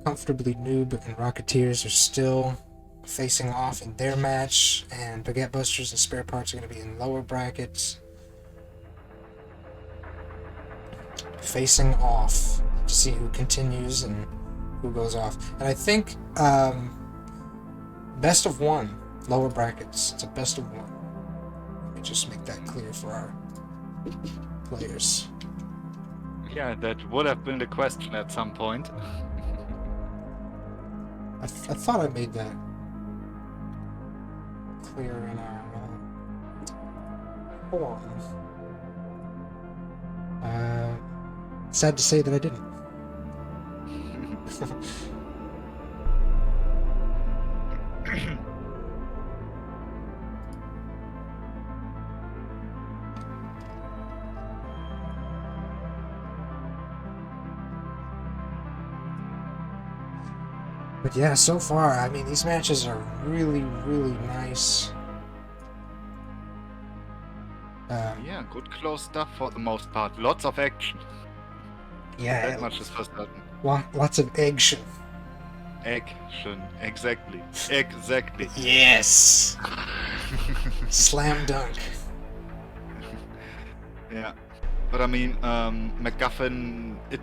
Comfortably Noob and Rocketeers are still facing off in their match, and Baguette Busters and Spare Parts are going to be in lower brackets. Facing off to see who continues and who goes off. And I think best of one, lower brackets. It's a best of one. Let me just make that clear for our players. Yeah, that would have been the question at some point. I thought I made that clear in our forums. Sad to say that I didn't. But yeah, so far, I mean, these matches are really, really nice. Yeah, good close stuff for the most part. Lots of action. Yeah, That much is for certain. lots of action. Action, exactly. Exactly. Yes! Slam dunk. Yeah. But I mean, MacGuffin, it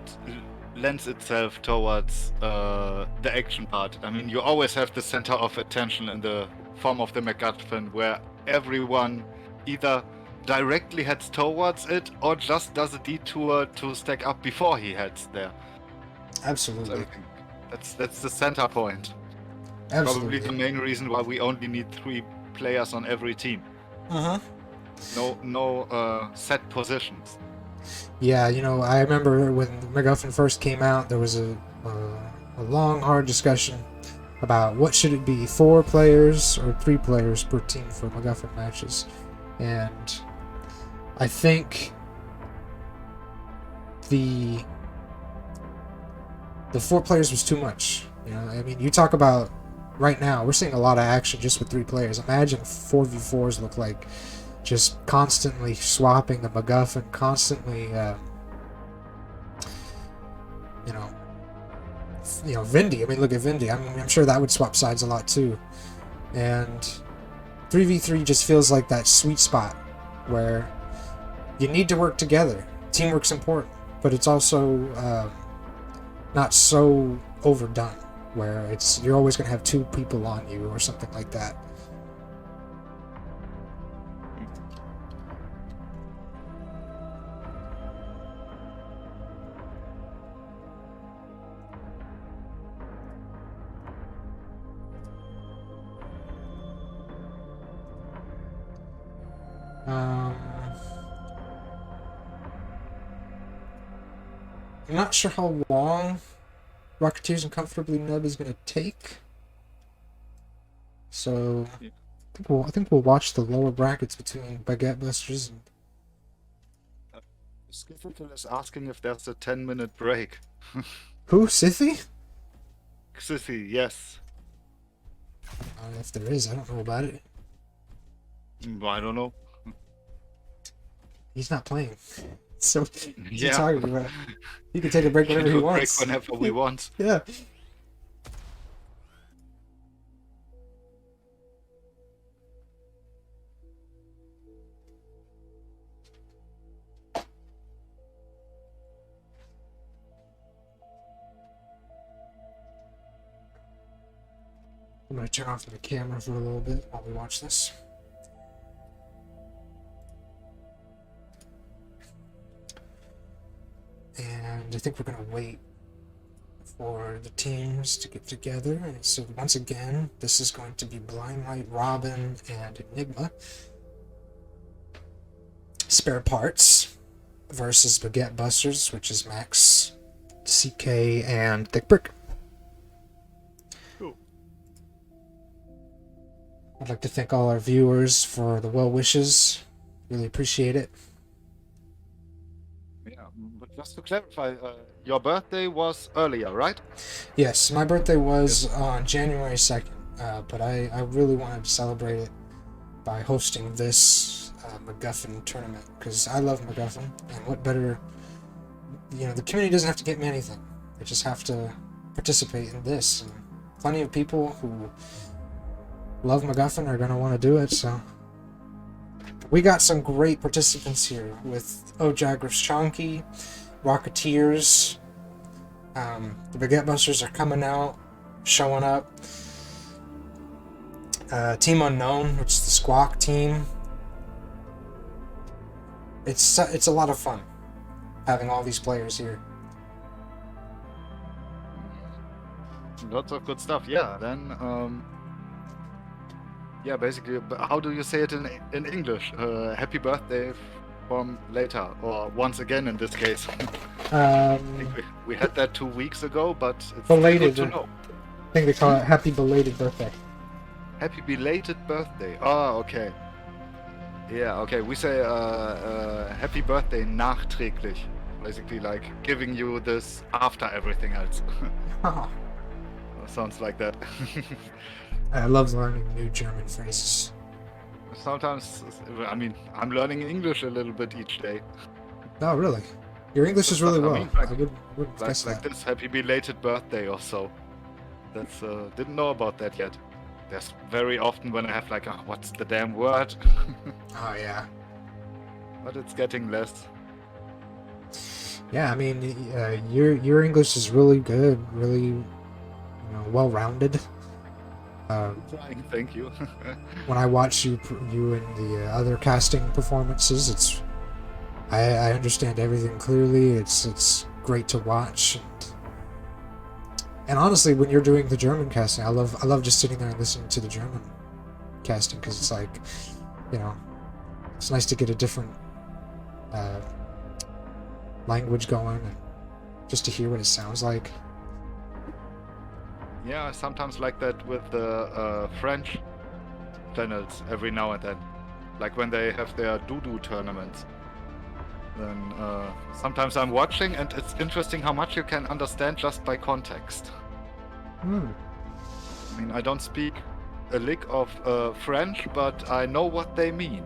lends itself towards the action part. I mean, you always have the center of attention in the form of the MacGuffin, where everyone either directly heads towards it or just does a detour to stack up before he heads there. Absolutely. So that's the center point. Absolutely. Probably the main reason why we only need 3 players on every team. Uh-huh. No set positions. Yeah, you know, I remember when MacGuffin first came out, there was a long, hard discussion about what should it be, 4 players or 3 players per team for MacGuffin matches. And I think the the 4 players was too much. You know, I mean, you talk about right now, we're seeing a lot of action just with 3 players. Imagine 4v4s look like, just constantly swapping the MacGuffin, constantly, you know, Vindy. I mean, look at Vindy. I'm sure that would swap sides a lot too. And 3v3 just feels like that sweet spot where you need to work together. Teamwork's important, but it's also not so overdone, where you're always going to have 2 people on you or something like that. I'm not sure how long Rocketeers and Comfortably Nub is going to take. So, I think we'll watch the lower brackets between Baguette Busters and... Skiffleton is asking if there's a 10-minute break. Who? Sithy? Sissy, yes. If there is, I don't know about it. I don't know. He's not playing. So, he's Yeah. talking about. He can take a break whenever he wants. Break whenever we want. Yeah. I'm going to turn off the camera for a little bit while we watch this. And I think we're going to wait for the teams to get together. And so once again, this is going to be Blind Light, Robin, and Enigma. Spare Parts versus Baguette Busters, which is Max, CK, and Thick Brick. Cool. I'd like to thank all our viewers for the well wishes. Really appreciate it. Yeah, but just to clarify, your birthday was earlier, right? Yes, my birthday was on January 2nd, but I really wanted to celebrate it by hosting this MacGuffin tournament, because I love MacGuffin, and what better, the community doesn't have to get me anything. They just have to participate in this, and plenty of people who love MacGuffin are going to want to do it, so... We got some great participants here with Ojagraf's Chonky, Rocketeers, the Baguette Busters are coming out, showing up. Team Unknown, which is the Squawk team. It's a lot of fun having all these players here. Lots of good stuff. Yeah, then yeah, basically, how do you say it in English? Happy birthday from later, or once again in this case. I think we had that 2 weeks ago, but it's Belated. good to know. I think they call it Happy Belated Birthday. Happy belated birthday. Oh, okay. Yeah, okay. We say happy birthday nachträglich. Basically, like giving you this after everything else. Sounds like that. I love learning new German phrases. Sometimes, I mean, I'm learning English a little bit each day. Oh, really? Your English is really I well. mean, I wouldn't guess like that. this happy belated birthday or so. That's didn't know about that yet. There's very often when I have like, oh, what's the damn word? Oh, yeah. But it's getting less. Yeah, I mean, your English is really good, really, well-rounded. Trying, thank you. When I watch you in the other casting performances, I understand everything clearly. It's great to watch, and honestly, when you're doing the German casting, I love just sitting there and listening to the German casting, because it's like, it's nice to get a different language going, and just to hear what it sounds like. Yeah, I sometimes like that with the French channels every now and then. Like when they have their doo-doo tournaments. then sometimes I'm watching, and it's interesting how much you can understand just by context. Hmm. I mean, I don't speak a lick of French, but I know what they mean.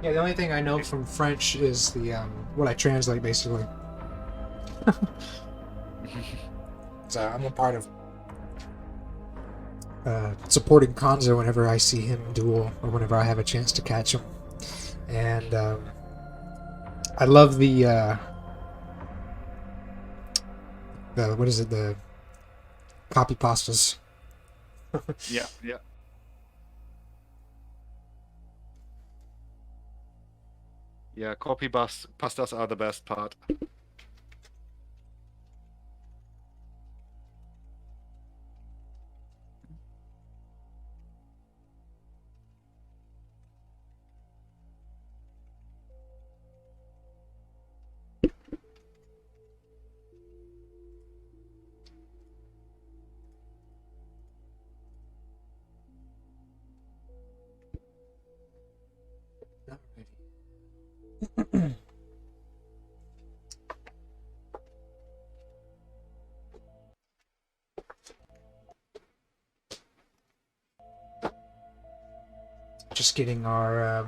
Yeah, the only thing I know from French is the what I translate basically. So I'm a part of supporting Konzo whenever I see him duel or whenever I have a chance to catch him, and I love the what is it, the copy pastas. Yeah, yeah. Yeah, copy pastas are the best part. Just getting our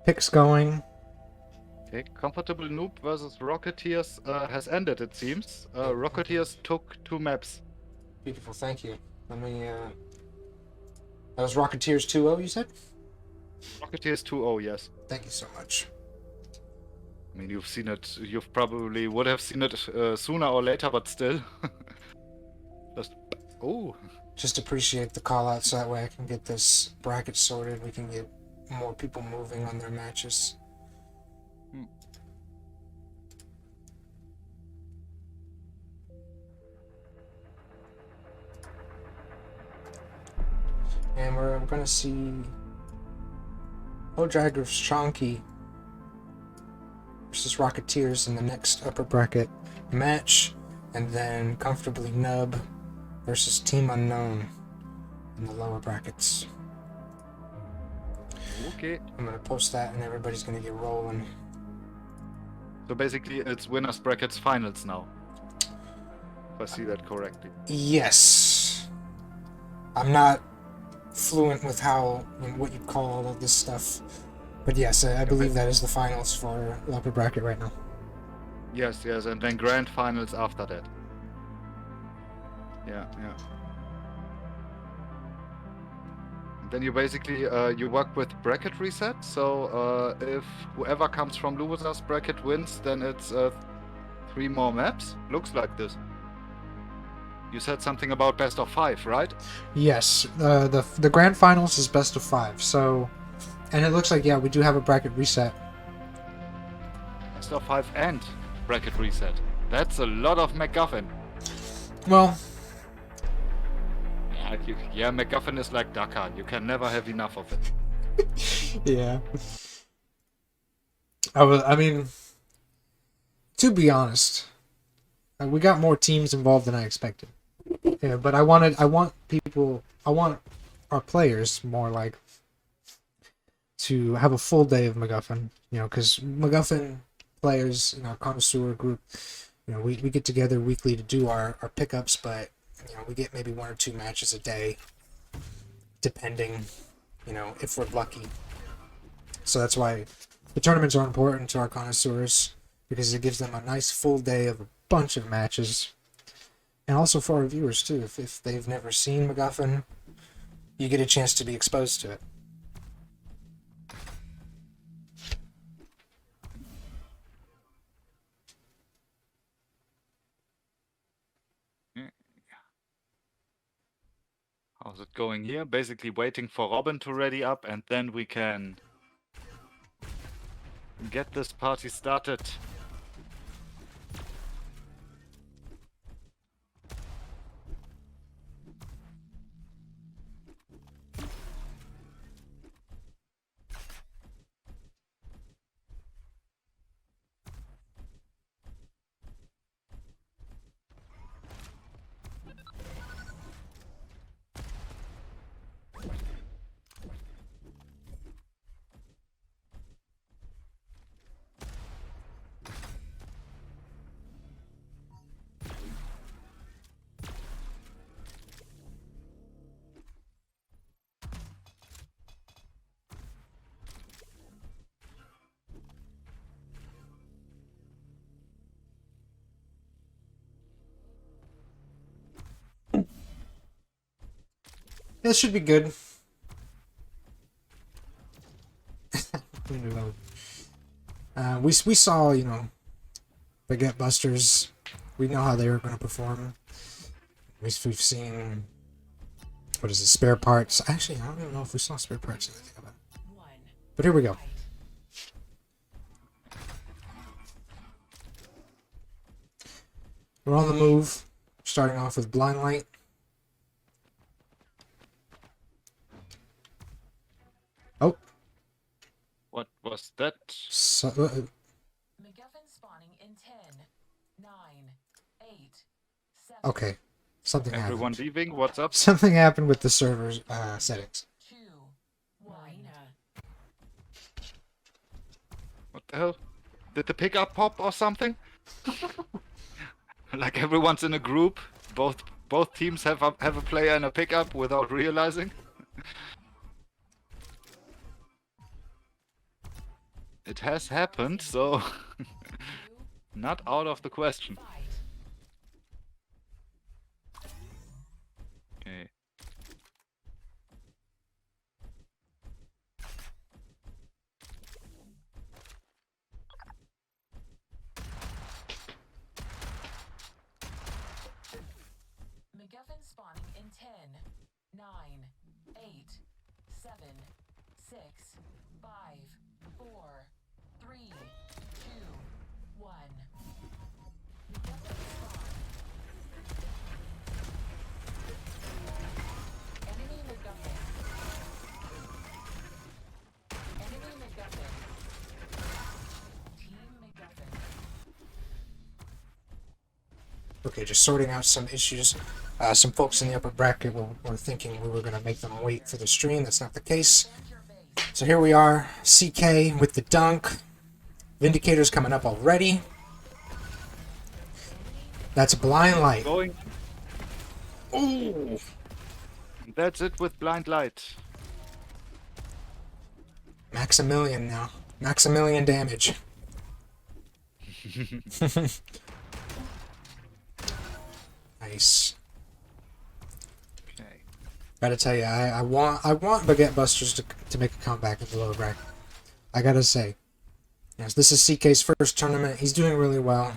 picks going. Okay, Comfortable Noob versus Rocketeers has ended, it seems. Rocketeers took 2 maps. Beautiful, thank you. Let me. That was Rocketeers 2-0, you said? Rocketeers 2-0, yes. Thank you so much. I mean, you've seen it. You probably would have seen it sooner or later, but still. Just. Oh. Just appreciate the call out so that way I can get this bracket sorted. We can get more people moving on their matches. And we're going to see Odragger's Chonky versus Rocketeers in the next upper bracket match. And then Comfortably Nub versus Team Unknown in the lower brackets. Okay. I'm going to post that and everybody's going to get rolling. So basically, it's winners brackets finals now. If I see that correctly. Yes. I'm not fluent with how, what you call all of this stuff. But yes, I believe that is the finals for the upper bracket right now. Yes, yes, and then grand finals after that. Yeah, yeah. Then you basically you work with bracket reset. So if whoever comes from losers bracket wins, then it's 3 more maps. Looks like this. You said something about best of 5, right? Yes, the grand finals is best of 5. So, and it looks like we do have a bracket reset. Best of 5 and bracket reset. That's a lot of MacGuffin. Well, yeah, MacGuffin is like Dakar. You can never have enough of it. yeah. I mean, to be honest, we got more teams involved than I expected. Yeah, but I want our players more like to have a full day of MacGuffin, because MacGuffin players in our connoisseur group, we get together weekly to do our pickups, but we get maybe 1 or 2 matches a day, depending, if we're lucky. So that's why the tournaments are important to our connoisseurs, because it gives them a nice full day of a bunch of matches. And also for our viewers too, if they've never seen MacGuffin, you get a chance to be exposed to it. How's it going here? Basically waiting for Robin to ready up, and then we can get this party started. This should be good. We saw, you know, Baguette Busters. We know how they were going to perform. We've seen, what is it, spare parts. Actually, I don't even know if we saw spare parts. But here we go. We're on the move. Starting off with Blind Light. Oh. What was that? So, MacGuffin spawning in 10, 9, 8, 7. okay. Something Everyone happened. leaving? What's up? Something happened with the server's settings. 2, 1. What the hell? Did the pickup pop or something? Like everyone's in a group. Both teams have a player in a pickup without realizing. It has happened, so not out of the question. Okay. MacGuffin spawning in 10, 9, 8, 7, 6, 5, 4, 3, 2, 1. MacGuffin spawn. Enemy MacGuffin. Enemy MacGuffin. Team MacGuffin. Okay, just sorting out some issues. Some folks in the upper bracket were thinking we were going to make them wait for the stream. That's not the case. So here we are, CK with the dunk. Vindicator's coming up already. That's Blind Light. Going. Ooh. That's it with Blind Light. Maximilian now. Maximilian damage. Nice. Okay. Gotta tell you, I want Baguette Busters to make a comeback in the lower bracket. I gotta say, yes, this is CK's first tournament. He's doing really well.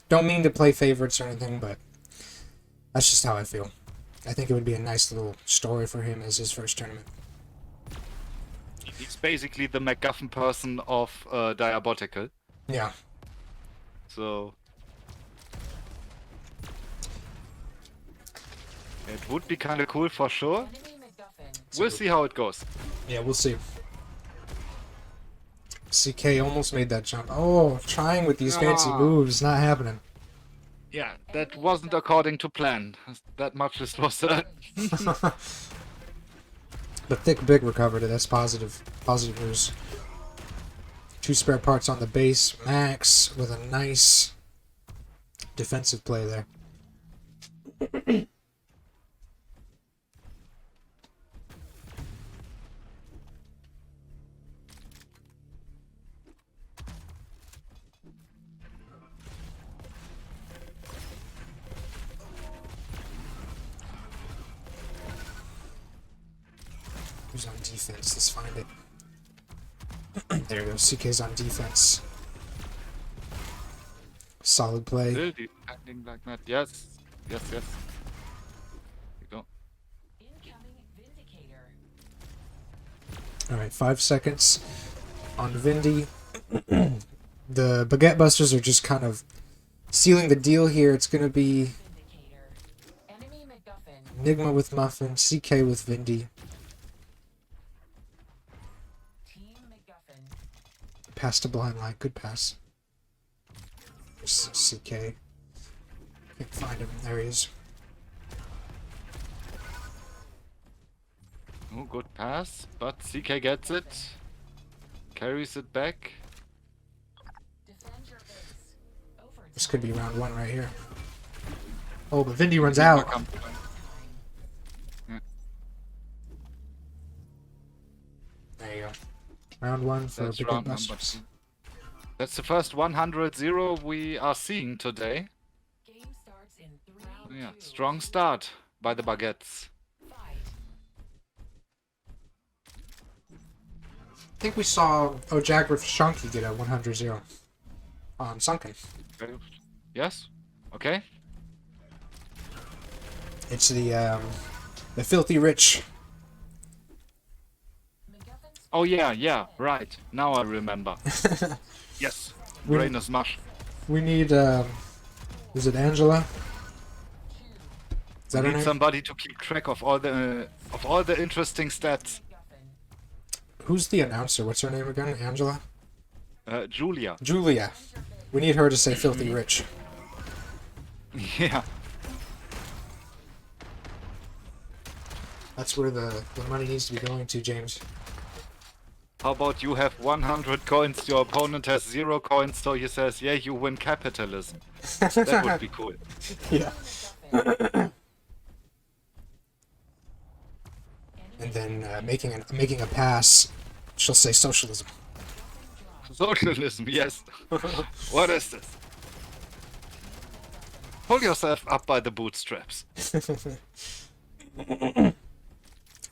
Don't mean to play favorites or anything, but that's just how I feel. I think it would be a nice little story for him as his first tournament. He's basically the MacGuffin person of Diabotical. Yeah. So it would be kind of cool for sure. Enemy MacGuffin. We'll see how it goes. Yeah, we'll see. CK almost made that jump. Oh, trying with these fancy Ah. moves, not happening. Yeah, that wasn't according to plan. That much is for certain. But Thick Big recovered it. That's positive. Positive news. 2 spare parts on the base. Max with a nice defensive play there. Who's on defense? Let's find it. There we go. CK's on defense. Solid play. Still acting like that. Yes. Yes, yes. Here we go. Incoming Vindicator. Alright, 5 seconds on Vindy. The Baguette Busters are just kind of sealing the deal here. It's going to be Vindicator. Enemy MacGuffin. Enigma with Muffin, CK with Vindy. Team MacGuffin. Pass to Blind Light. Good pass. There's CK. Can't find him. There he is. Oh, good pass, but CK gets it. Carries it back. Defend your base. Over This could be round 1 right here. Oh, but Vindy runs out. time. There you go. Round 1 for That's Baguette round number Busters. 2. That's the first 100-0 we are seeing today. Game starts in 3, Yeah, 2, strong start by the Baguettes. fight. think we saw Jagrif Shunky get a 100-0 on Sunken. Okay. Yes. Okay. It's the filthy rich. Oh yeah, right. Now I remember. Yes. We- Brain is mush. We need is it Angela? Is that her Need name? somebody to keep track of all the interesting stats. Who's the announcer? What's her name again? Angela? Julia. Julia. We need her to say filthy rich. Yeah. That's where the money needs to be going to, James. How about you have 100 coins, your opponent has 0 coins, so he says, yeah, you win capitalism. That would be cool. Yeah. And then making a pass, she'll say socialism. Socialism, yes. What is this? Pull yourself up by the bootstraps.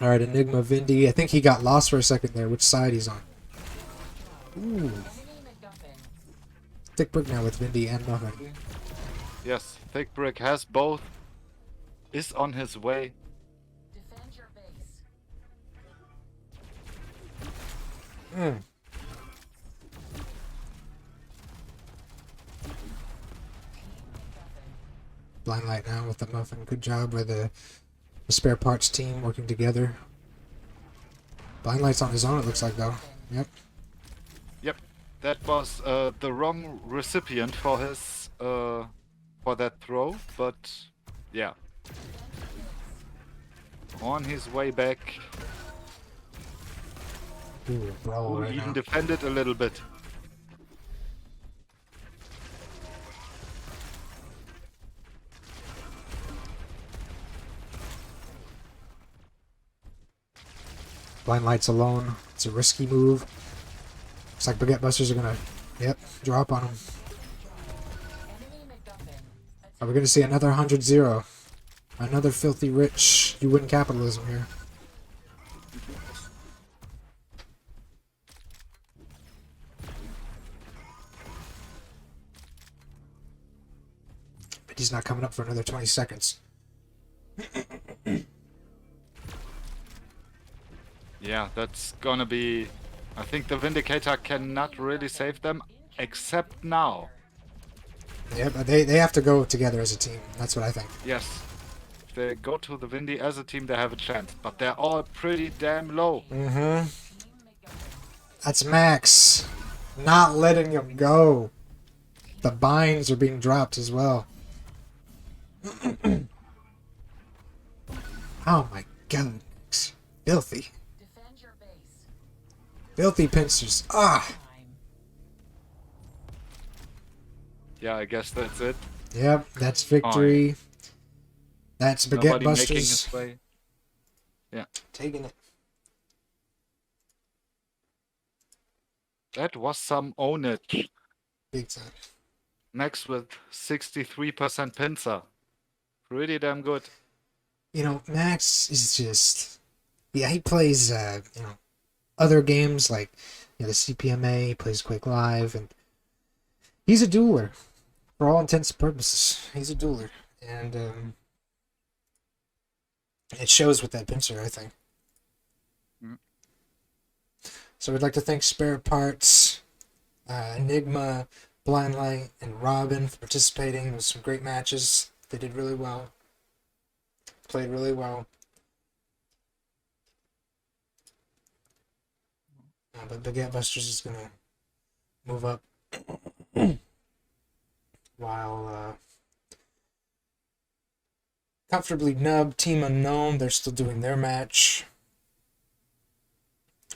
All right, Enigma Vindy. I think he got lost for a second there. Which side he's on? Ooh. Thick brick now with Vindy and Muffin. Yes, Thick Brick has both. Is on his way. Defend your base. Blind light now with the Muffin. Good job with the spare parts team working together. Blind light's on his own. It looks like though. Yep. Yep, that was the wrong recipient for his for that throw, but yeah. On his way back, Ooh, brawl who right even now. defended a little bit. Blind light's alone. It's a risky move. Looks like Baguette Busters are gonna, drop on him. Enemy MacGuffin. Are we gonna see another 100-0? Another filthy rich. You win capitalism here. But he's not coming up for another 20 seconds. Yeah, that's gonna be... I think the Vindicator cannot really save them, except now. Yeah, but they have to go together as a team. That's what I think. Yes. If they go to the Windy as a team, they have a chance. But they're all pretty damn low. Mm-hmm. That's Max. Not letting him go. The binds are being dropped as well. Oh my god. Filthy. Defend your base. Filthy pincers. Ah! Time. Yeah, I guess that's it. Yep, that's victory. That's Baguette Nobody making Busters. his way. Yeah. Taking it. That was some ownage. Big time. Max with 63% pincer. Pretty damn good. You know, Max is just... Yeah, he plays, other games like, the CPMA, he plays Quake Live, and he's a dueler. For all intents and purposes, he's a dueler. And, it shows with that pincer, I think. Mm. So we'd like to thank Spare Parts, Enigma, Blind Light, and Robin for participating. It was some great matches. They did really well. Played really well. But Baguette Busters is going to move up while Comfortably Nub, Team Unknown, they're still doing their match.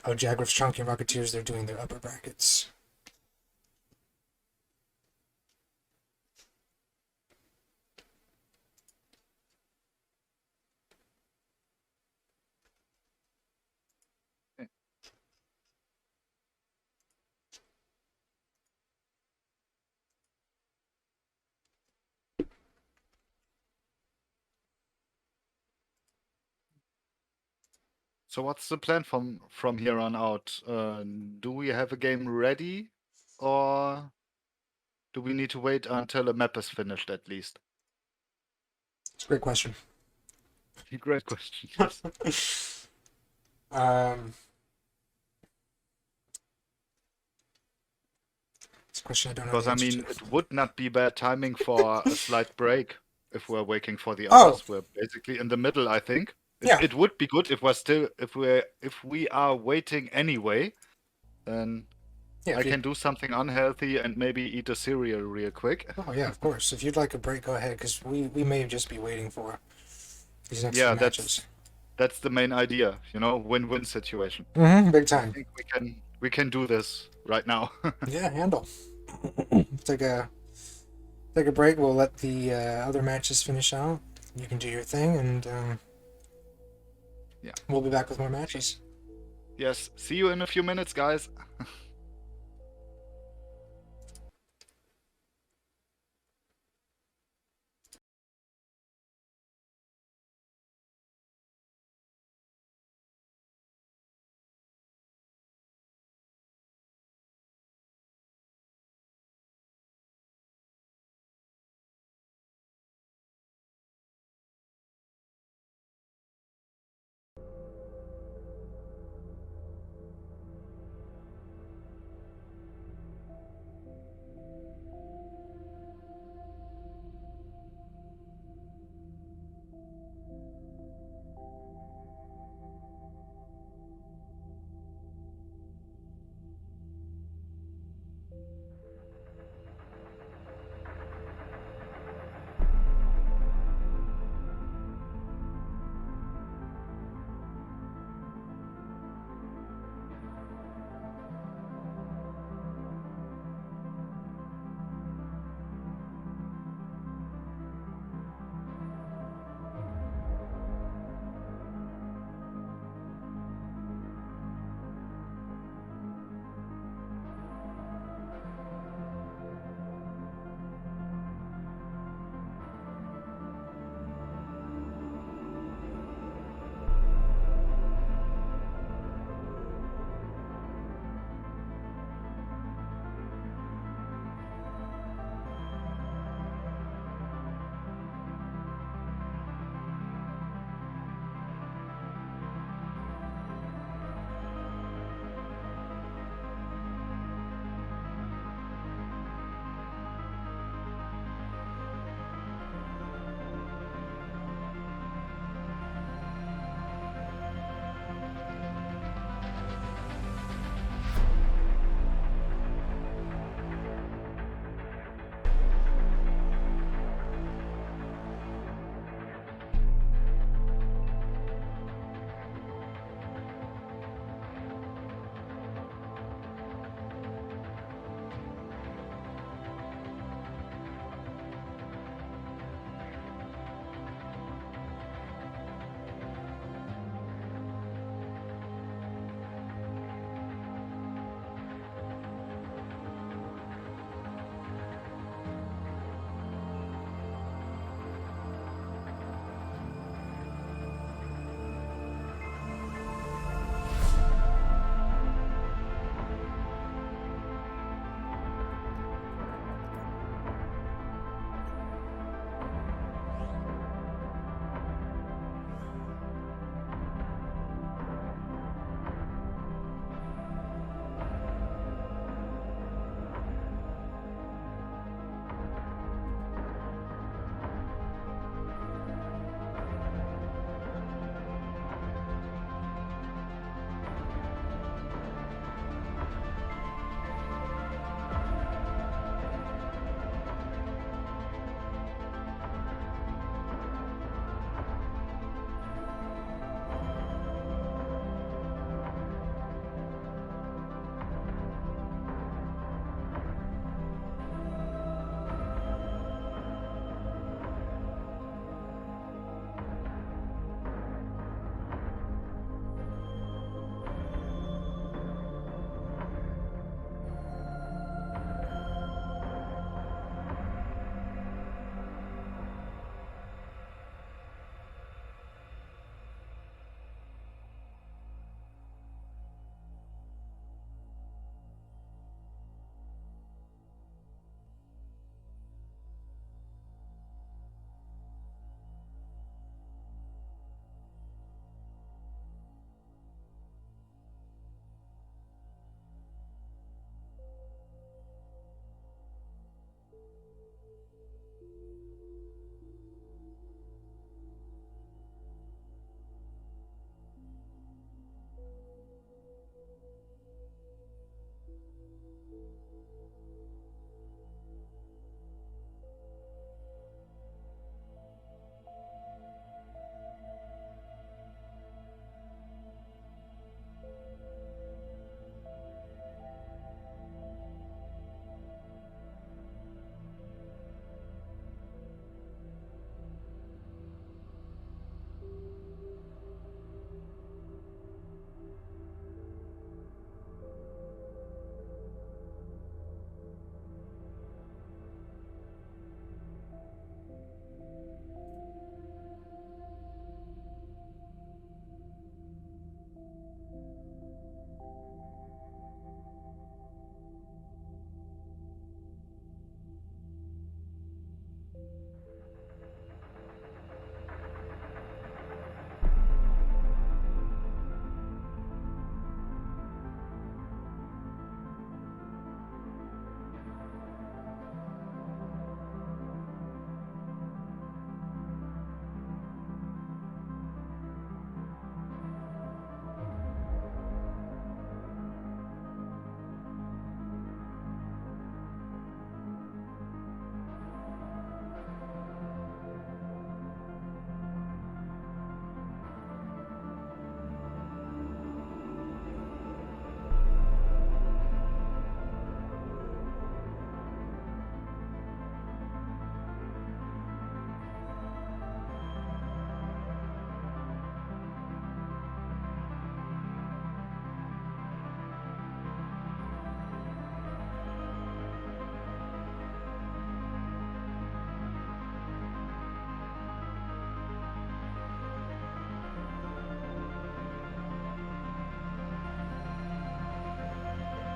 Oh, Jagrif's Chunky and Rocketeers, they're doing their upper brackets. So what's the plan from here on out? Do we have a game ready, or do we need to wait until a map is finished at least? It's a great question. Great question. Yes. Um, it's a question I don't know Because the I answer mean, to. it would not be bad timing for a slight break if we're waiting for the Oh, others. We're basically in the middle, I think. yeah. It would be good if we are waiting anyway, then Yeah, I if you, can do something unhealthy and maybe eat a cereal real quick. oh yeah, of course. If you'd like a break, go ahead, because we may just be waiting for these next few Yeah, matches. that's the main idea, win-win situation. Big I time. think we can do this right now. Yeah, handle. take a take a break. We'll let the other matches finish out. You can do your thing, and Yeah. we'll be back with more matches. Yes, see you in a few minutes, guys.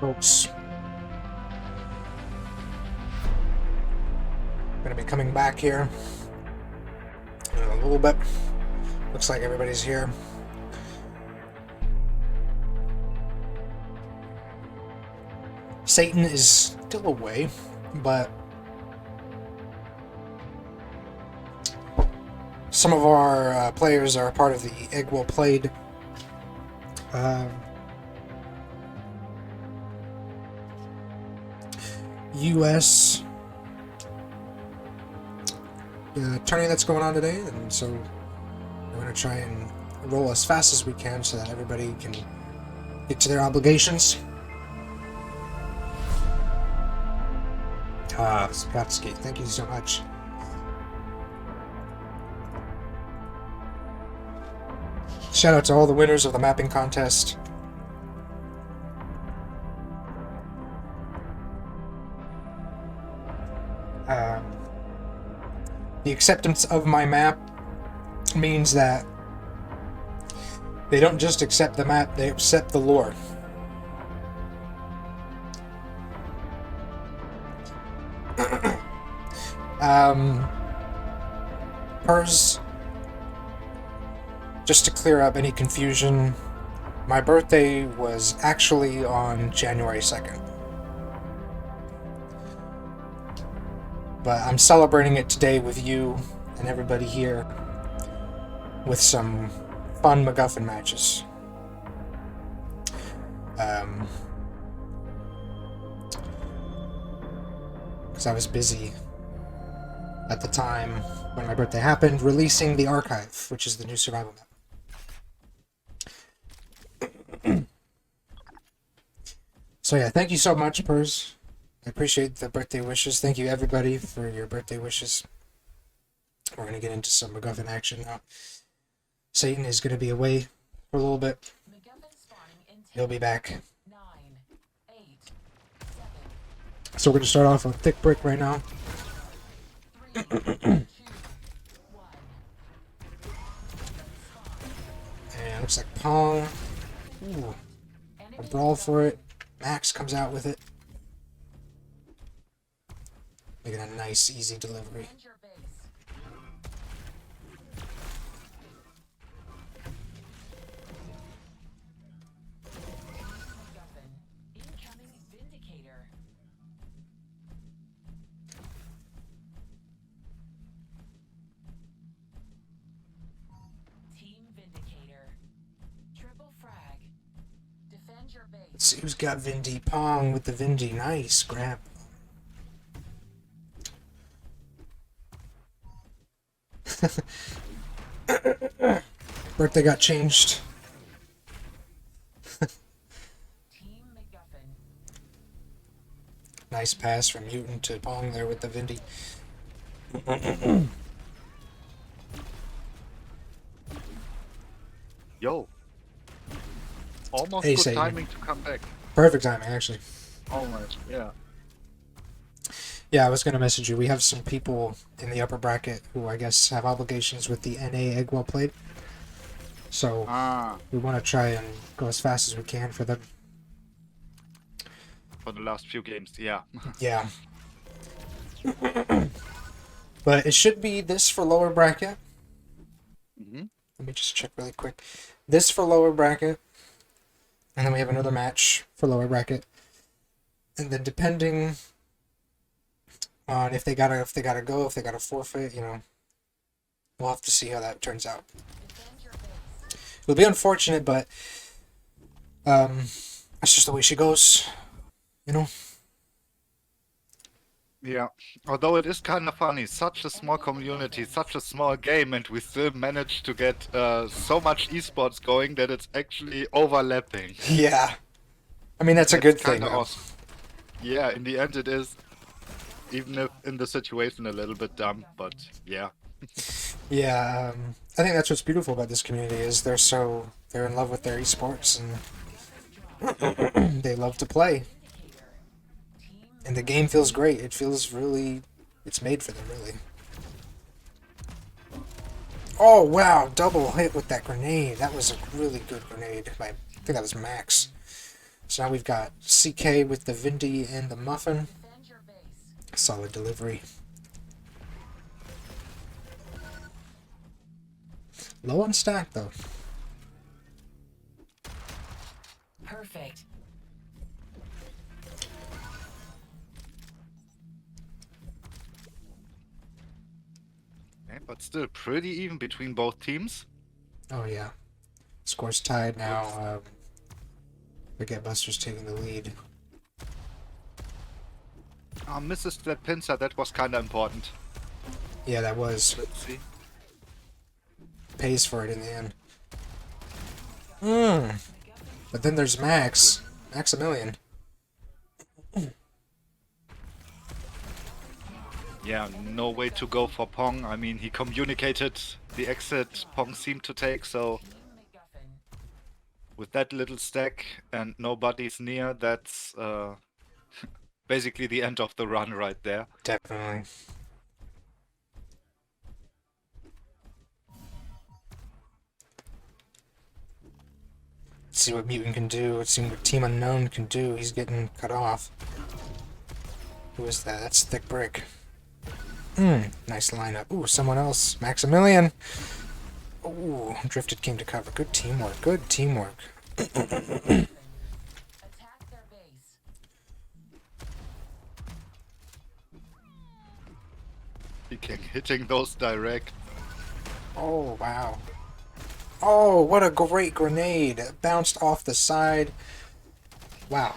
folks. Gonna be coming back here in a little bit. Looks like everybody's here. Satan is still away, but some of our players are part of the Egg Well Played US tourney that's going on today, and so we're going to try and roll as fast as we can so that everybody can get to their obligations. Spatsky, thank you so much. Shout out to all the winners of the mapping contest. The acceptance of my map means that they don't just accept the map, they accept the lore. Hers, just to clear up any confusion, my birthday was actually on January 2nd. But I'm celebrating it today with you and everybody here with some fun MacGuffin matches. Because I was busy at the time when my birthday happened releasing the archive, which is the new survival map. So yeah, thank you so much, Pers. I appreciate the birthday wishes. Thank you, everybody, for your birthday wishes. We're going to get into some MacGuffin action now. Satan is going to be away for a little bit. He'll be back. 9, 8, 7, So we're going to start off on Thick Brick right now. 3, 2, 1. And looks like Pong. Ooh, a brawl for it. Max comes out with it. Making a nice, easy delivery. Defend your base. MacGuffin. Incoming Vindicator. Team Vindicator. Triple frag. Defend your base. Let's see who's got Vindy. Pong with the Vindy. Nice grab. Birthday got changed. Team MacGuffin. Nice pass from Mutant to Pong there with the Vindy. Yo. Almost Hey, good Satan. timing to come back. Perfect timing, actually. Almost, yeah. Yeah, I was going to message you. We have some people in the upper bracket who I guess have obligations with the NA Egg Well Played. So we want to try and go as fast as we can for them. For the last few games, yeah. Yeah. But it should be this for lower bracket. Mm-hmm. Let me just check really quick. This for lower bracket. And then we have another match for lower bracket. And then depending on if they gotta go, if they gotta forfeit, you know, we'll have to see how that turns out. Defend your base. It'll be unfortunate, but that's just the way she goes, you know. Yeah. Although it is kind of funny, such a small community, such a small game, and we still managed to get so much esports going that it's actually overlapping. Yeah, I mean that's a good thing. Kinda Though. awesome. Yeah, in the end it is. Even if in the situation a little bit dumb, but yeah. Yeah, I think that's what's beautiful about this community is they're in love with their esports and they love to play. And the game feels great. It feels really, it's made for them, really. Oh, wow, double hit with that grenade. That was a really good grenade. I think that was Max. So now we've got CK with the Vindy and the Muffin. Defend your base. Solid delivery. Low on stack, though. Perfect. Okay, but still pretty even between both teams. Oh, yeah. Score's tied now. Baguette Buster's taking the lead. Misses that pincer, that was kinda important. Yeah, that was. Let's see. Pays for it in the end. But then there's Max. Maximilian. Yeah, no way to go for Pong. I mean, he communicated the exit Pong seemed to take, so MacGuffin. with that little stack and nobody's near, that's basically the end of the run right there. Definitely. Let's see what Mutant can do. Let's see what Team Unknown can do. He's getting cut off. Who is that? That's Thick Brick. Nice lineup. Ooh, someone else. Maximilian. Ooh, Drifted came to cover. Good teamwork. Good teamwork. Attack their base. He can hitting those direct. Oh, wow. Oh, what a great grenade. It bounced off the side. Wow.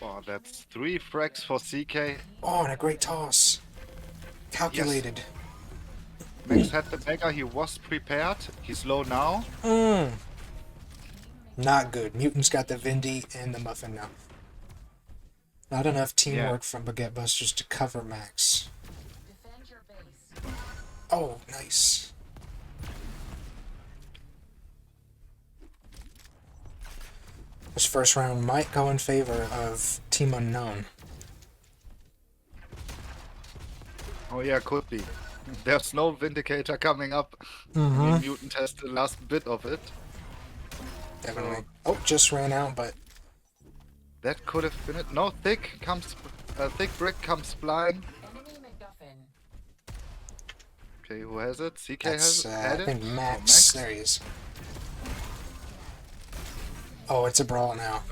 Oh, that's 3 frags for CK. Oh, and a great toss. Calculated. Max had the dagger, he was prepared. He's low now. Not good. Mutant's got the Vindy and the Muffin now. Not enough teamwork from Baguette Busters to cover Max. Defend your base. Oh, nice. This first round might go in favor of Team Unknown. Oh yeah, could be. There's no Vindicator coming up. I mean, Mutant has the last bit of it. Definitely. Oh, just ran out, but That could have been it. No, Thick Brick comes flying. Enemy MacGuffin. Okay, who has it? CK that's, has had I it. think Oh, Max. There he is. Oh, it's a brawl now.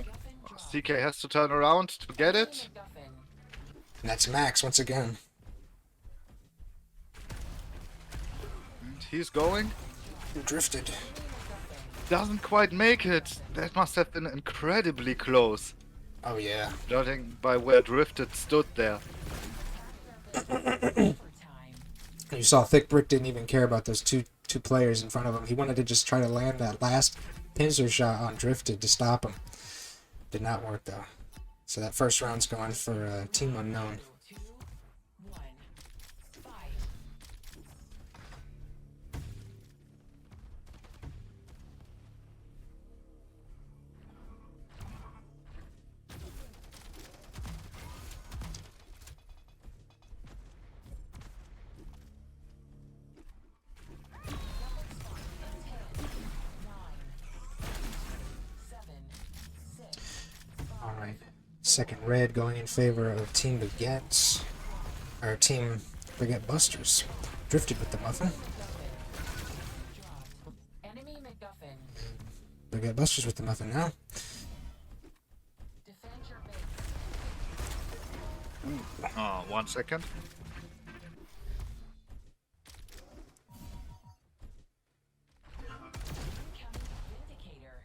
CK has to turn around to get it. MacGuffin. And that's Max once again. And he's going. Drifted. Doesn't quite make it. That must have been incredibly close. Oh, yeah. Judging by where Drifted stood there. Overtime. You saw Thick Brick didn't even care about those two players in front of him. He wanted to just try to land that last pincer shot on Drifted to stop him. Did not work, though. So that first round's going for Team Unknown. 2, 1. Fight. Alright. Second red going in favor of Team Baguettes. Or Team Baguette Busters. Drifted with the Muffin. Enemy MacGuffin. Baguette Busters with the Muffin now. Defend your base. Oh, 1 second. Vindicator.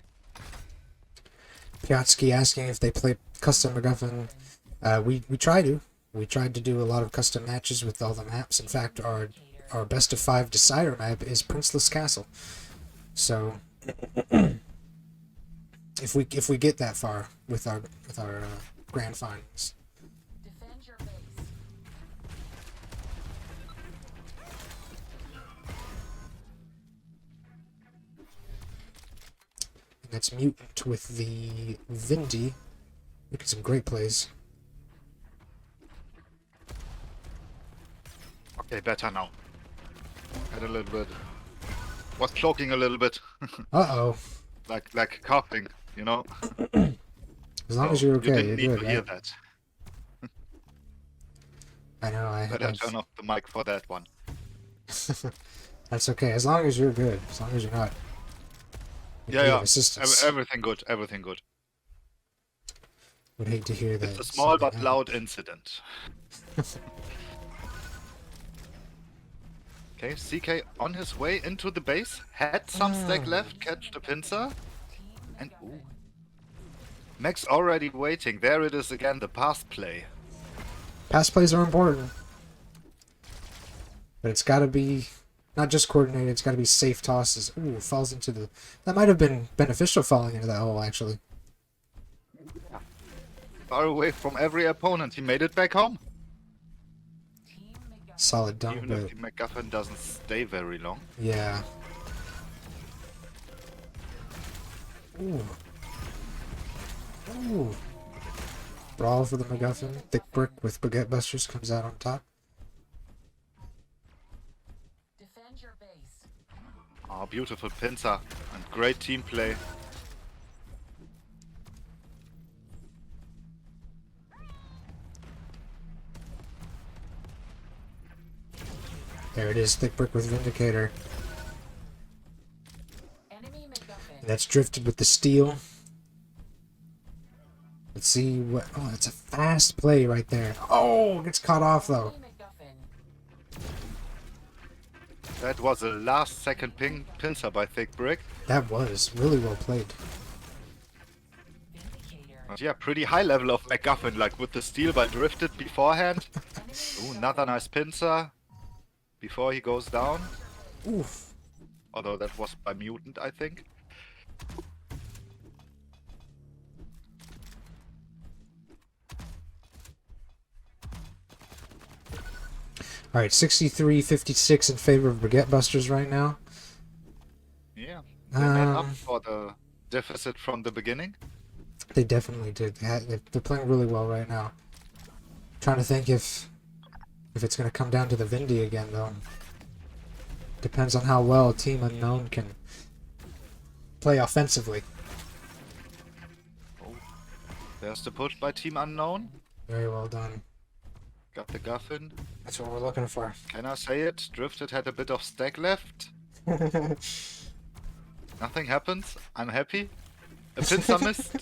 Piotsky asking if they play custom MacGuffin. We try to. We tried to do a lot of custom matches with all the maps. In fact, our best of 5 decider map is Princeless Castle. So if we get that far with our grand finals. Defend your base. And that's Mutant with the Vindy. Making some great plays. Okay, better now. Had a little bit. Was cloaking a little bit. Uh-oh. like coughing, you know? As long as you're You okay, didn't you're need good, to hear right? that. I know, Better turn off the mic for that one. That's okay, as long as you're good. As long as you're not in need of assistance. Everything good. Everything good. Would hate to hear that. It's a small something but happened. loud incident. Okay, CK on his way into the base. Had some stack left. Catch the pincer. And ooh. Max already waiting. There it is again, the pass play. Pass plays are important. But it's gotta be not just coordinated, it's gotta be safe tosses. Ooh, falls into the... That might have been beneficial falling into that hole, actually. Far away from every opponent. He made it back home. Solid dunk, Even but... if the MacGuffin doesn't stay very long. Yeah. Ooh. Ooh. Brawl for the MacGuffin. Thick brick with Baguette Busters comes out on top. Defend your base. Oh, beautiful pincer. And great team play. There it is, thick brick with Vindicator. Enemy MacGuffin. That's drifted with the steel. Let's see what... Oh, it's a fast play right there. Oh, gets caught off though. Enemy MacGuffin. That was a last second pincer by Thick Brick. That was really well played. Vindicator. But yeah, pretty high level of MacGuffin, like with the steel by drifted beforehand. Ooh, another nice pincer. Before he goes down. Oof. Although that was by Mutant, I think. Alright, 63-56 in favor of Baguette Busters right now. Yeah. They made up Um, for the deficit from the beginning. They definitely did. They're playing really well right now. Trying to think if it's going to come down to the Vindy again, though. Depends on how well Team Unknown can play offensively. Oh. There's the push by Team Unknown. Very well done. Got the Guffin. That's what we're looking for. Can I say it? Drifted had a bit of stack left. Nothing happens. I'm happy. A pincer missed.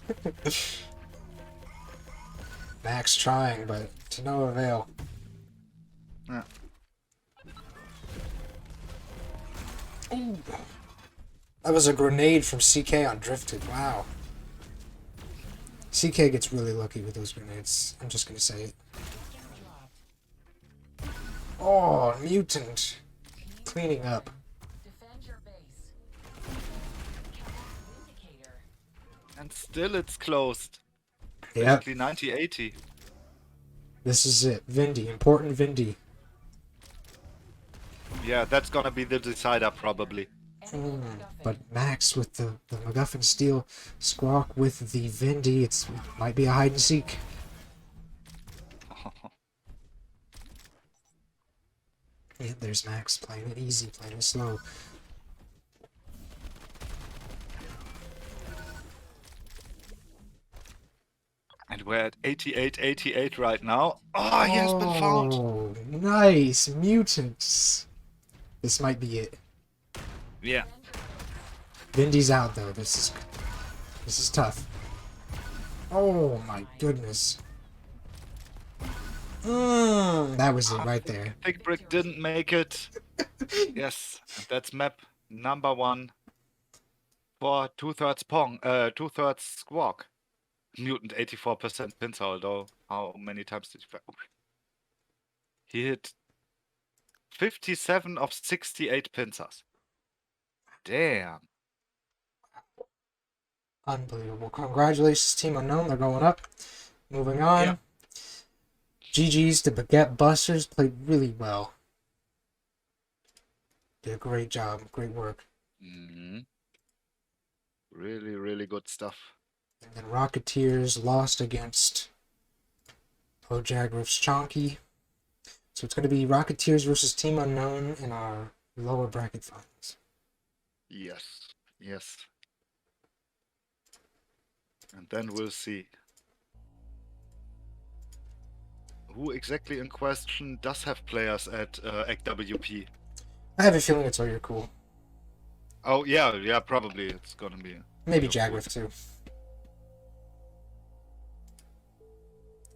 Max trying, but to no avail. Yeah. Ooh. That was a grenade from CK on Drifted. Wow. CK gets really lucky with those grenades. I'm just gonna say it. Oh, Mutant. Cleaning up. Defend your base. Vindicator. And still it's closed. Yep. Basically 90-80. This is it. Vindy. Important Vindy. Yeah, that's gonna be the decider probably. Enemy MacGuffin. But Max with the MacGuffin Steel, Squawk with the Vindy, it might be a hide and seek. Yeah, there's Max playing it easy, playing it slow. And we're at 88-88 right now. Oh, he has been found. Oh, nice. Mutants. This might be it. Yeah. Vindy's out though. This is tough. Oh my goodness. That was it right there. Thick Brick didn't make it. Yes, and that's map number 1 for 2/3 Pong, 2/3 Squawk. Mutant 84% pincer, although how many times did he hit 57 of 68 pincers. Damn. Unbelievable. Congratulations, Team Unknown. They're going up. Moving on. Yeah. GG's to Baguette Busters. Played really well. Did a great job. Great work. Mm-hmm. Really, really good stuff. And then Rocketeers lost against Ojagriff's Chonky. So it's going to be Rocketeers versus Team Unknown in our lower bracket finals. Yes, yes. And then we'll see. who exactly in question does have players at ACWP? I have a feeling it's all you're cool. Oh yeah, probably it's gonna be. Maybe You're cool. Jagriff too.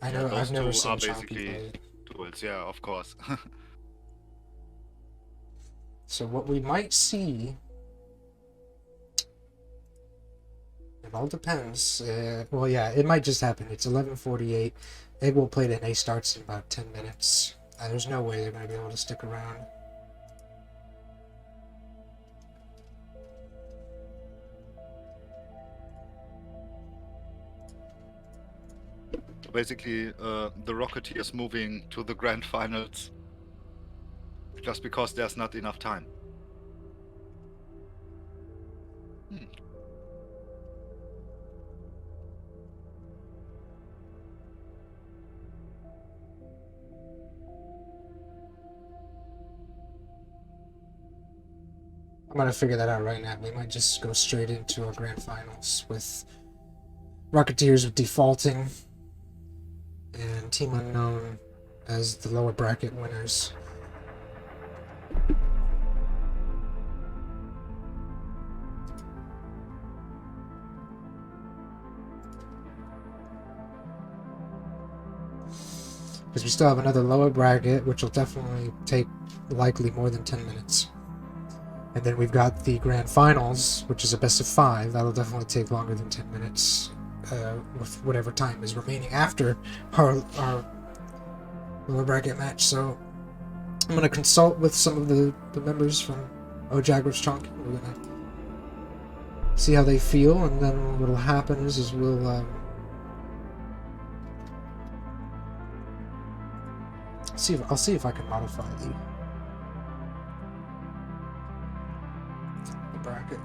I Yeah, know those I've never two seen are Chonky play basically it. duels. Yeah, of course. So what we might see, it all depends. Well, yeah, it might just happen. It's 11:48. Egg will play and A starts in about 10 minutes. There's no way they're going to be able to stick around. Basically, the Rocketeers moving to the grand finals just because there's not enough time. Hmm. I'm going to figure that out right now. We might just go straight into a grand finals with Rocketeers defaulting and Team Unknown as the lower bracket winners. Because we still have another lower bracket, which will definitely take likely more than 10 minutes. And then we've got the grand finals, which is a best of 5. That'll definitely take longer than 10 minutes, with whatever time is remaining after our lower bracket match. So I'm going to consult with some of the members from Jagriff's Chonky. We're going to see how they feel, and then what'll happen is we'll I'll see if I can modify the bracket.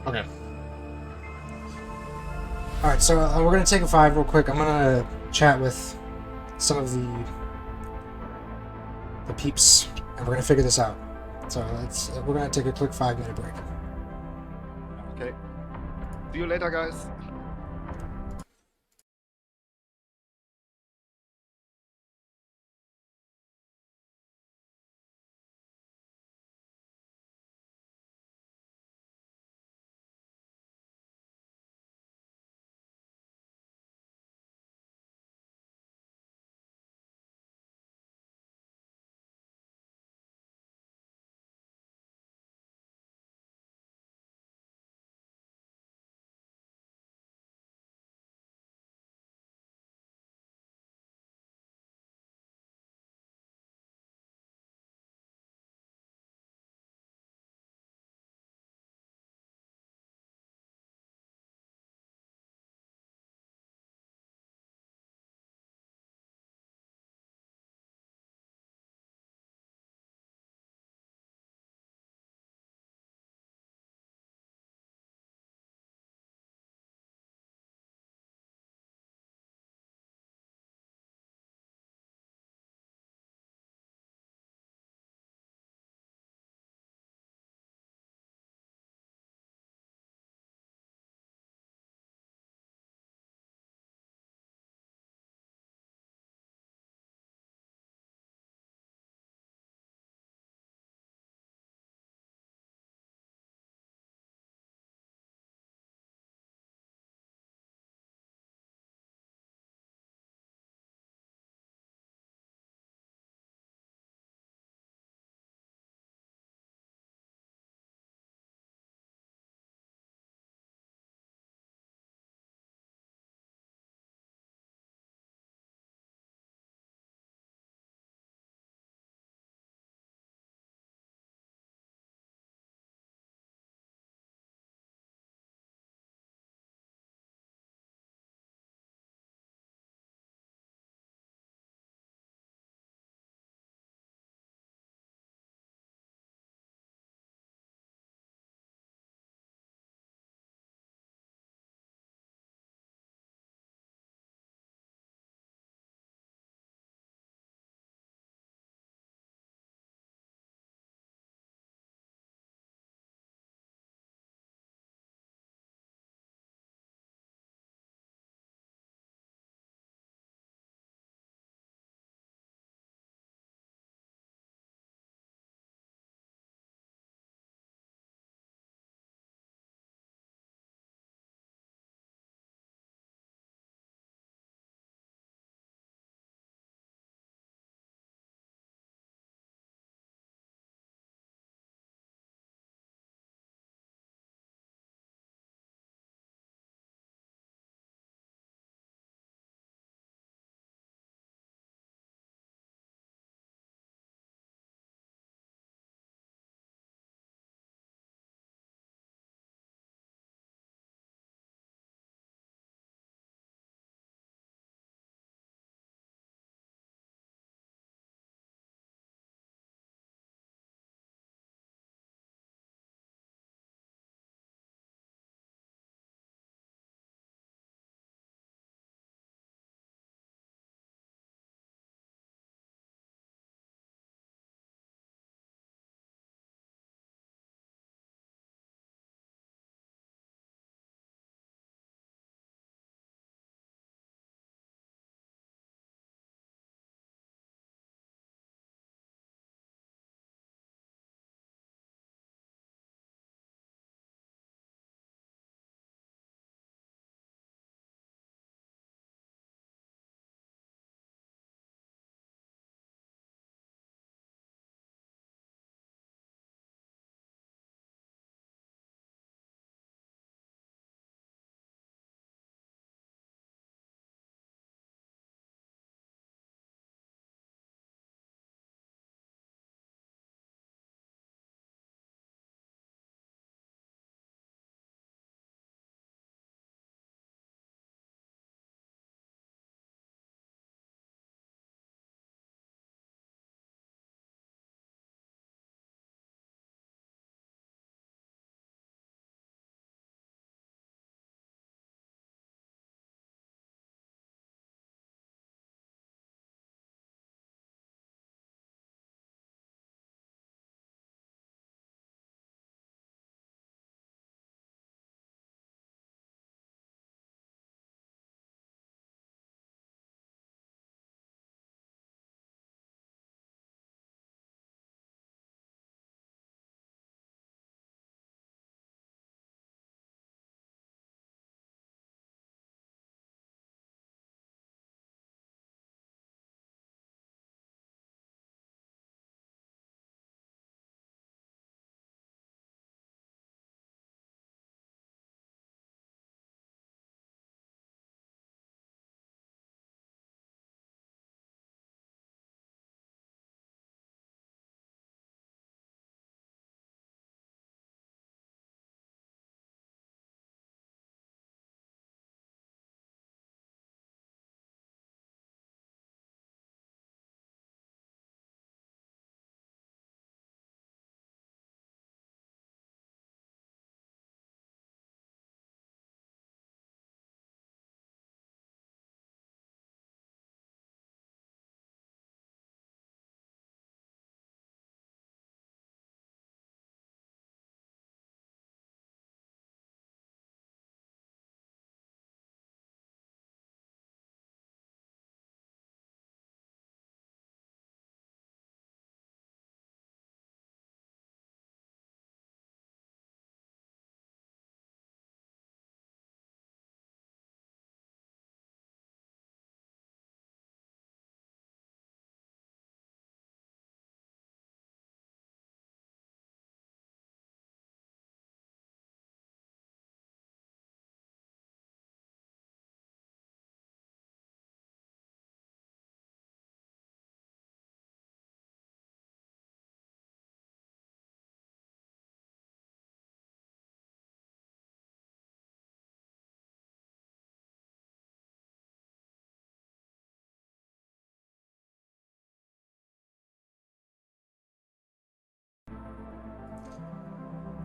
Okay. Alright, so we're going to take a 5 real quick. I'm going to chat with some of the peeps, and we're going to figure this out. So we're going to take a quick 5-minute break. Okay. See you later, guys.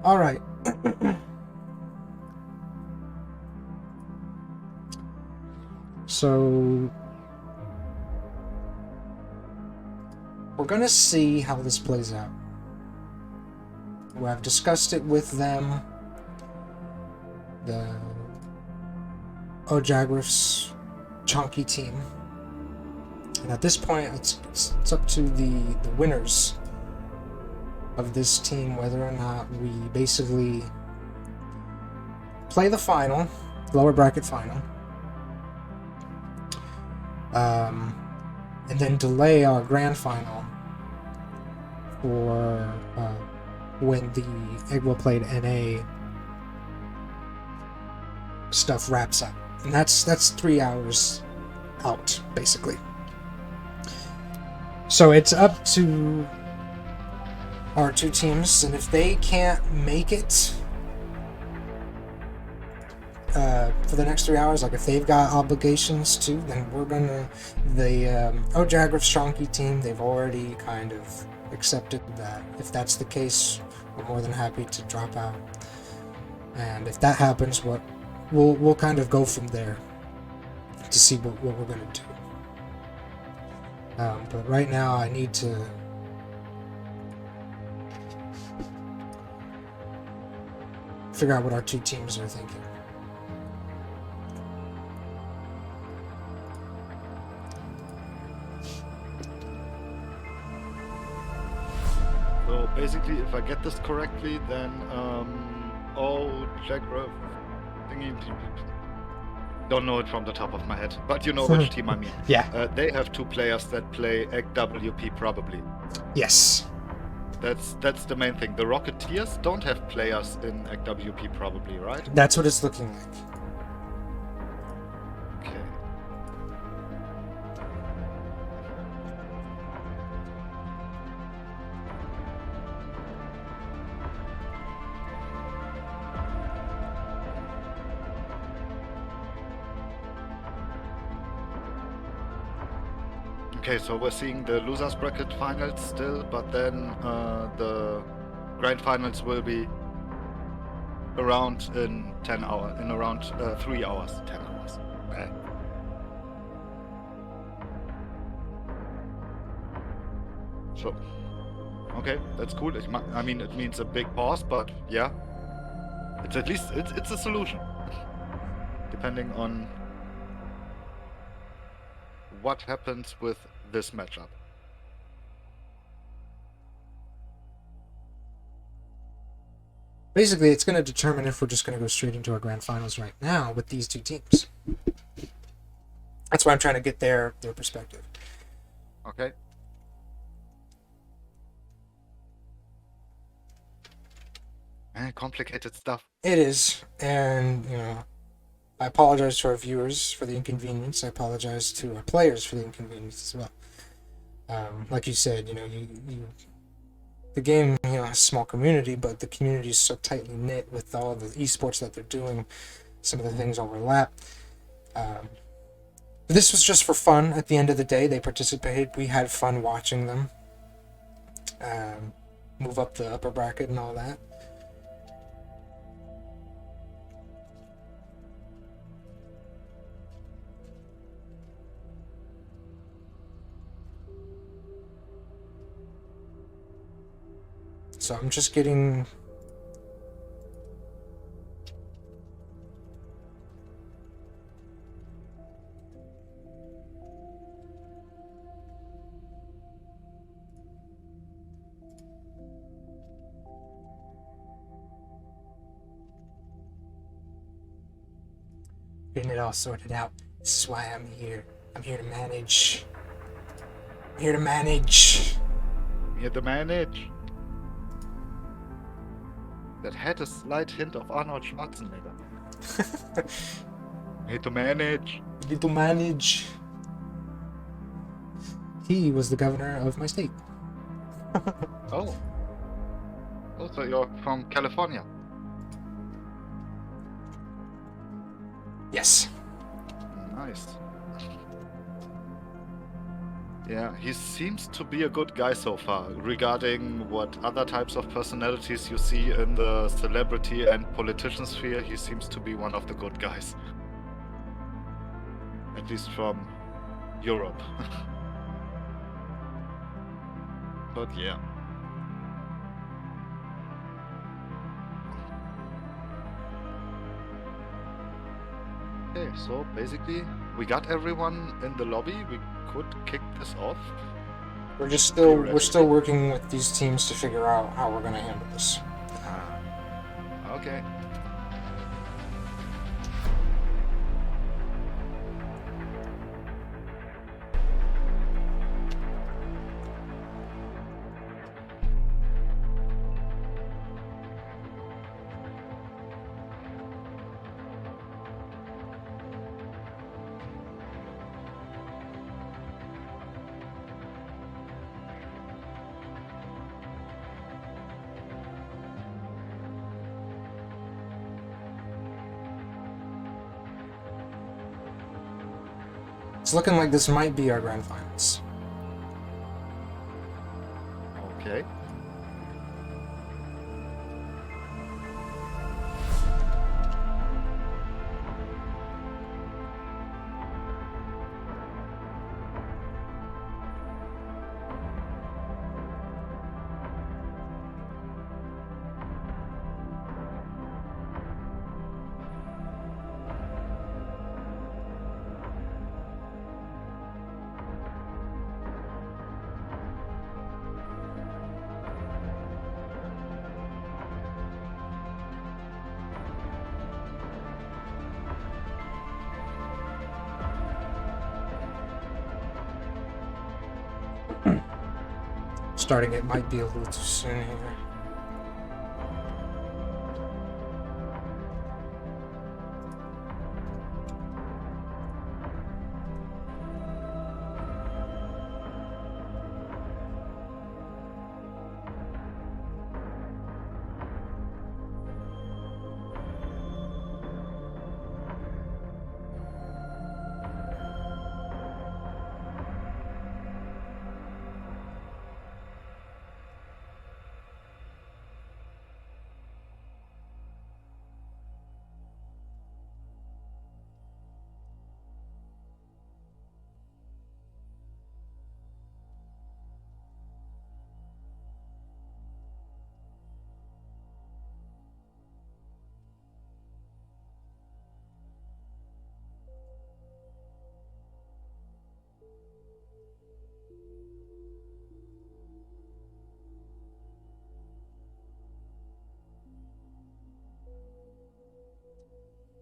All right. So we're gonna see how this plays out. Well, I've discussed it with them. The Ojagrif's chunky team. And at this point, it's up to the winners of this team whether or not we basically play the final, lower bracket final, and then delay our grand final for when the Egg Played NA stuff wraps up. And that's 3 hours out, basically. So it's up to our two teams, and if they can't make it for the next 3 hours, like if they've got obligations too, then we're gonna, the Ojagrif Shonky team, they've already kind of accepted that if that's the case, we're more than happy to drop out. And if that happens, we'll kind of go from there to see what we're gonna do. But right now I need to figure out what our two teams are thinking. So basically, if I get this correctly, then Jagrif thingy, don't know it from the top of my head, but you know which team I mean. Yeah. They have two players that play WP probably. Yes. That's the main thing. The Rocketeers don't have players in WP probably, right? That's what it's looking like. Okay. Okay, so we're seeing the losers bracket finals still, but then the grand finals will be around in 10 hours, in around 3 hours, 10 hours. So, okay, that's cool. I mean, it means a big pause, but yeah, it's at least it's a solution, depending on what happens with this matchup. Basically, it's going to determine if we're just going to go straight into our grand finals right now with these two teams. That's why I'm trying to get their perspective. Okay. Complicated stuff. It is, and I apologize to our viewers for the inconvenience. I apologize to our players for the inconvenience as well. Like you said, the game, has a small community, but the community is so tightly knit with all the esports that they're doing. Some of the things overlap. This was just for fun. At the end of the day, they participated. We had fun watching them move up the upper bracket and all that. So I'm just getting it all sorted out. This is why I'm here. I'm here to manage. I'm here to manage. Here to manage. That had a slight hint of Arnold Schwarzenegger. Here to manage. Here to manage. He was the governor of my state. Oh. Oh, so you're from California. Yes. Nice. Yeah, he seems to be a good guy so far. Regarding what other types of personalities you see in the celebrity and politician sphere, he seems to be one of the good guys. At least from Europe. But yeah. Okay, so basically we got everyone in the lobby. We could kick this off. We're still working with these teams to figure out how we're gonna handle this. Okay. It's looking like this might be our grand finals. Okay. Starting it might be a little too soon here.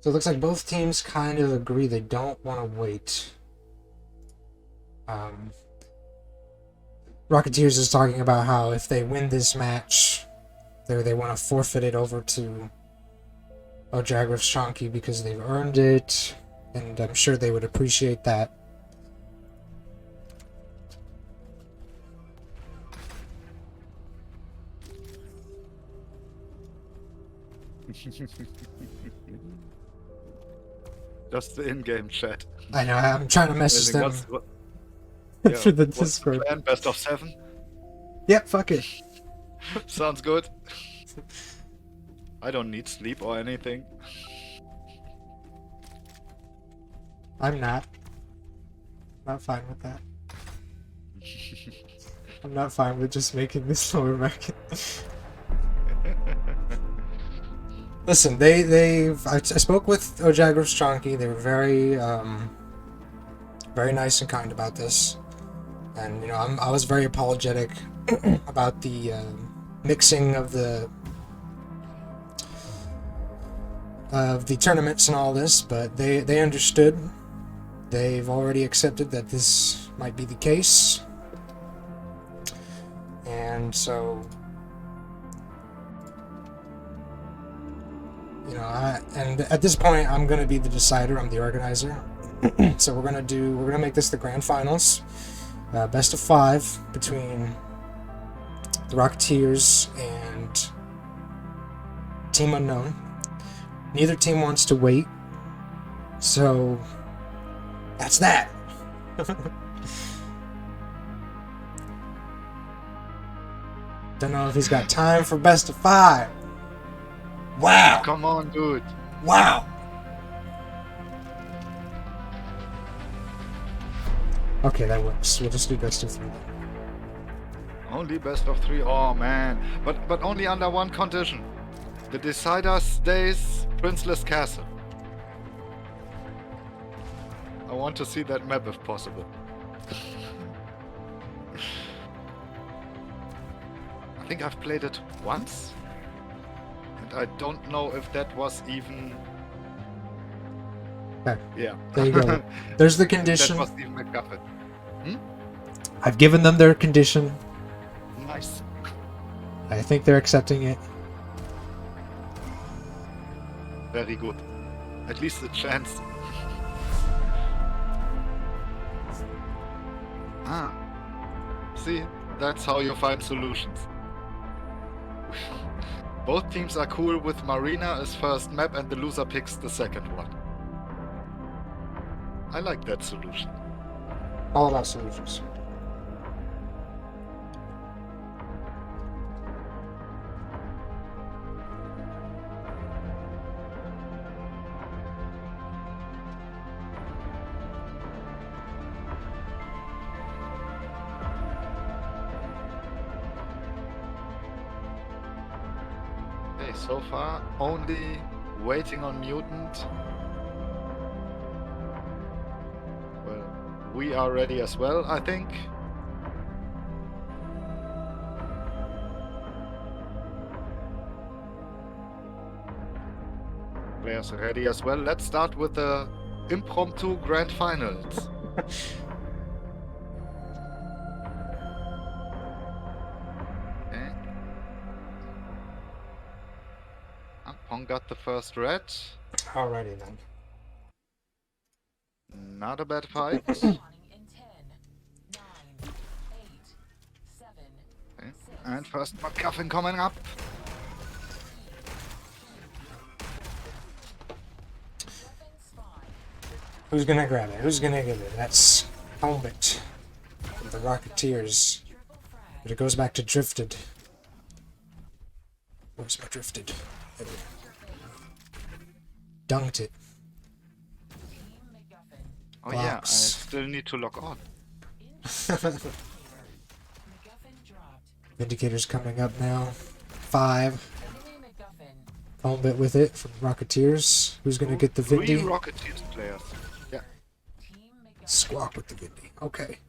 So it looks like both teams kind of agree they don't want to wait. Rocketeers is talking about how if they win this match, they want to forfeit it over to Ojagrif's Chonky because they've earned it, and I'm sure they would appreciate that. Just the in-game chat. I know, I'm trying to message them Yeah, for the what's Discord. plan? Best of 7? Yep, fuck it. Sounds good. I don't need sleep or anything. I'm not. Not fine with that. I'm not fine with just making this lower bracket. Listen, I spoke with Ojagrif's Chonky. They were very, very nice and kind about this, and I was very apologetic about the mixing of the tournaments and all this, but they understood. They've already accepted that this might be the case, and so. And at this point, I'm gonna be the decider. I'm the organizer. So we're gonna make this the grand finals, best of 5 between the Rocketeers and Team Unknown. Neither team wants to wait, so that's that. Don't know if he's got time for best of 5. Wow. Come on, dude. Wow. Okay, that works. We'll just do best of 3. Only best of 3. Oh man, but only under one condition. The decider stays Princeless Castle. I want to see that map if possible. I think I've played it once, and I don't know if that was even. Okay. Yeah. There you go. There's the condition. That was even MacGuffin. I've given them their condition. Nice. I think they're accepting it. Very good. At least a chance. Ah. See, that's how you find solutions. Both teams are cool with Marina as first map and the loser picks the second one. I like that solution. All about solutions. Okay, so far only waiting on Mutant. Well, we are ready as well, I think. Players are ready as well. Let's start with the impromptu grand finals. Okay. Pong got the first red. Alrighty then. Not a bad fight. Spawning in 10, 9, 8, 7, Okay. And first MacGuffin coming up. weapons 5, Who's gonna grab it? Who's gonna get it? That's Helmet from the Rocketeers. triple frag, But it goes back to Drifted. Where's my Drifted? There we go. Dunked it. team MacGuffin, Oh yeah, I Box. still need to log on. MacGuffin dropped, Vindicator's coming up now. 5. enemy MacGuffin, Helmet with it from Rocketeers. Who's gonna get the Three Vindy? Rocketeers players. Yeah. team MacGuffin, Squawk with the Vindy. Okay.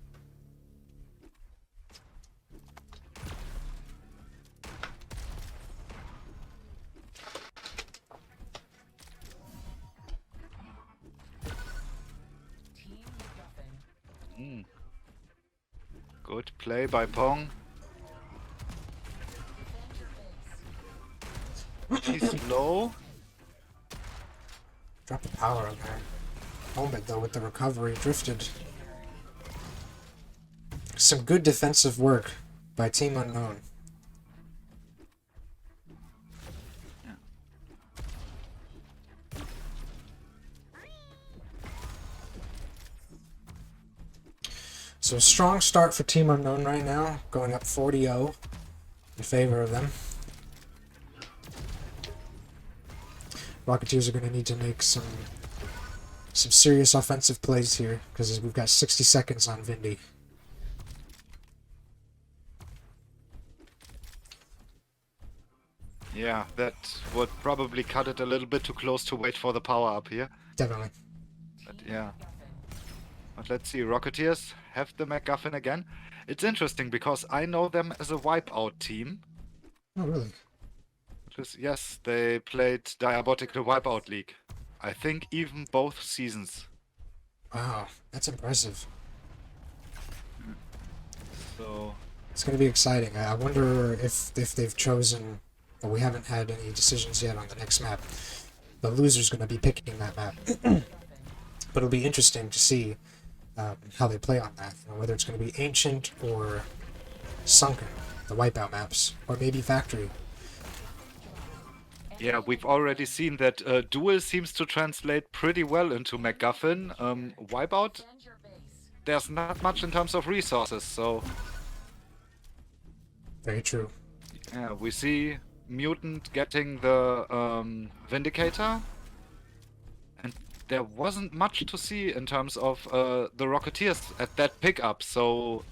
team MacGuffin, Mm. Good play by Pong. defend your base, He's low. Drop the power on there. Helmet though with the recovery. Drifted. Some good defensive work by Team Unknown. So a strong start for Team Unknown right now, going up 40-0 in favor of them. Rocketeers are going to need to make some serious offensive plays here because we've got 60 seconds on Vindy. Yeah, that would probably cut it a little bit too close to wait for the power up here. Definitely. But yeah. But let's see, Rocketeers have the MacGuffin again. It's interesting because I know them as a wipeout team. Oh, really? Yes, they played Diabotical Wipeout League. I think even both seasons. Wow, that's impressive. So It's going to be exciting. I wonder if they've chosen... Well, we haven't had any decisions yet on the next map. The loser's going to be picking that map. But it'll be interesting to see how they play on that. You know, whether it's going to be Ancient or Sunken, the wipeout maps. Or maybe Factory. yeah, we've already seen that Duel seems to translate pretty well into MacGuffin. Wipeout, defend your base, there's not much in terms of resources, so Very true. Yeah, we see Mutant getting the Vindicator, and there wasn't much to see in terms of the Rocketeers at that pickup, so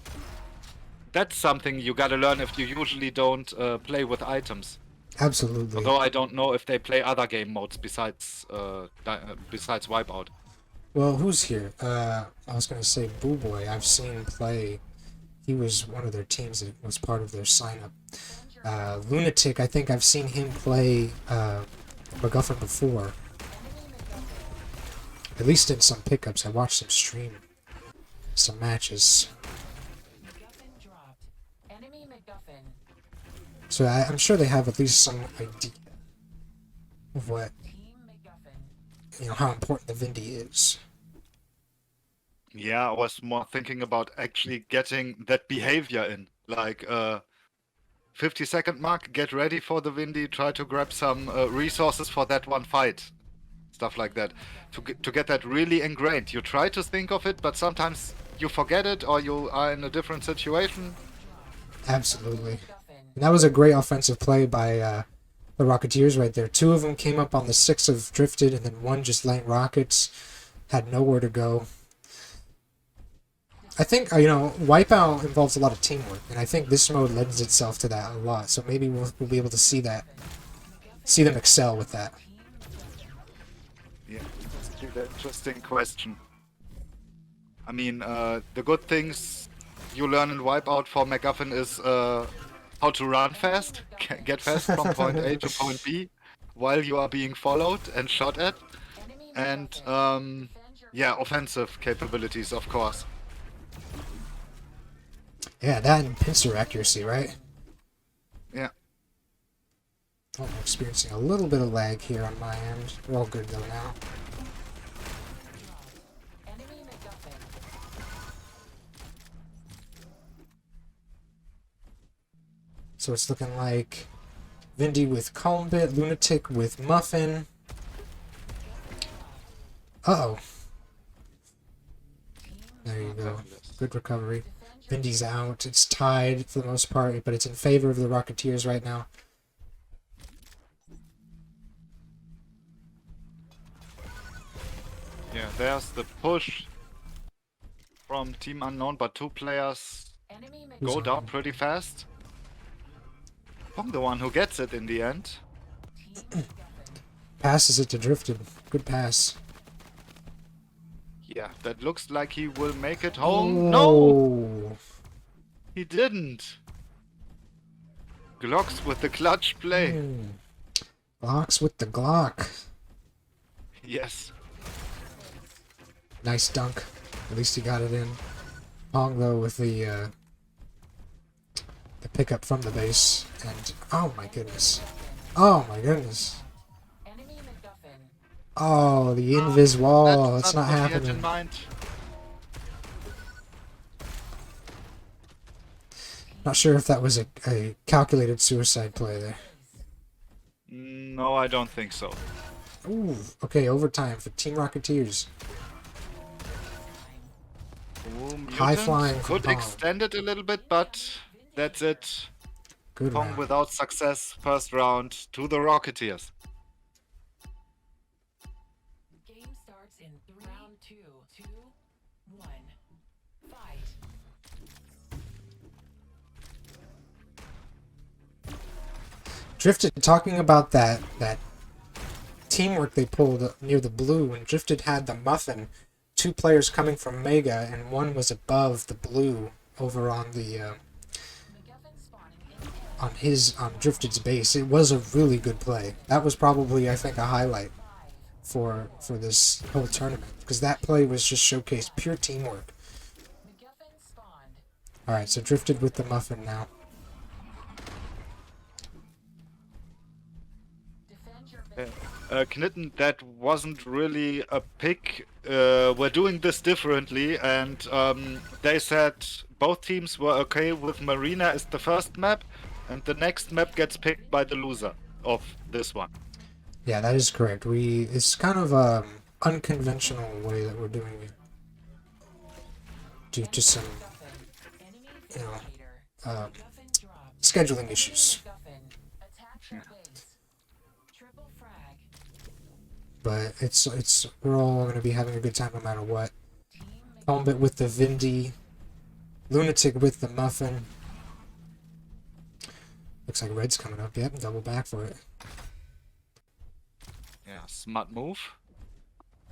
that's something you gotta learn if you usually don't play with items. Absolutely. Although I don't know if they play other game modes besides Wipeout. Well, who's here? I was gonna say Boo Boy. I've seen play. He was one of their teams that was part of their sign-up. Lunatic, I think I've seen him play MacGuffin before. At least in some pickups. I watched him stream some matches. MacGuffin dropped. Enemy MacGuffin. So I'm sure they have at least some idea of what, Team MacGuffin. how important the Vindy is. Yeah, I was more thinking about actually getting that behavior in. Like, 50-second mark, get ready for the Windy, try to grab some resources for that one fight. Stuff like that. To get that really ingrained. You try to think of it, but sometimes you forget it or you are in a different situation. Absolutely. MacGuffin. And that was a great offensive play by the Rocketeers right there. Two of them came up on the 6 of Drifted, and then one just laying rockets. Had nowhere to go. I think, Wipeout involves a lot of teamwork, and I think this mode lends itself to that a lot. So maybe we'll be able to see them excel with that. Yeah, that's an interesting question. I mean, the good things you learn in Wipeout for MacGuffin is how to run fast, get fast from point A to point B while you are being followed and shot at, Enemy and MacGuffin. Defend your yeah, offensive capabilities, of course. Yeah, that and pincer accuracy, right? Yeah. Oh, I'm experiencing a little bit of lag here on my end. We're all good though now. Enemy MacGuffin. So it's looking like Vindy with Combit, Lunatic with Muffin. Uh-oh. There you go. Good recovery. Vindy's out. It's tied for the most part, but it's in favor of the Rocketeers right now. Yeah, there's the push from Team Unknown, but two players Enemy go Who's down on? pretty fast. I'm the one who gets it in the end. MacGuffin. Passes it to Drifted. Good pass. Yeah, that looks like he will make it home. No! No! He didn't. Glocks with the clutch play. Glocks with the Glock. Yes. Nice dunk. At least he got it in. Pong though with the pickup from the base, and oh my goodness, oh my goodness, Enemy MacGuffin. oh the invis wall. That's not what he had in happening. mind. Not sure if that was a calculated suicide play there. No, I don't think so. Ooh, okay, overtime for Team Rocketeers. Ooh, High Mutant flying from could Pong. extend it a little bit, but that's it. Good Pong round. without success, first round to the Rocketeers. Game starts in 3, round 2, 2, 1. Fight. Drifted talking about that teamwork they pulled near the blue, and Drifted had the Muffin, two players coming from Mega, and one was above the blue over on the MacGuffin spawning in on Drifted's base. It was a really good play. That was probably, I think, a highlight 5. for this whole tournament, because that play was just showcased pure teamwork. MacGuffin spawned. All right, so Drifted with the Muffin now. Defend your Yeah. base. Knitten, that wasn't really a pick. We're doing this differently, and they said both teams were okay with Marina as the first map, and the next map gets picked by the loser of this one. Yeah, that is correct. It's kind of unconventional way that we're doing it due to some MacGuffin. Enemy you know, Vindicator. uh, MacGuffin dropped. scheduling issues. MacGuffin. Triple frag. But we're all gonna be having a good time no matter what. Team Combit with the Vindy, Lunatic with the Muffin. Looks like red's coming up. Yep, double back for it. Yeah, smart move.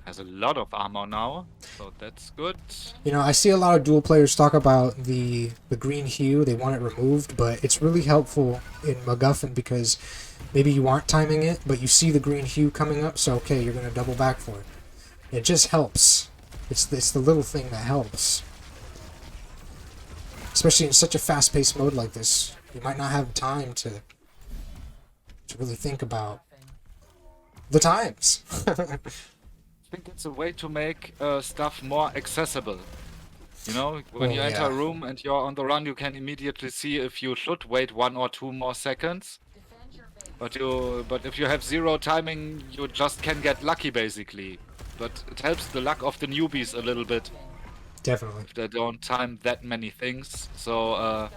Has a lot of armor now, so that's good. You know, I see a lot of dual players talk about the green hue. They want it removed, but it's really helpful in MacGuffin because maybe you aren't timing it, but you see the green hue coming up, so okay, you're gonna double back for it. It just helps. It's the little thing that helps. Especially in such a fast-paced mode like this, you might not have time to really think about the times. I think it's a way to make stuff more accessible. You know, when Oh, you enter yeah. a room and you're on the run, you can immediately see if you should wait 1 or 2 more seconds. defend your base. But if you have 0 timing, you just can get lucky basically. But it helps the luck of the newbies a little bit Definitely. if they don't time that many things. So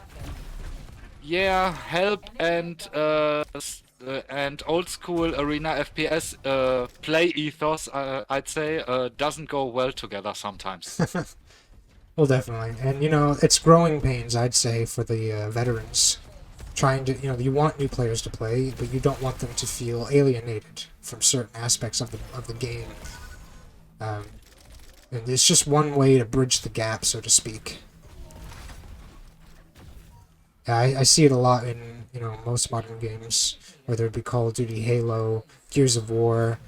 yeah, help and old school arena FPS play ethos, I'd say, doesn't go well together sometimes. Well, definitely. And, you know, it's growing pains, I'd say, for the veterans. Trying to, you know, you want new players to play, but you don't want them to feel alienated from certain aspects of the game. And it's just one way to bridge the gap, so to speak. Yeah, I see it a lot in, you know, most modern games, whether it be Call of Duty, Halo, Gears of War.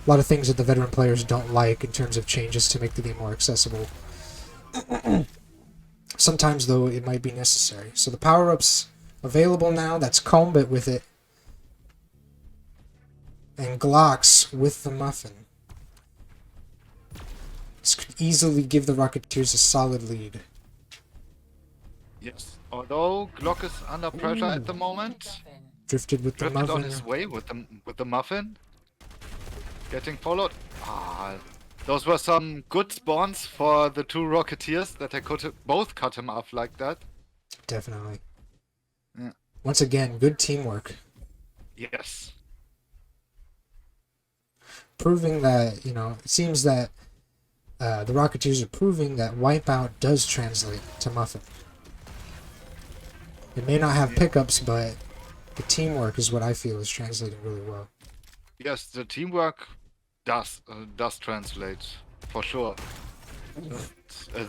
A lot of things that the veteran players don't like in terms of changes to make the game more accessible. Sometimes, though, it might be necessary. So the power-ups available now, that's Combit with it. And Glocks with the Muffin. This could easily give the Rocketeers a solid lead. Yes. Although Glock is under pressure at the moment. MacGuffin. Drifted with the Drifted on Muffin. his way with the muffin. Getting followed. Ah, those were some good spawns for the 2 Rocketeers that they could both cut him off like that. Definitely. Yeah. Once again, good teamwork. Yes. Proving that, you know, it seems that the Rocketeers are proving that Wipeout does translate to Muffin. It may not have pickups, but the teamwork is what I feel is translating really well. Yes, the teamwork does translate for sure.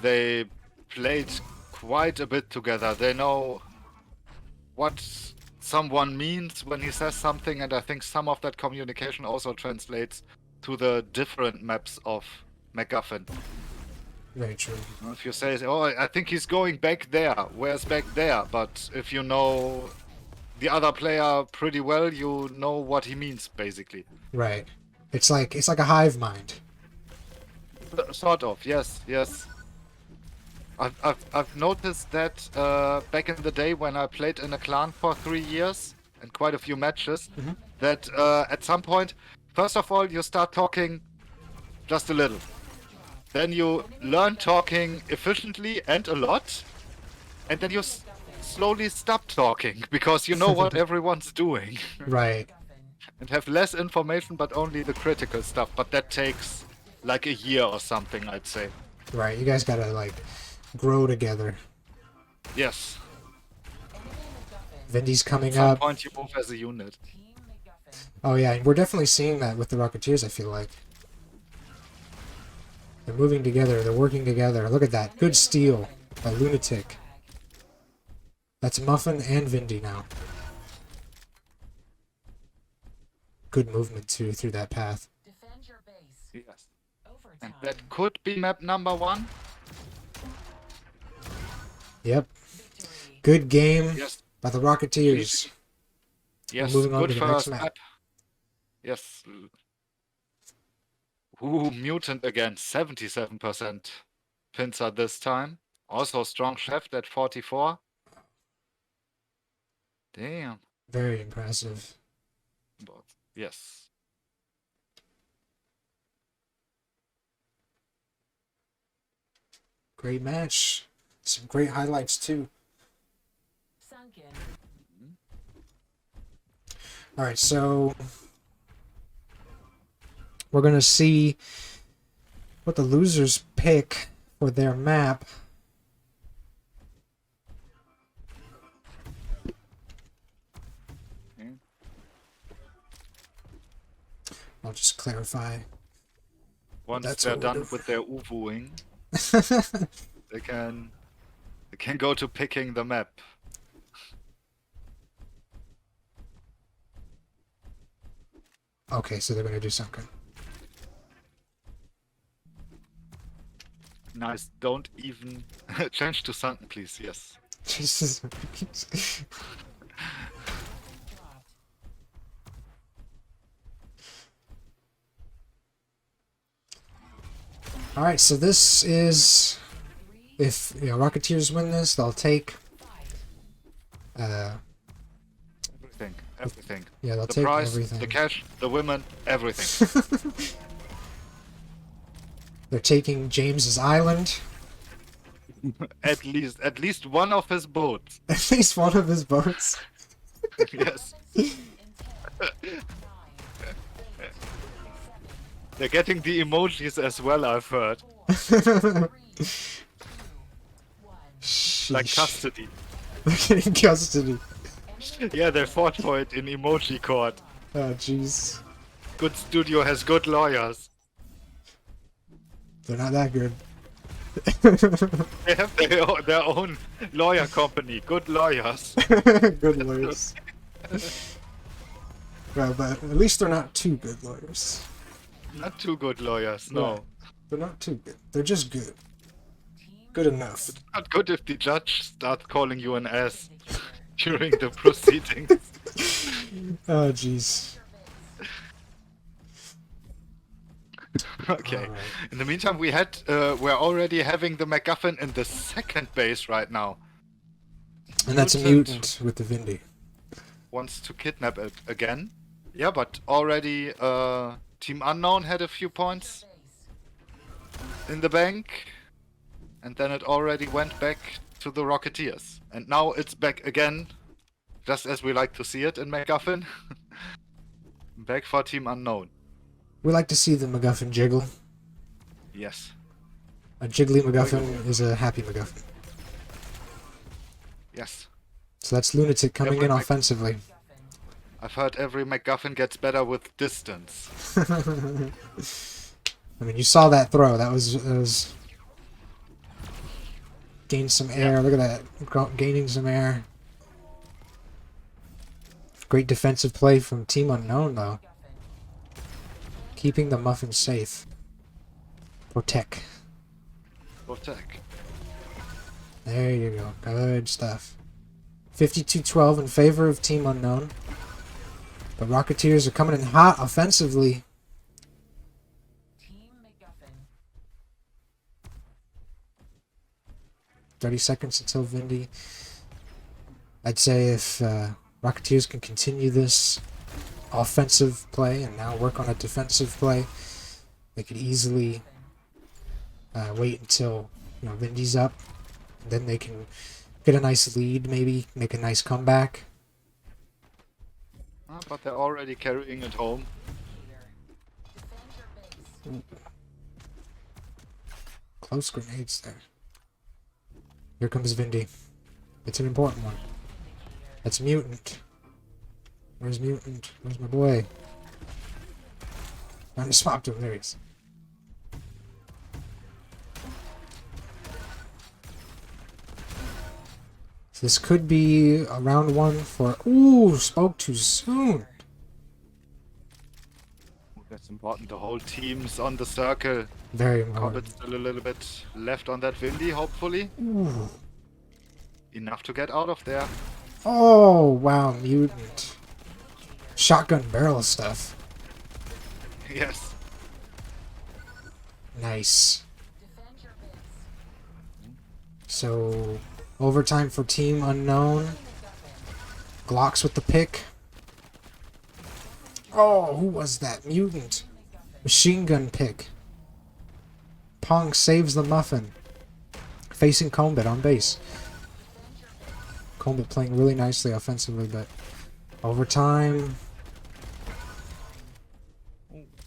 They played quite a bit together. They know what someone means when he says something, and I think some of that communication also translates to the different maps of MacGuffin. Very true. If you say, "Oh, I think he's going back there," where's back there? But if you know the other player pretty well, you know what he means, basically. Right. It's like a hive mind. Sort of, yes, yes. I've noticed that back in the day when I played in a clan for 3 years and quite a few matches, that at some point, first of all, you start talking just a little. Then you learn talking efficiently and a lot, and then you slowly stop talking because you know what everyone's doing Right. and have less information but only the critical stuff. But that takes like a year or something, I'd say. Right. You guys gotta, like, grow together. Yes. Vindy's coming At some up. point you move as a unit. Team MacGuffin. Oh, yeah, and we're definitely seeing that with the Rocketeers, I feel like. They're moving together. They're working together. Look at that. Good steal by Lunatic. That's Muffin and Vindy now. Good movement, too, through that path. Defend your base. Yes. Overtime. And that could be map number 1. Yep. Victory. Good game Yes. by the Rocketeers. Yes. moving on Good to the next first map. map. Yes. Ooh, Mutant again. 77% pincer this time. Also strong chef at 44. Damn. Very impressive. But yes. Great match. Some great highlights, too. Sunken. Alright, so we're gonna see what the losers pick for their map. I'll just clarify. Once That's they're what we're done doing. with their UFOing, they can go to picking the map. Okay, so they're gonna do something. Nice. Don't even change to sunken, please. Yes. Jesus. Alright, so this is... If Rocketeers win this, they'll take... Everything. Yeah, they'll The take prize, everything. the cash, the women, everything. They're taking James's island. at least one of his boats. At least one of his boats. Yes. They're getting the emojis as well, I've heard. Like Sheesh. custody. They're getting custody. Yeah, they fought for it in emoji court. Oh, jeez. Good studio has good lawyers. They're not that good. They have their own lawyer company. Good lawyers. Good lawyers. Well, but at least they're not too good lawyers. Not too good lawyers, no. Yeah, they're not too good. They're just good. Good enough. Not good if the judge starts calling you an ass during the proceedings. Oh, jeez. Okay. Alright. In the meantime, we're already having the MacGuffin in the second base right now. And that's a mutant with the Vindy. Wants to kidnap it again. Yeah, but already Team Unknown had a few points in the bank. And then it already went back to the Rocketeers. And now it's back again, just as we like to see it in MacGuffin. Back for Team Unknown. We like to see the MacGuffin jiggle. Yes. A jiggly MacGuffin is a happy MacGuffin. Yes. So that's Lunatic coming Every in offensively. I've heard every MacGuffin gets better with distance. I mean, you saw that throw. That was gained some air. Yeah. Look at that, gaining some air. Great defensive play from Team Unknown, though. Keeping the muffin safe. Protect. Protect. There you go. Good stuff. 52-12 in favor of Team Unknown. The Rocketeers are coming in hot offensively. Team MacGuffin. 30 seconds until Vindy. I'd say if Rocketeers can continue this offensive play and now work on a defensive play, they could easily wait until Vindy's up. And then they can get a nice lead, maybe make a nice comeback. But they're already carrying it home. Close grenades there. Here comes Vindy. It's an important one. That's Mutant. Where's Mutant? Where's my boy? I just swapped him. There he is. So this could be a round one for... Ooh, spoke too soon. That's important. The whole team's on the circle. Very Cobb's important. still a little bit left on that Windy, hopefully. Ooh. Enough to get out of there. Oh, wow, Mutant. Shotgun barrel stuff. Yes. Nice. So, overtime for Team Unknown. Glocks with the pick. Oh, who was that? Mutant. Machine gun pick. Pong saves the muffin. Facing Combit on base. Combit playing really nicely offensively, but overtime.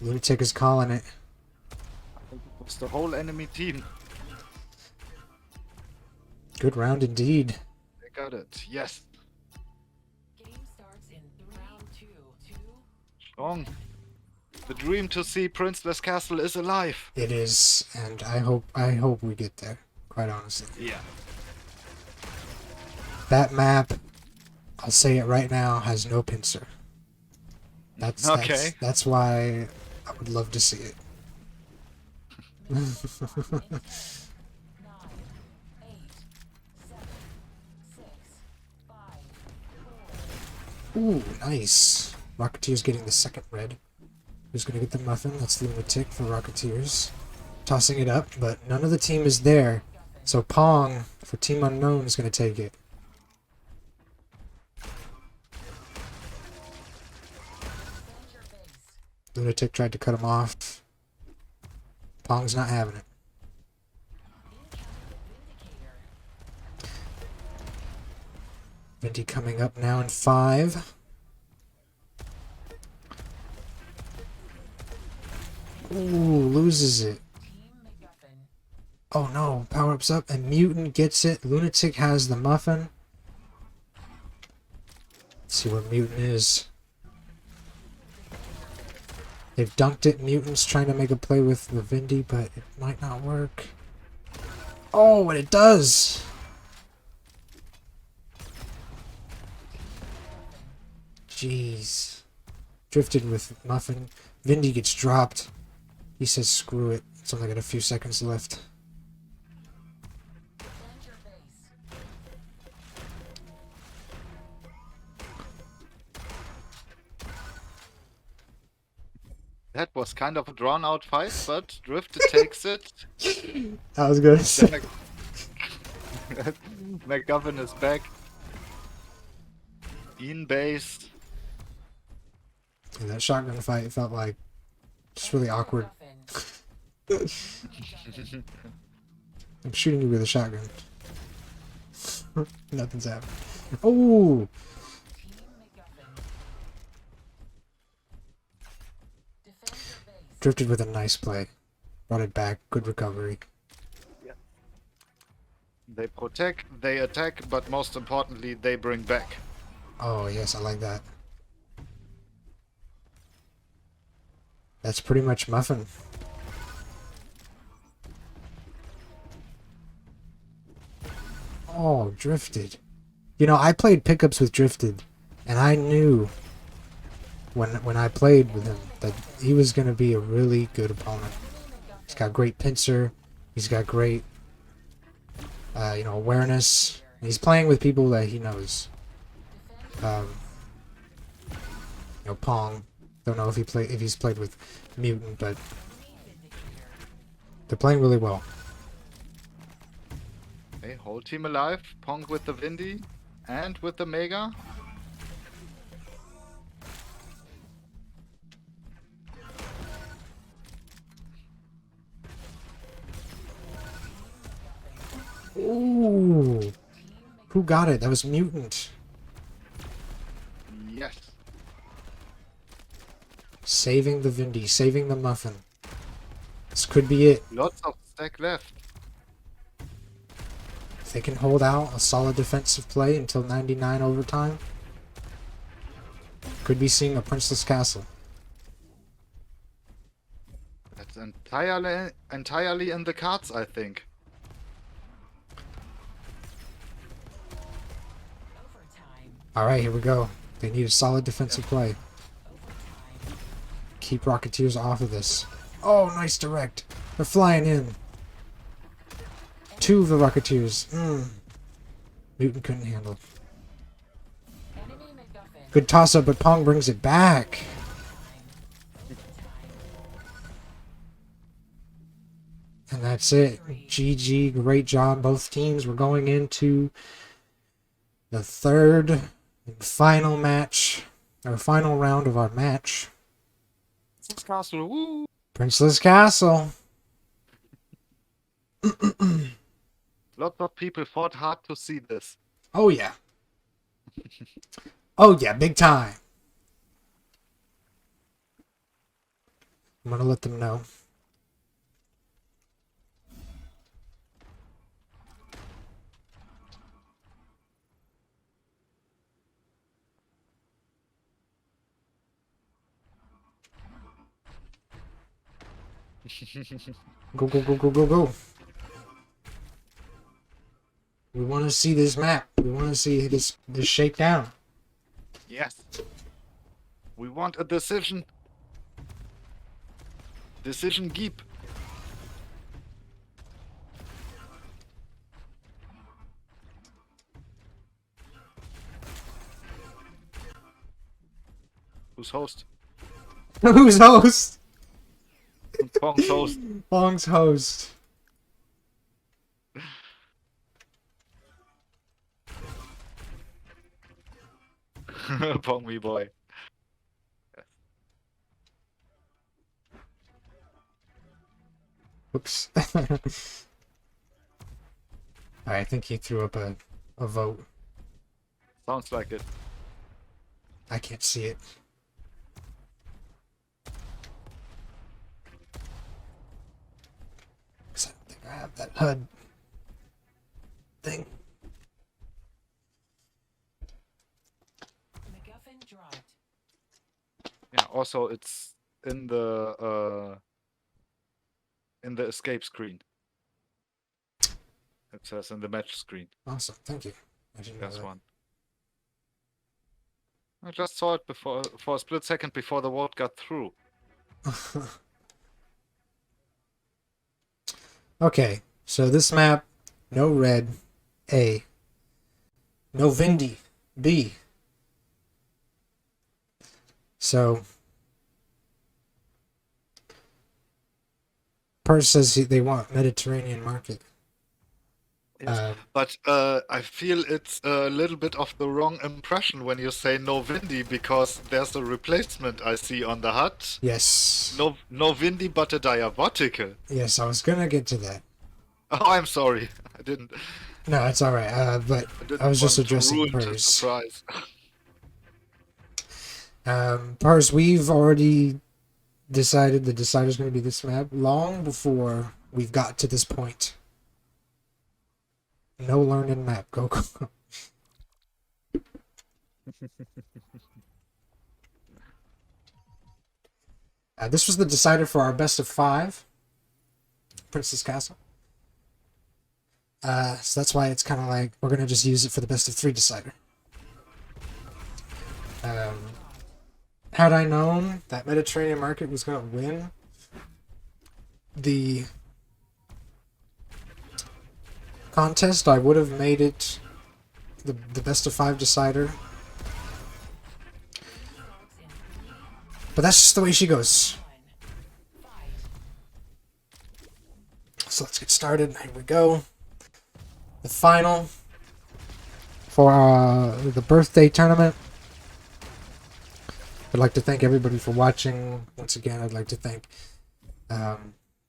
Lunatic is calling it. It's the whole enemy team. Good round indeed. They got it. Yes. Game starts in round 2. 2. Strong. The dream to see Princeless Castle is alive. It is, and I hope we get there. Quite honestly. Yeah. That map, I'll say it right now, has no pincer. Okay. That's why I would love to see it. 9, 8, 7, 6, 5, 4. Ooh, nice. Rocketeer's getting the second red. Who's gonna get the muffin? That's Lunatic for Rocketeers. Tossing it up, but none of the team is there. So Pong for Team Unknown is gonna take it. Lunatic tried to cut him off. Pong's not having it. Vindy coming up now in 5. Ooh, loses it. Oh no, power-up's up and Mutant gets it. Lunatic has the muffin. Let's see where Mutant is. They've dunked it. Mutant's trying to make a play with the Vindy, but it might not work. Oh, and it does! Jeez. Drifted with Muffin. Vindy gets dropped. He says screw it. It's only got a few seconds left. That was kind of a drawn-out fight, but Drifted takes it. That was good. MacGuffin is back. In base. Yeah, that shotgun fight felt like just really awkward. I'm shooting you with a shotgun. Nothing's happening. Oh! Drifted with a nice play. Brought it back. Good recovery. They protect, they attack, but most importantly, they bring back. Oh, yes, I like that. That's pretty much Muffin. Oh, Drifted. You know, I played pickups with Drifted, and I knew when I played with him that he was going to be a really good opponent. He's got great pincer. He's got great, awareness. He's playing with people that he knows. Pong. Don't know if he's played with Mutant, but they're playing really well. Okay, whole team alive. Pong with the Vindy and with the Mega. Ooh. Who got it? That was Mutant. Yes. Saving the Vindy, saving the Muffin. This could be it. Lots of stack left. If they can hold out a solid defensive play until 99 overtime, could be seeing a Princeless Castle. That's entirely in the cards, I think. Alright, here we go. They need a solid defensive play. Keep Rocketeers off of this. Oh, nice direct. They're flying in. 2 of the Rocketeers. Mutant couldn't handle it. Good toss-up, but Pong brings it back. And that's it. GG, great job, both teams. We're going into the third and final match, or final round of our match. Princeless Castle, woo! Princeless Castle. Lots of people fought hard to see this. Oh yeah. Oh yeah, big time. I'm gonna let them know. Go, go, go, go, go, go. We want to see this map. We want to see this shakedown. Yes. We want a decision. Decision Geep. Who's host? Who's host? Pong's host. Pong's host. Pong me boy. Oops. I think he threw up a vote. Sounds like it. I can't see it. Because I don't think I have that HUD thing. MacGuffin dropped. Yeah, also it's in the escape screen. It says in the match screen. Awesome, thank you. I didn't know That's that. one. I just saw it before for a split second before the vote got through. Okay, so this map, no red, A. No Vindy, B. So, Purse says they want Mediterranean market. Yes. But I feel it's a little bit of the wrong impression when you say no Windy, because there's a replacement I see on the hut. Yes. No Windy, but a Diabotical. Yes, I was gonna get to that. Oh, I'm sorry. I didn't. No, it's alright. But didn't I was just want to addressing ruin the Purse. surprise. Purse, we've already decided the decider's gonna be this map long before we've got to this point. No learning map. Go, go. This was the decider for our best of 5. Princess Castle. So that's why it's kind of like we're going to just use it for the best of 3 decider. Had I known that Mediterranean market was going to win the contest, I would have made it the best of 5 decider. But that's just the way she goes. So let's get started. Here we go. The final for the birthday tournament. I'd like to thank everybody for watching. Once again, I'd like to thank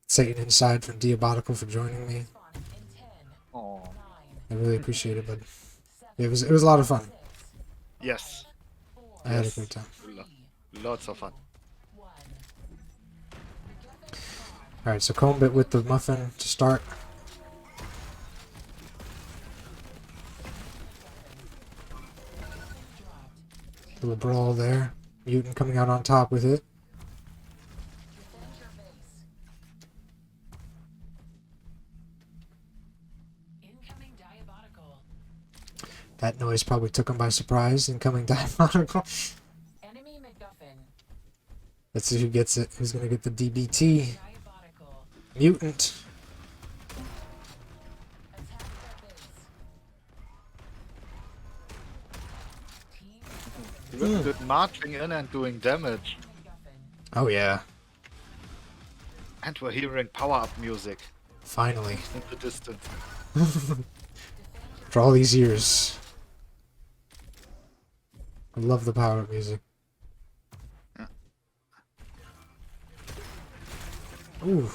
Satan Inside from Diabotical for joining me. Oh. I really appreciate it, but it was a lot of fun. Yes. I had a great time. Lots of fun. Alright, so comb it with the muffin to start. Little brawl there. Mutant coming out on top with it. Incoming Diabotical. That noise probably took him by surprise. Incoming Diabolical. Enemy MacGuffin. Let's see who gets it. Who's gonna get the DBT? Diabolical. Mutant. Attack their base. Team Good marching in and doing damage. MacGuffin. Oh yeah. And we're hearing power-up music Finally. in the distance. For all these years. I love the power of music. Yeah. Ooh.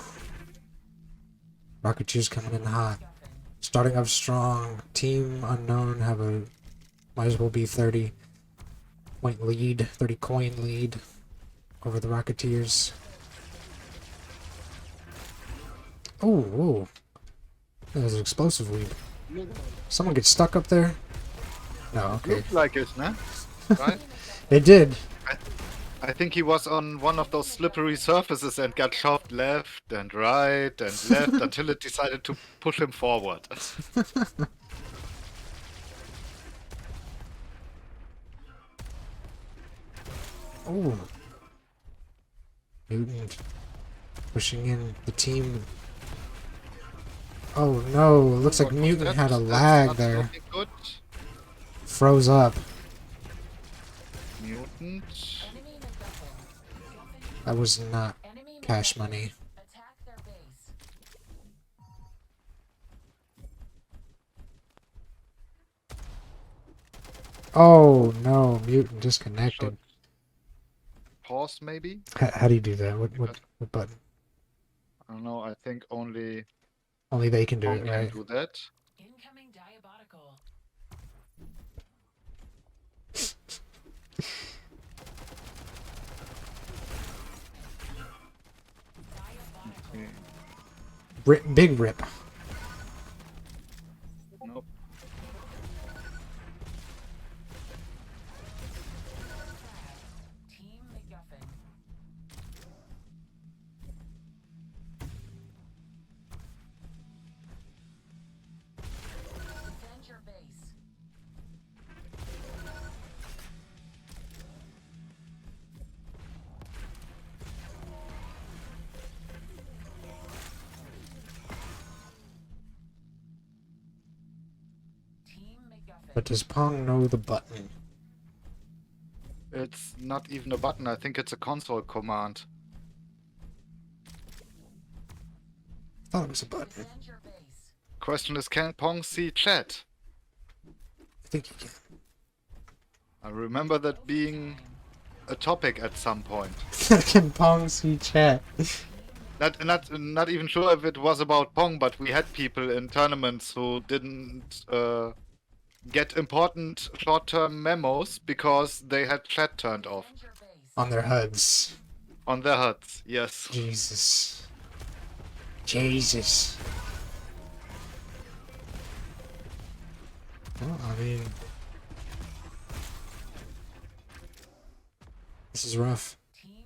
Rocketeers coming in hot. Starting off strong. Team Unknown have a... Might as well be 30 point lead. 30 coin lead over the Rocketeers. Oh, whoa. That was an explosive weed. Someone gets stuck up there? No, okay. Looked like it, no? Right? They did. I think he was on one of those slippery surfaces and got shoved left and right and left until it decided to push him forward. Oh. Mutant pushing in the team. Oh no, it looks like What was Mutant that? had a That's lag not there. looking good. Froze up. Mutant. Enemy MacGuffin. That was not Enemy cash MacGuffin. money. Attack their base. Oh no, Mutant disconnected. Should pause maybe? How do you do that? What button? I don't know, I think only Only they can do Pong it, can right? do that. Incoming diabolical. Diabolical. Okay. Big rip. Nope. Team MacGuffin. Defend your base. Team MacGuffin. But does Pong know the button? It's not even a button, I think it's a console command. I thought it was a button. Defend your base. Question is, can Pong see chat? I think you can. I remember that being a topic at some point. Can Pong see chat? Not even sure if it was about Pong, but we had people in tournaments who didn't get important short-term memos because they had chat turned off Defend your base. On their HUDs. on their HUDs. Yes. Jesus. Jesus. Well, I mean... This is rough. Team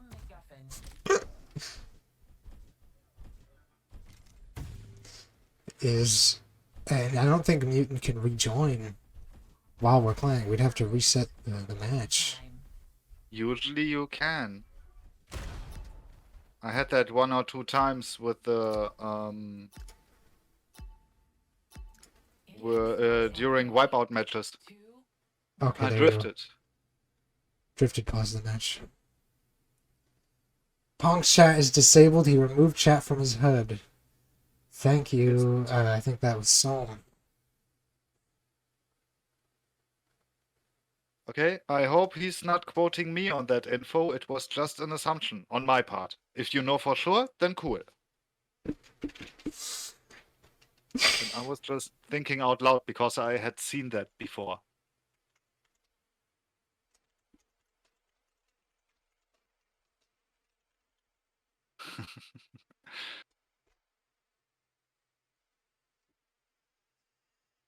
MacGuffin. And I don't think Mutant can rejoin while we're playing. We'd have to reset the match. Time. Usually you can. I had that 1 or 2 times with the during wipeout matches. Two. Okay, I there you go. drifted. Drifted pause the match. Pong's chat is disabled. He removed chat from his HUD. Thank you. I think that was Psalm. Okay, I hope he's not quoting me on that info. It was just an assumption on my part. If you know for sure, then cool. And I was just thinking out loud because I had seen that before.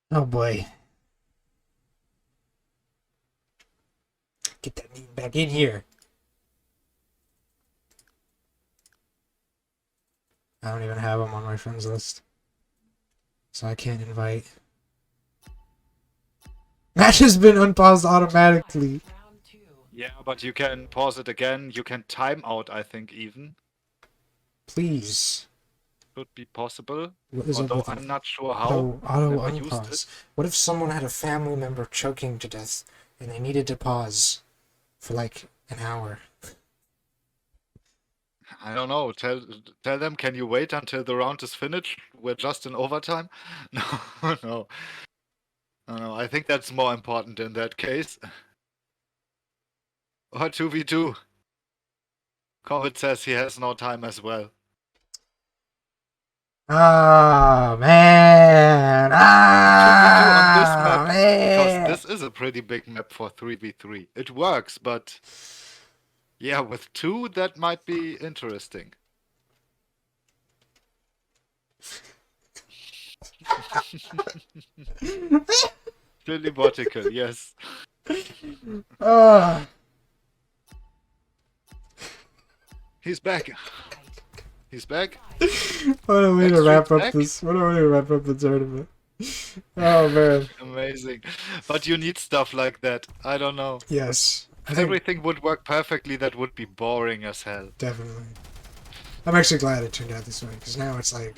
Oh boy. Get that meme back in here. I don't even have him on my friends list. So I can't invite. Match has been unpaused automatically. Round two. Yeah, but you can pause it again. You can time out, I think, even. Please. Should be possible. What is up Although with I'm not sure how. auto Never used unpause? it. What if someone had a family member choking to death and they needed to pause for like an hour? I don't know. Tell them, can you wait until the round is finished? We're just in overtime? No, no. No, I think that's more important in that case. Or 2v2. Comet says he has no time as well. Ah man! 2v2 on this Ah map, man! because this is a pretty big map for 3v3. It works, but yeah, with 2 that might be interesting. Clearly vertical, yes. Ah. He's back. Right. He's back. What a way to Extreme wrap up tech? this. What a way to wrap up the tournament. Oh man. Amazing. But you need stuff like that. I don't know. Yes. I If think everything would work perfectly, that would be boring as hell. definitely. I'm actually glad it turned out this way because now it's like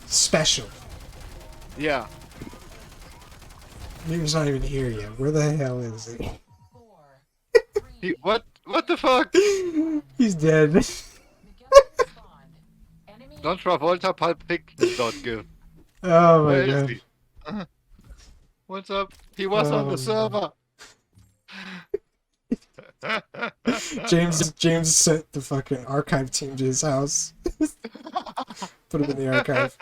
special. Yeah. Mutant's not even here yet. Where the hell is he? 4, 3, What the fuck? He's dead. MacGuffin spawned. Enemy John Travolta Pulp Fiction don't give. Oh my Where is god. he? What's up? He was on the server. James sent the fucking archive team to his house. Put him in the archive.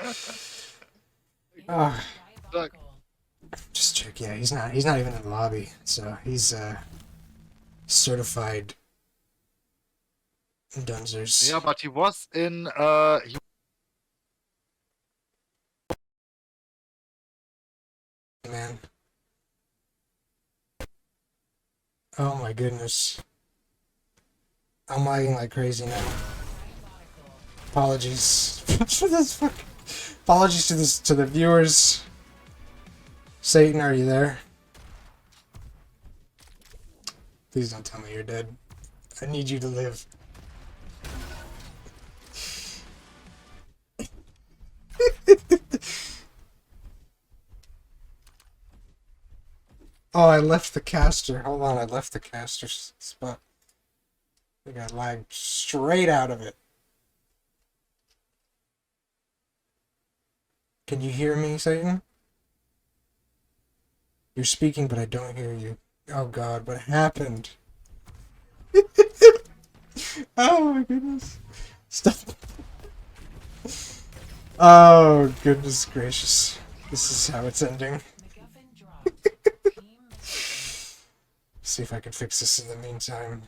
Ah, Look. just check. Yeah, he's not even in the lobby. So he's certified dunzers. Yeah, but he was in Man. Oh my goodness. I'm lagging like crazy now. Apologies for this fucking. Apologies to the viewers. Satan, are you there? Please don't tell me you're dead. I need you to live. Oh, I left the caster. Hold on, I left the caster spot. I got lagged straight out of it. Can you hear me, Satan? You're speaking, but I don't hear you. Oh god, what happened? Oh my goodness. Stop. Oh goodness gracious. This is how it's ending. MacGuffin dropped. Team MacGuffin. See if I can fix this in the meantime.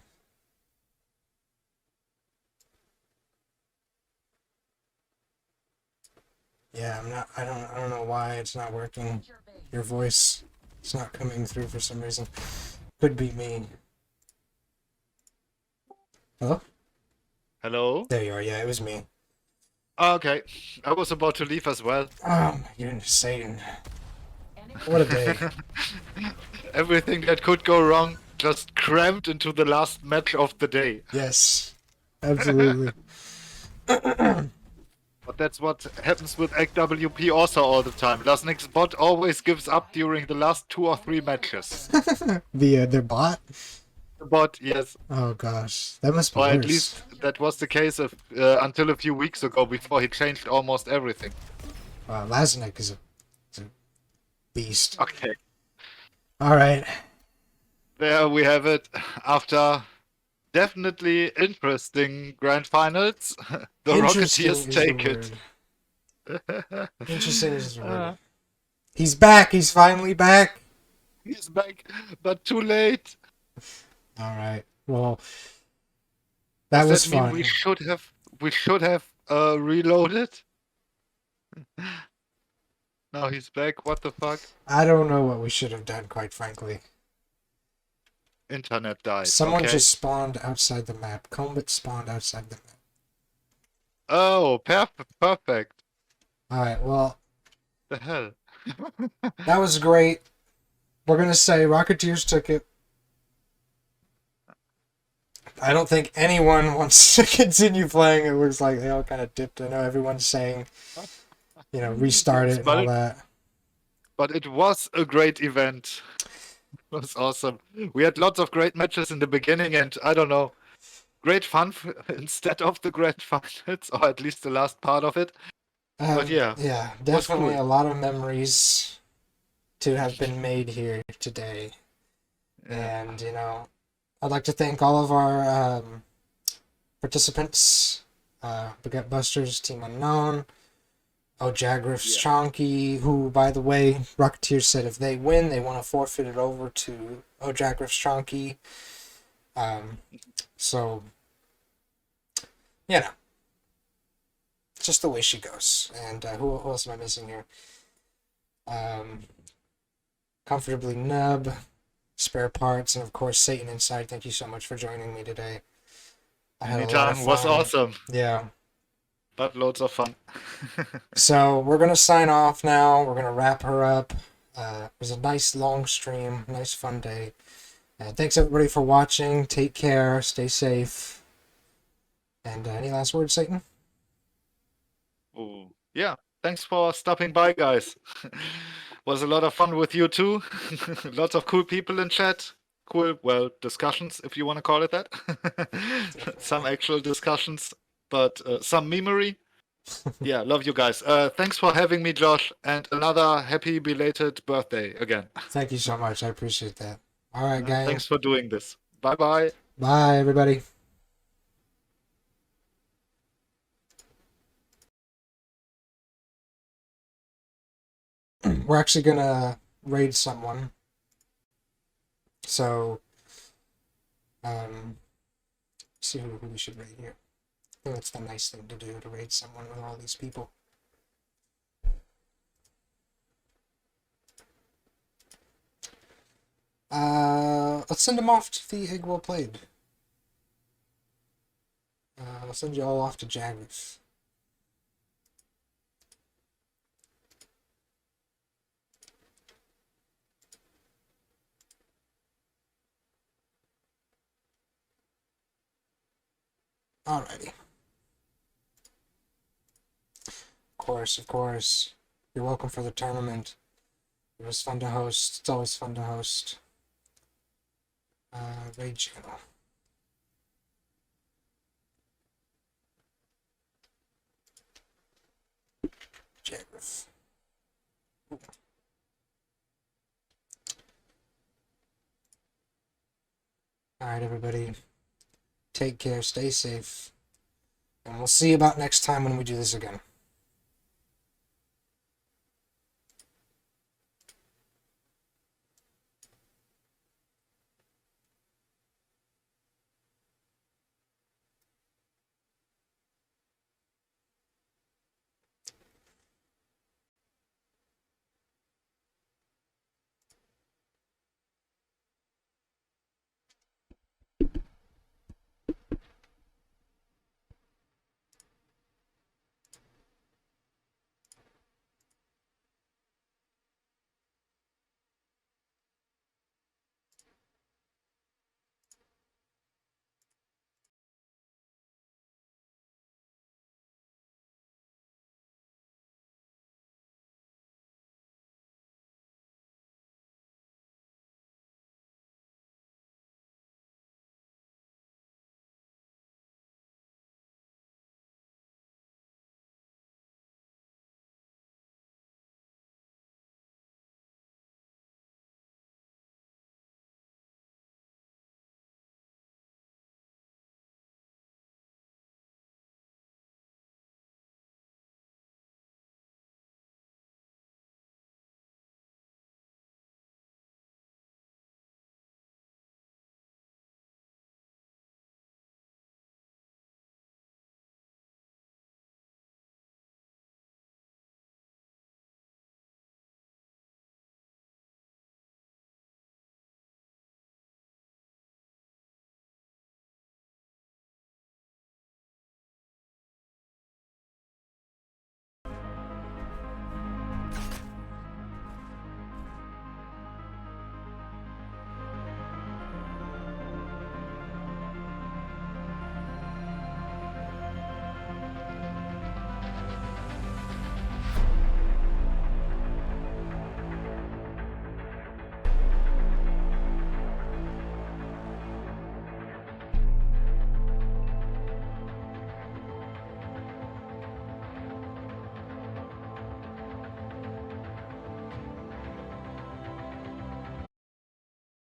Yeah, I don't know why it's not working. Your base. Your voice is not coming through for some reason. Could be me. Hello? Hello? There you are. Yeah, it was me. Oh, okay. I was about to leave as well. Oh my goodness, Satan. Enemy What a day. Everything that could go wrong just crammed into the last match of the day. Yes. Absolutely. But that's what happens with XWP also all the time. Lasnik's bot always gives up during the last 2 or 3 matches. Their bot? The bot, yes. Oh gosh. That must be Or worse. at least that was the case until a few weeks ago before he changed almost everything. Wow, Lasnik is a beast. Okay. Alright. There we have it. After definitely interesting grand finals, the Interesting Rocketeers is the take it. word. Interesting is the word. He's back. He's finally back. He's back, but too late. Alright. Well, that Does was that mean fun. we should have reloaded? Now he's back. What the fuck? I don't know what we should have done, quite frankly. Internet died. Someone okay. just spawned outside the map. Combat spawned outside the map. Oh, perfect. Alright, well, The hell. that was great. We're gonna say Rocketeers took it. I don't think anyone wants to continue playing. It looks like they all kind of dipped. I know everyone's saying, restart it and all that. But it was a great event. It was awesome. We had lots of great matches in the beginning, and I don't know, great fun instead of the grand finals, or at least the last part of it. But yeah, Yeah, was definitely cool. a lot of memories to have been made here today. Yeah. And, I'd like to thank all of our participants. Baguette Busters, Team Unknown, O'Jagriff's Chonky, who, by the way, Rocketeers said if they win, they want to forfeit it over to O'Jagriff's Chonky. So, just the way she goes. And who else am I missing here? Comfortably Nub, Spare Parts, and of course Satan Inside. Thank you so much for joining me today. I had a lot of Anytime was fun. awesome, Yeah. but loads of fun. So we're gonna sign off now. We're gonna wrap her up. It was a nice long stream, nice fun day. Thanks everybody for watching. Take care. Stay safe. And any last words, Satan? Ooh, yeah, thanks for stopping by, guys. Was a lot of fun with you too. Lots of cool people in chat. Cool, well, discussions, if you want to call it that. Some actual discussions, but some memory. Yeah, love you guys. Thanks for having me, Josh, and another happy belated birthday again. Thank you so much. I appreciate that. All right, guys. Thanks for doing this. Bye bye. Bye, everybody. We're actually gonna raid someone. So, see who we should raid here. I think that's the nice thing to do, to raid someone with all these people. Let's send them off to the Egg Well Played. I'll send you all off to Jaggers. Alrighty. Of course. You're welcome for the tournament. It was fun to host. It's always fun to host. Raid channel. Jaggers. Alright, everybody. Take care, stay safe, and we'll see you about next time when we do this again.